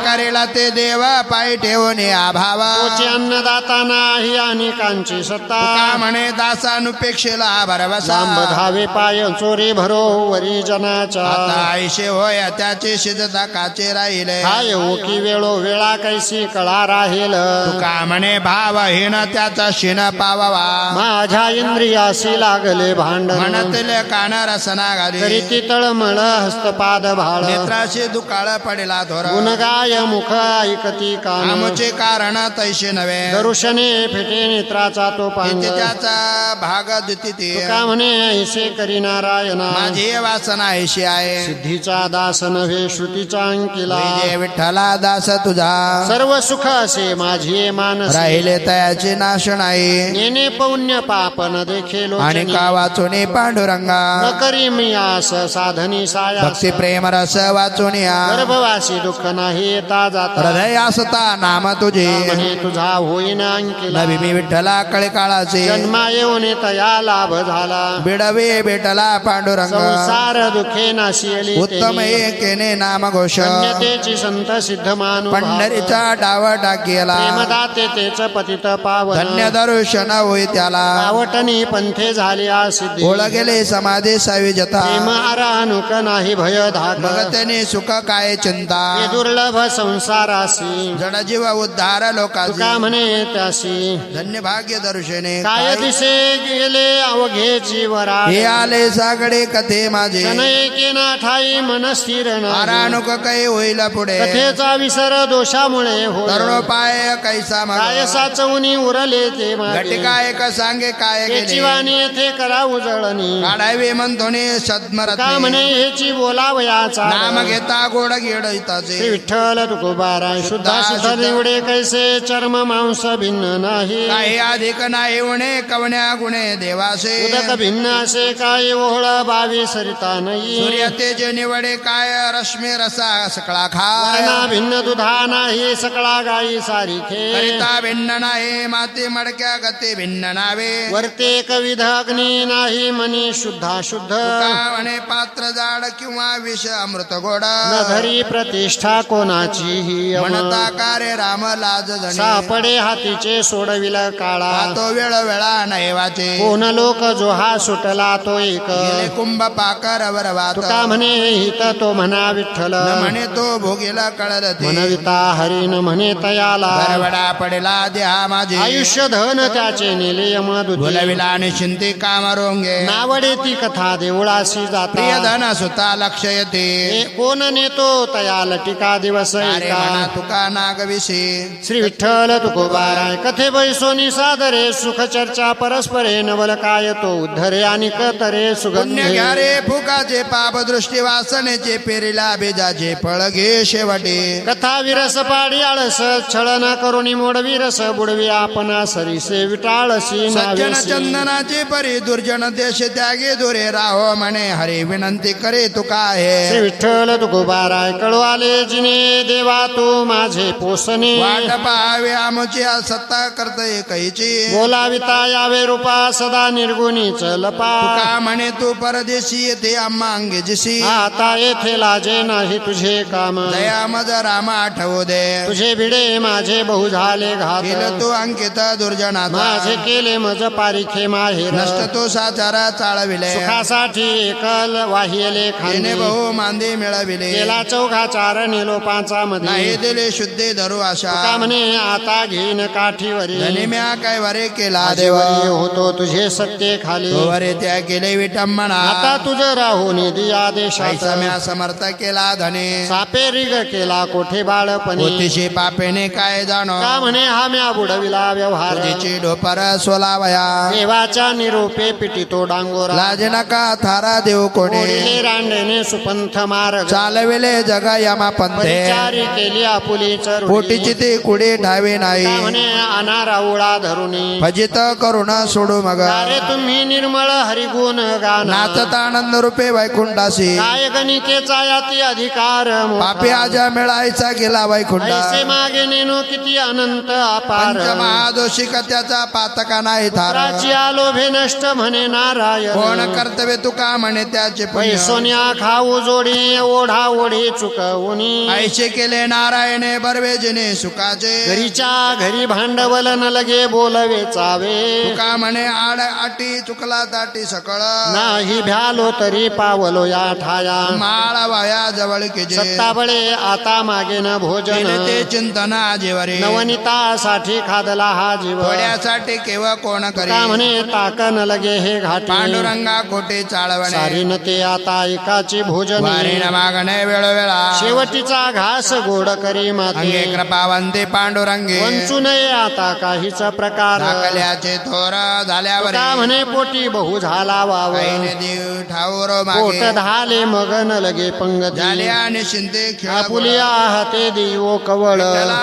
करेला ते देव पायी ठेवून आभावा तोचे अन्नदाता नाही अनेकांची सत्ता का म्हणे दासानुपेक्षेला भरवसा लांब धावे पाय चोरी भरो वरी जनाच्या आता आयशे होय त्याचे शिजता काचे राहिले हाय ओकी वेळो वेळा कैसी कळा राहील तुका म्हणे भावहीन त्याचा शिन पावावा माझ्या इंद्रियासी लागले भांडण म्हणतले कान रसना घाली तरी ती तळमळ हस्तपाद भाळ नेत्राशी दुकाळ पडला थोर गुणगाय मुख ऐकती कान आमचे कारण तैसे नव्हे दरुषणे फेटे नेत्राचा तो पांग इथे त्याचा भाग दुती का म्हणे ऐसे करी नारायणा माझी वासना ऐशी आहे सिद्धीचा दास नव्हे श्रुतीचा अंकिला विजय विठ्ठला दास तुझा सर्व सुख असे माझी मानस राहिले तयाचे नाश नाही नेने पौण्य पाप न देखे आणि लोचनी का वाचुनी पांडुरंगा न करी मी आस साधनी साया भक्ती प्रेम रस वाचून या गर्भवासी दुःख नाही येता जाता हृदय असता नाम तुझे म्हणे तुझा होईना अंकिला नवी मी विठ्ठला कळे काळाचे जन्मा येऊन तया लाभ झाला बिडवे भेटला पांडुरंग संसार दुखे नाशियली उत्तम एकेने नाम घोष धन्यतेची संत सिद्ध मानु पंढरीचा डाव टाकीला प्रेमदाते तेच पतित पावन धन्य दर्शन होई त्याला आवटणी पंथे झाली सिद्धी ओळ गेले समाधी सावी जता प्रेम आरानुक नाही भय धाक भगतने सुख काय चिंता हे दुर्लभ संसारासी जड जीव उद्धार लोकाची तुका म्हणे त्यासी धन्य भाग्य दर्शने काय दिसे गेले अवघे जीवरा हे आले सागडे कथे माझे केना ठाई मन स्थिर नाही. आरानुक काही होईल पुढे कथेचा विसर दोषामुळे होय तरुणोपाय कैसा मग काय साचवणी उरले ते मागे घटिका एक सांगे काय त्याची गेले वाणी येथे करा उजळणी काढावे म्हणतोने सद्मरथ का म्हणे हेची बोलावयाचा नाम घेता गोड गेड श्री हिताचे विठ्ठल तुकोबारा शुद्धा शुद्ध निवडे कैसे चर्म मांस भिन्न नाही काही अधिक नाही उणे कवण्या गुणे देवासे उदक भिन्न असे काय ओहळ बावी सरिता नाही सूर्य तेज निवडे काय रश्मी रसा सकळा खाय वर्णा भिन्न दुधा नाही सकळा गायी सारिखे करिता भिन्न नाही माती मडक्या गती भिन्न नावे वर्ते कविध अग्नी नाही मनी शुद्धा शुद्ध का म्हणे पात्र जाड किंवा विष अमृत गोड न धरी प्रतिष्ठा कोणाची ही म्हणता कार्य राम लाज जणी सापडे हातीचे सोडविल काळा तो वेळ वेळा नाही वाचे कोण लोक जो हा सुटला तो एक गेले कुंभ पाकर वरवात तुका म्हणे हित तो म्हणा विठ्ठल न म्हणे तो भोगीला कळल ते म्हणविता हरिण म्हणे तयाला बरवडा पडला देहा माझे आयुष्य धन त्याचे नेले यमदूती भुलविला आणि चिंती काम रोंगे नावडे ती कथा देवळाशी प्रिय जाता धन सुता लक्ष येते हे कोण नेतो तया लटिका दिवस अरे एका म्हणा तुका नागविषी श्री विठ्ठल तुकोबाराय कथे बैसोनी सादरे सुख चर्चा परस्परे नवल काय तो उद्धरे आणि कतरे पुण्य सुगंधे घ्या रे फुकाचे पाप दृष्टी वासनेचे पेरीला बेजाचे फळ घे शेवटे कथा विरस पाडी आळस छळना करुणी मोडवी रस बुडवी आपणा सरीसे विटाळसी सज्जन नावेसी चंदनाचे परी दुर्जन देश त्यागे दुरे राहो म्हणे हरी विनंती करे तुका श्री आहे विठ्ठल तुकोबाराय कळवाले जिने देवा तू माझे पोसणे वाट पाहावे आमची सत्ता करते कैची बोलाविता यावे रूपा सदा निर्गुणीच लपा तुका म्हणे तू परदेशी येथे आम्हा अंगे जिशी आता येथे लाजे नाही तुझे काम दया मज राम आठवू दे तुझे भिडे माझे बहु झाले घात केलं तू अंकित दुर्जनाचा माझे केले मज पारिखे माहेर नष्ट तो साचारा चाळविले सुखासाठी एक वाहिले तिने खांदे बहु मांदे मिळविले केला चौघा चार नेलो पाचा नाही मध्ये दिले शुद्धे धरू आशा तुका म्हणे आता घेईन काठीवरी धनी म्या काय वरे केला देव देवरी होतो तुझे सत्य खाली वरे त्या केले विटंबना आता तुझं राहून दिया देशात ऐसा म्या समर्थ केला धने सापे रिग केला कोठे बाळपणी होतीशी पापेने काय जाणो का म्हणे हा म्या बुडविला व्यवहार तिची डोपर सोलावया देवाच्या निरोपे पिटितो डांगोरा लाज नका थारा देव कोणी ओढिले रांडेने सुपंथ मार्ग चालविले जगा यमा पंथे परिचारी केली आपुली पोटीची ते कुडे ठावे नाही म्हणे अनारा उळा धरुनी भजित करुण सोडू मग अरे तुम्ही निर्मळ हरिगुण गाना नाचत आनंद रूपे वैकुंठासी काय गणिकेचा याती अधिकार मोठा. पापी आजा मिळायचा गेला वैकुंठा ऐसे मागे नेनो किती अनंत अपार पंचमहादोषी त्याचा पातका नाही थार प्राची आलोभे नष्ट म्हणे नारायण कोण कर्तव्य तुका म्हणे त्याचे पुण्य पैसोन्या खाऊ जोडी ओढा ओढी चुकवुनी ऐसे केले नारायणे बरवेजने सुखाचे घरीच्या घरी भांडवल न लगे बोलवे चावे तुका म्हणे आड आटी चुकला ताटी सकळ नाही भ्यालो तरी पावलो या ठाया माळा वाया जवळ केजे सत्ता बळे आता मागे न भोजन केले ते चिंतन आजीवरे नवनितासाठी खादला हा जीव थोड्यासाठी केव्हा कोण का करी म्हणे ताक न लगे हे घाटी पांडुरंगा कोटे चाळवणे सारीन ते आता एकाची भोजन वारीन मागणे वेळोवेळा शेवटीचा घास गोड करी अंगे माते कृपावंते पांडुरंगे वंचू नये आता काहीच प्रकार दाखल्याचे थोर झाल्यावर का म्हणे पोटी बहु झाला वाव देव ठाऊर पोट मागे धाले मग न लगे पंगती झाले आणि शिंदे खेळ आपुलिया हाते देवो कवळ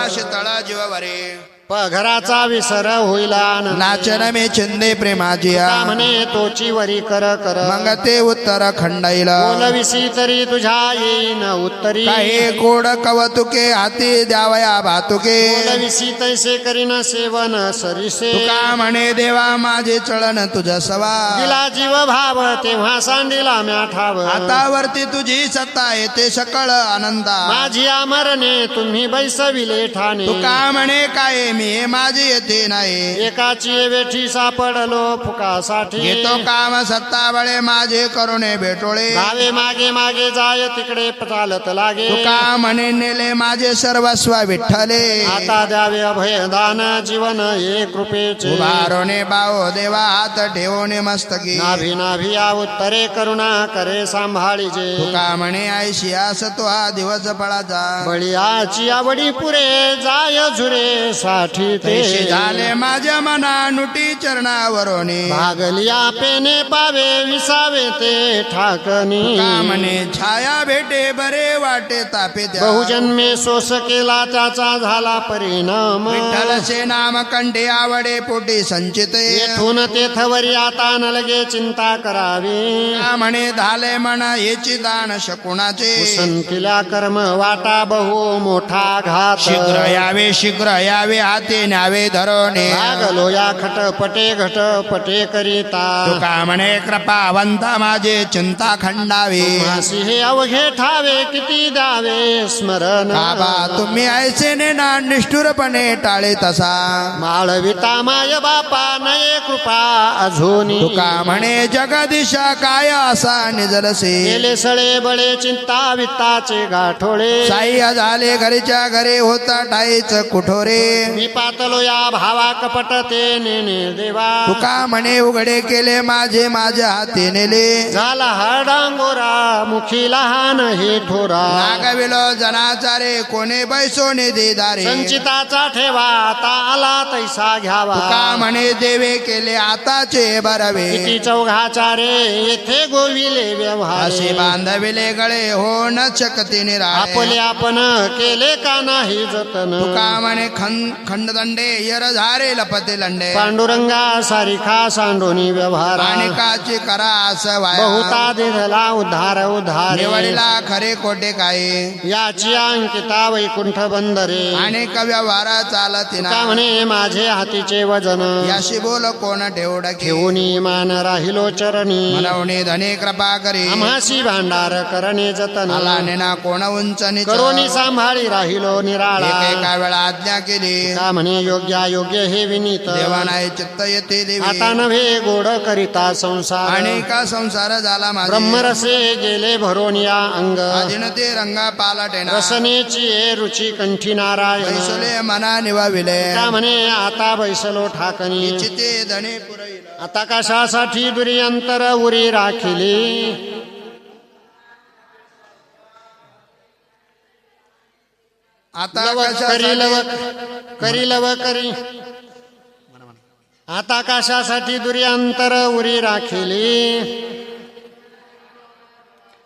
शीतळ जीववरे घराचा विसर होईल आनंद. नाचन मे चिंदे प्रेमाची का म्हणे तोची वरी कर कर मग ते उत्तर खंडाईल बोलविसी तरी तुझ्या येईन उत्तरी काही गोड कवतुके हाती द्यावया भातुके बोलविसी तैसे करीन सेवन सरिसे तुका म्हणे देवा माझे चळण तुझ सवा दिला जीव भाव तेव्हा सांडिला म्या ठाव आता वरती तुझी सत्ता येते सकळ आनंदा माझी आमरणे तुम्ही बैसविले ठाणे तुका म्हणे काय मी माझे येते नाही एकाची वेठी सापडलो फुकासाठी घेतो काम सत्ता बळे माझे करुणे भेटोळे धावे मागे मागे जाय तिकडे चालत लागे तुका म्हणे नेले माझे सर्वस्व विठ्ठले आता द्यावे अभयदान जीवन हे कृपेचे उभारोने बाओ देवा हात ठेवणे मस्तकी नाभी नाभी या उत्तरे करुणा करे सांभाळीजे तुका म्हणे ऐशी आस तो हा दिवस फळाचा बळीयाची आवडी पुरे जाय झुरे साठी तैसे ते झाले माझ्या मना नुटी चरणावरोने भागलिया पेने पावे विसावे ते ठाकनी तुका म्हणे छाया भेटे बरे वाटे तापे त्या बहुजन्मे सोस केला त्याचा झाला परिणाम विठ्ठलचे नाम कंठे आवडे पोटी संचिते येथून तेथवरी आता न लगे चिंता करावी तुका म्हणे झाले म्हणा याची दान शकुणाचे संतीला कर्म वाटा बहु मोठा घात शीघ्र यावे हाते न्यावे धरोने भागलो या खटपटे घटपटे करिता तुका म्हणे कृपावंता माझे चिंता खंडावी मासी हे अवघे ठावे किती द्यावे स्मरण बाबा तुम्ही ऐसे ना निष्ठुरपणे टाळे तसा माळविता माय बापा नये कृपा अजूनी तुका म्हणे जगदिशा काय असा निजलसे गेले सळे बळे चिंता वित्ताचे गाठोळे साह्य झाले घरीच्या घरी होता टाईच कुठोरे मी पातलो या भावा कपट ते नेने देवा तुका म्हणे उघडे केले माझे माझ्या हाती नेले झाला हा डांगोरा मुखी लहान हे थोरा नागविलो जनाचारे कोणे बैसोने देदारे संचिताचा ठेवा आता आला तैसा घ्यावा तुका म्हणे देवे केले आताचे बरवे किती चौघाचारे येथे गोविले व्यवहार असे बांधविले गळे हो न शकती निराळे आपले आपण केले का नाही जतन तुका म्हणे खंडदंडे यर झारे लपते लंडे पांडुरंगा सारिखा सांडोनी व्यवहार अनेकाची करा असं बहुता दिधला उद्धार उद्धार निवडीला खरे कोटे काय याची अंकिता वैकुंठ बंदरे अनेक व्यवहार चालती का म्हणे माझे हातीचे वजन याशी बोल कोण ठेवड घेऊनी मान राहिलो चरणी मनवणे धने कृपा करी आम्हासी भांडार करणे जतन आला नेना कोण उंच नीच करोनी सांभाळी राहिलो निराळा एकेका वेळा आज्ञा केली का तुका म्हणे योग्य हे विनीत देवा नाही चित्त येते देवी आता नव्हे गोड करिता संसार आणि का संसार झाला माझे ब्रह्मरसे गेले भरून या अंग आदिन ते रंगा पालाटेना रसनेची ये रुची कंठी नारायण बैसले मना निवाविले का म्हणे आता बैसलो ठाकणी चिते धने पुरविला आता कशासाठी दुर्यंतर उरी राखिली आता करी आता कशासाठी दुर्यंतर उरी राखिली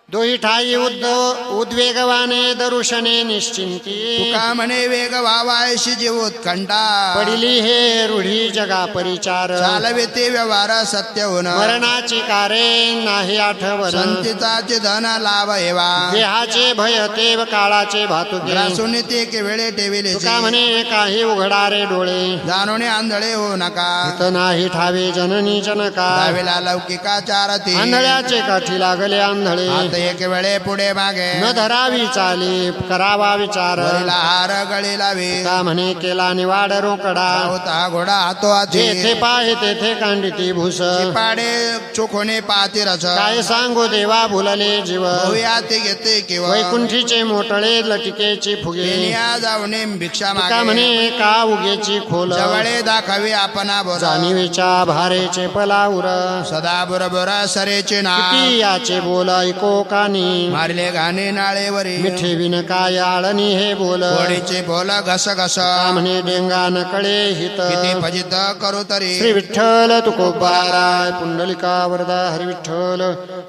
दोही ठाई उद्वेगवाने दरुषणे निश्चिंती तुका म्हणे वेग व्हावायशी जीव उत्कंठा पडिली हे रूढी जगा परिचार चालविते व्यवहार सत्य होण मरणाची कारे नाही आठवण संचिताचे धन लाभ हेवा देहाचे भय ते काळाचे भातुके ग्रासून ते केवळे ठेविले तुका म्हणे काही उघडारे डोळे जाणूने आंधळे होऊ नका इथ नाही ठावे जननी जनका दावेला लौकिकाचारती आंधळ्याचे काठी लागले आंधळे आता एक वेळे पुढे मागे न धरावी चाली करावा विचार वरीला हार गळी लावी का म्हणे केला निवाड रोकडा होता घोडा हातो जेथे हाती पाहे तेथे कांडिती भूस पाडे चोखोने पाती रस काय सांगू देवा भुलले जीव होऊया ते घेते किंवा वैकुंठीचे मोटळे लटिकेची फुगे पेनिया जाऊने भिक्षा का मागे म्हणे का उगेची खोल जवळे दाखवी आपणा बोरा जाणीवेच्या भारेचे पलाउर सदा बरोबर सरेचे ना किती याचे बोल ऐको कानी मारले घाणे नाळेवरी मिठे विन काय आळणी हे बोल घोडीचे बोल घस घस का म्हणे डेंगा नकळे हित किती फजित करू तरी श्री विठ्ठल तुकोबाराय पुंडलिका वरदा हरी विठ्ठल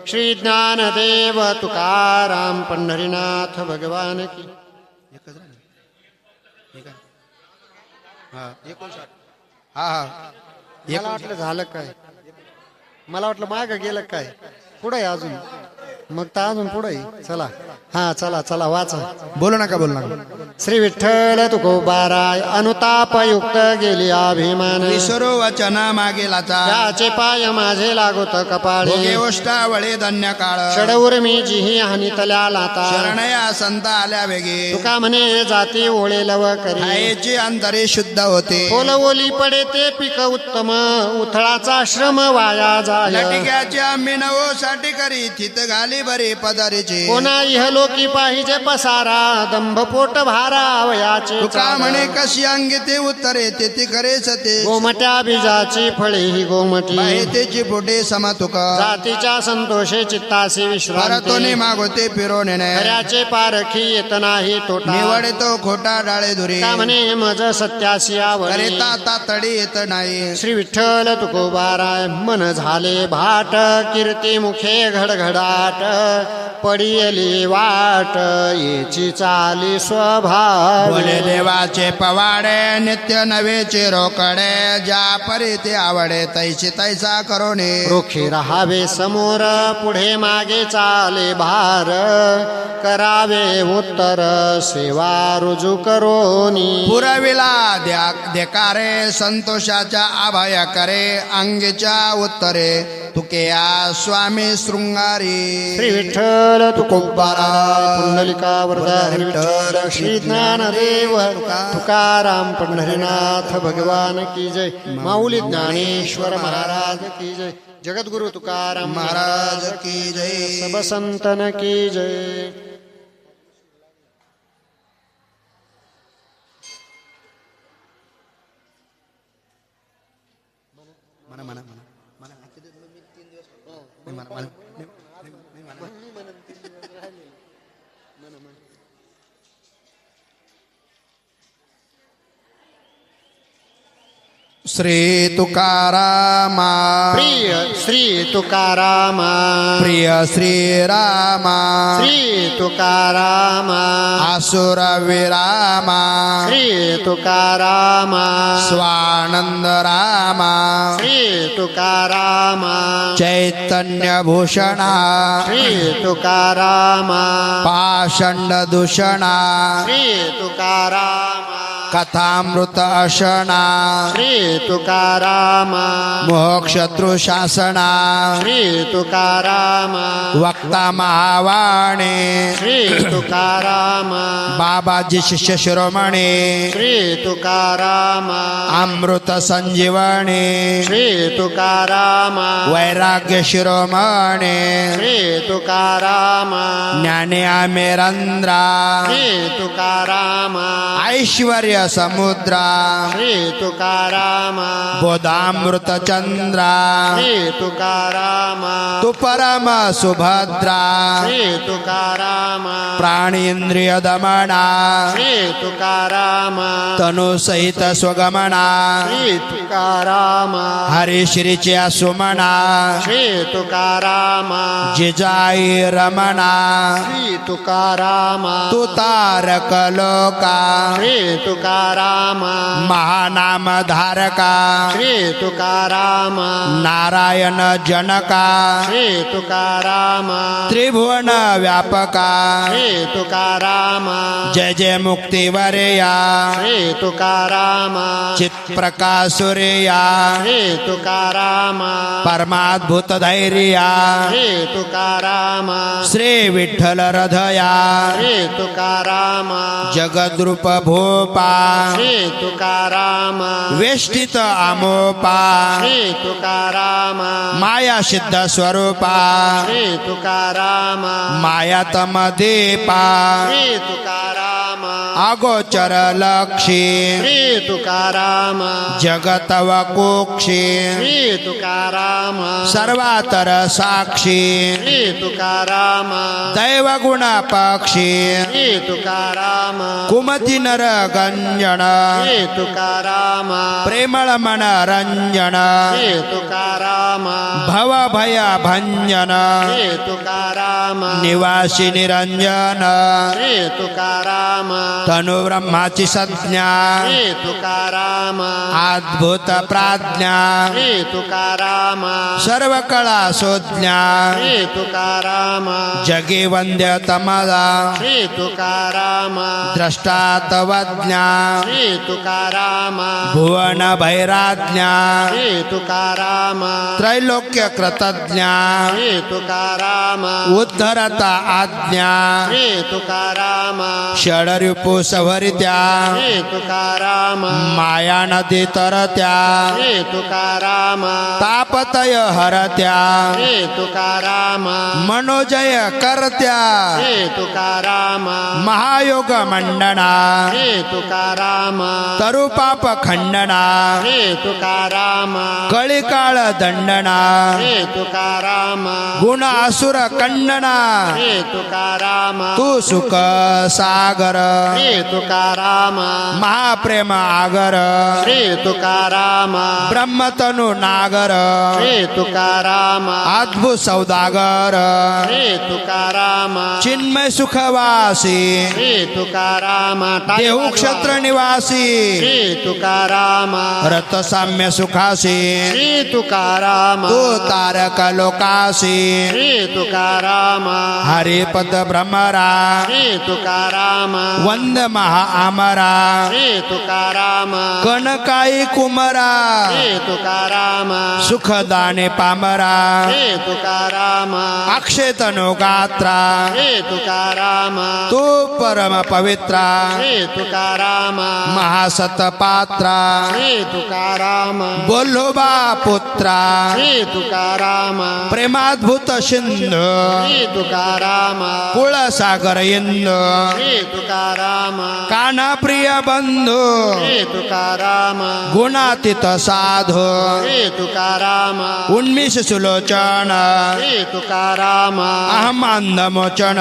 श्री ज्ञानदेव तुकाराम पंढरीनाथ भगवान की मला वाटलं झालं काय मला वाटलं माग गेलं काय पुढे अजून मग तर अजून पुढे चला हा चला वाचा बोलू नका बोलू नका श्री विठ्ठल तुकोबाराय अनुताप युक्त गेली अभिमान विसरो वचना मागेलाचा त्याचे पाय माझे लागोत कपाळे भोगे ओष्टावळे धन्य काळ षडवर मी जिही हानितल्या लाता शरणया संत आल्या वेगे तुका म्हणे जाती ओळे लव करी खायची अंतरे शुद्ध होते ओली पडे ते पीक उत्तम उथळाचा श्रम वाया जाय लटिक्याची आम्ही नवोसाठी करी थित घाली बरी पदारीची कोणा इहलोकी पाहिजे पसारा दंभ पोट भारा वयाचे तुका म्हणे कशी अंगी ते उत्तरे ते करे सते गोमट्या बीजाची फळे ही गोमटी बाहेतेची पोटे समा तुका जातीच्या संतोषे चित्तासी परतोने विश्रांती मागोते फिरोने खऱ्याचे पारखी येत नाही तोटा निवड तो खोटा डाळे धुरी का म्हणे मज सत्यासी आवडे करेता तातडी येत नाही श्री विठ्ठल तुकोबाराय मन झाले भाट कीर्ती मुखे घडघडाट पडियली वाट येची चाली स्वभाव बोले देवाचे पवाडे नित्य नवेचे रोकडे ज्या परी ते आवडे तैशी तैसा करोने रोखे राहावे समोर पुढे मागे चाले भार करावे उत्तर सेवा रुजू करोनी पुरविला देकारे संतोषाच्या अभय करे अंगीच्या उत्तरे तुके या स्वामी शृंगारी श्री विठ्ठल तुकोबाराय पुंडलिका वरदा हरी विठ्ठल श्री ज्ञानदेव तुकाराम पंढरीनाथ भगवान की जय माऊली ज्ञानेश्वर महाराज की जय जगद्गुरु तुकाराम महाराज की जय सब संतन की जय श्री तुकारामा प्रिय श्री तुकारामा प्रिय श्रीरामा श्री तुकारामा आसुर विरामा श्री तुकारामा स्वानंद रामा श्री तुकारामा चैतन्य भूषणा श्री तुकारामा पाषंड दूषणा श्री तुकारामा कथामृत अशना श्री तुकाराम मोक्षत्रू शासना श्री तुकाराम वक्ता महावाणे श्री तुकाराम बाबाजी शिष्य शिरोमणी श्री तुकाराम अमृत संजीवनी श्री तुकाराम वैराग्य शिरोमणी श्री तुकाराम ज्ञानी आमेरंद्रा श्री तुकाराम ऐश्वर्य समुद्रा श्री तुकाराम बोधामृत चंद्रा श्री तुकाराम तू परम सुभद्रा श्री तुकाराम प्राणींद्रिय दमना श्री तुकाराम तनु सहित स्वगमना श्री तुकाराम हरी श्रीचे सुमना श्री तुकाराम जिजाई रमणा श्री तुकाराम तू तारक लोका श्री तुकाराम महानाम धारका श्री तुकाराम नारायण जनका श्री तुकाराम त्रिभुवन व्यापका श्री तुकाराम जय जय मुक्तिवरया श्री तुकाराम चित प्रकाशुरया श्री तुकाराम परमाद्भुत धैर्या श्री तुकाराम श्री विठ्ठल हृदया श्री तुकाराम जगद्रूप भूपा श्री तुकाराम वेष्टित अमोपा श्री तुकाराम माया सिद्ध स्वरूपा श्री तुकाराम मायातम दीपा श्री तुकाराम अगोचर लक्षी श्री तुकाराम जगत वकुक्षी श्री तुकाराम सर्वातर साक्षी श्री तुकाराम दैव गुण पक्षी श्री तुकाराम कुमती नर गंजन श्री तुकाराम प्रेमळ मनरंजन श्री तुकाराम भव भय भंजन श्री तुकाराम निवासी निरंजन श्री तुकाराम तनु ब्रह्माची संज्ञा श्री तुकाराम अद्भुत प्राज्ञा श्री तुकाराम सर्व कळा सोज्ञा श्री तुकाराम जगी वंद्य तमदा श्री तुकाराम द्रष्टा तवज्ञा श्री तुकाराम भुवन भैराज्ञा श्री तुकाराम त्रैलोक्य कृतज्ञा श्री तुकाराम उद्धरता आज्ञा श्री तुकाराम षडरिपु सवरित्या श्री तुकाराम माया नदी तरत्या श्री तुकाराम तापतय हरत्या श्री तुकाराम मनोजय करत्या श्री तुकाराम महायोग मंडना श्री तुकाराम तरुपाप खंडना श्री तुकाराम कळिकाळ दंडना श्री तुकाराम गुण असुर खंडना श्री तुकाराम तू सुख सागर श्री तुकाराम महाप्रेम आगर श्री तुकाराम ब्रह्मतनु नागर श्री तुकाराम अद्भुत सौदागर श्री तुकाराम चिन्मय सुखवासी श्री तुकाराम देहू क्षेत्र निवासी श्री तुकाराम रत साम्य सुखासी श्री तुकाराम तू तारक लोकासी श्री तुकाराम हरिपद भ्रमरा श्री तुकाराम वंद महा आमरा श्री तुकाराम कनकाई कुमरा श्री तुकाराम सुखदाने पामरा श्री तुकाराम अक्षय तनु गात्रा श्री तुकाराम तू परम पवित्रा श्री तुकाराम महासत पात्रा श्री तुकाराम बोलोबा पुत्रा श्री तुकाराम प्रेमाद्भुत सिंधू श्री तुकाराम कुळसागर इंदू श्री तुकाराम काना प्रिय बंधू श्री तुकाराम गुणातीत साधू श्री तुकाराम उन्मिष सुलोचन श्री तुकाराम अहमांद मोचन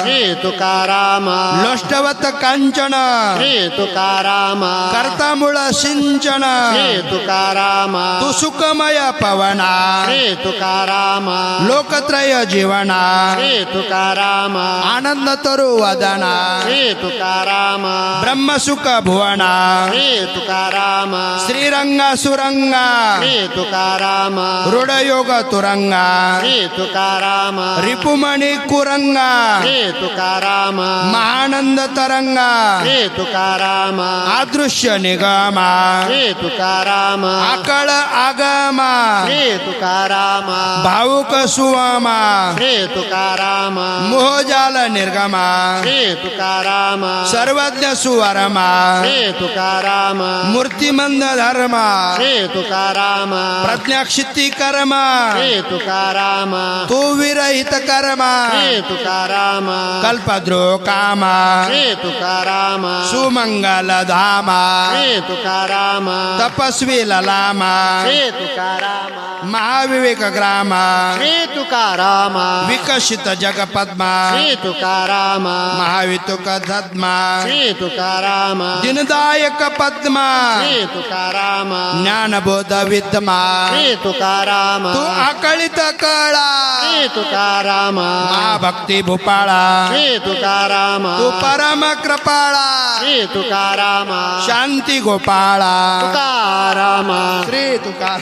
श्री तुकाराम लोष्टवत कांचन श्री तुकाराम कर्तामूळ सिंचन श्री तुकाराम तू सुखमय पवना श्री तुकाराम लोकत्रय जीवना श्री तुकाराम आनंद तरु वदना श्री तुकाराम तुकाराम ब्रह्मसुख भुवना श्री तुकाराम श्रीरंगा सुरंगा श्री तुकाराम हृदयोग तुरंगा श्री तुकाराम रिपुमणि कुरंगा श्री तुकाराम महानंद तरंगा श्री तुकाराम अदृश्य निगमा श्री तुकाराम आकळ आगमा श्री तुकाराम भावुक सुवामा श्री तुकाराम मोहजाल निर्गमा श्री तुकाराम सर्वज्ञ सुवरमा श्री तुकाराम मूर्तिमंद धर्मा श्री तुकाराम प्रज्ञाक्षिती कर्मा श्री तुकाराम तू विरहित कर्मा श्री तुकाराम कल्पद्रो कामा श्री तुकाराम सुमंगल धामा श्री तुकाराम तपस्वी ललामा श्री तुकाराम महाविवेक ग्रामा श्री तुकाराम विकसित जगपद्मा श्री तुकाराम महावितुक धद्मा श्री तुकाराम दिनदायक पद्मा श्री तुकाराम ज्ञानबोध विद्मा श्री तुकाराम तू आकळित कळा श्री तुकाराम महाभक्ती भूपाळा श्री तुकाराम तू परम कृपाळा श्री तुकाराम शांती गोपाळा तुकाराम श्री तुकार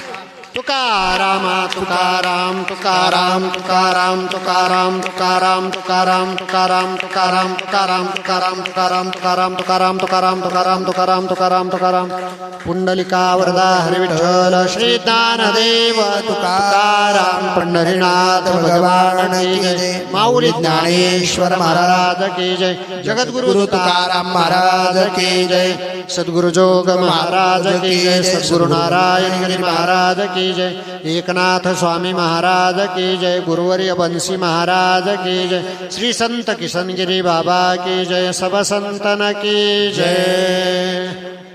तुकाराम तुकाराम तुकाराम तुकाराम तुकाराम तुकाराम तुकाराम तुकाराम तुकाराम तुकाराम तुकाराम तुकाराम तुकाराम तुकाराम तुकाराम तुकाराम तुकाराम तुकाराम तुकाराम पुंडलिका वरदा हरी विठ्ठल श्री ज्ञानदेव तुकाराम पंढरीनाथ भगवान की जय माऊली ज्ञानेश्वर महाराज की जय जगद्गुरु तुकाराम महाराज की जय सद्गुरु जोग महाराज की जय सद्गुरु नारायण गिरी महाराज की जय एकनाथ स्वामी महाराज की जय गुरुवर्य बंसी महाराज की जय श्री संत किशनगिरी बाबा की जय सब संतन की जय।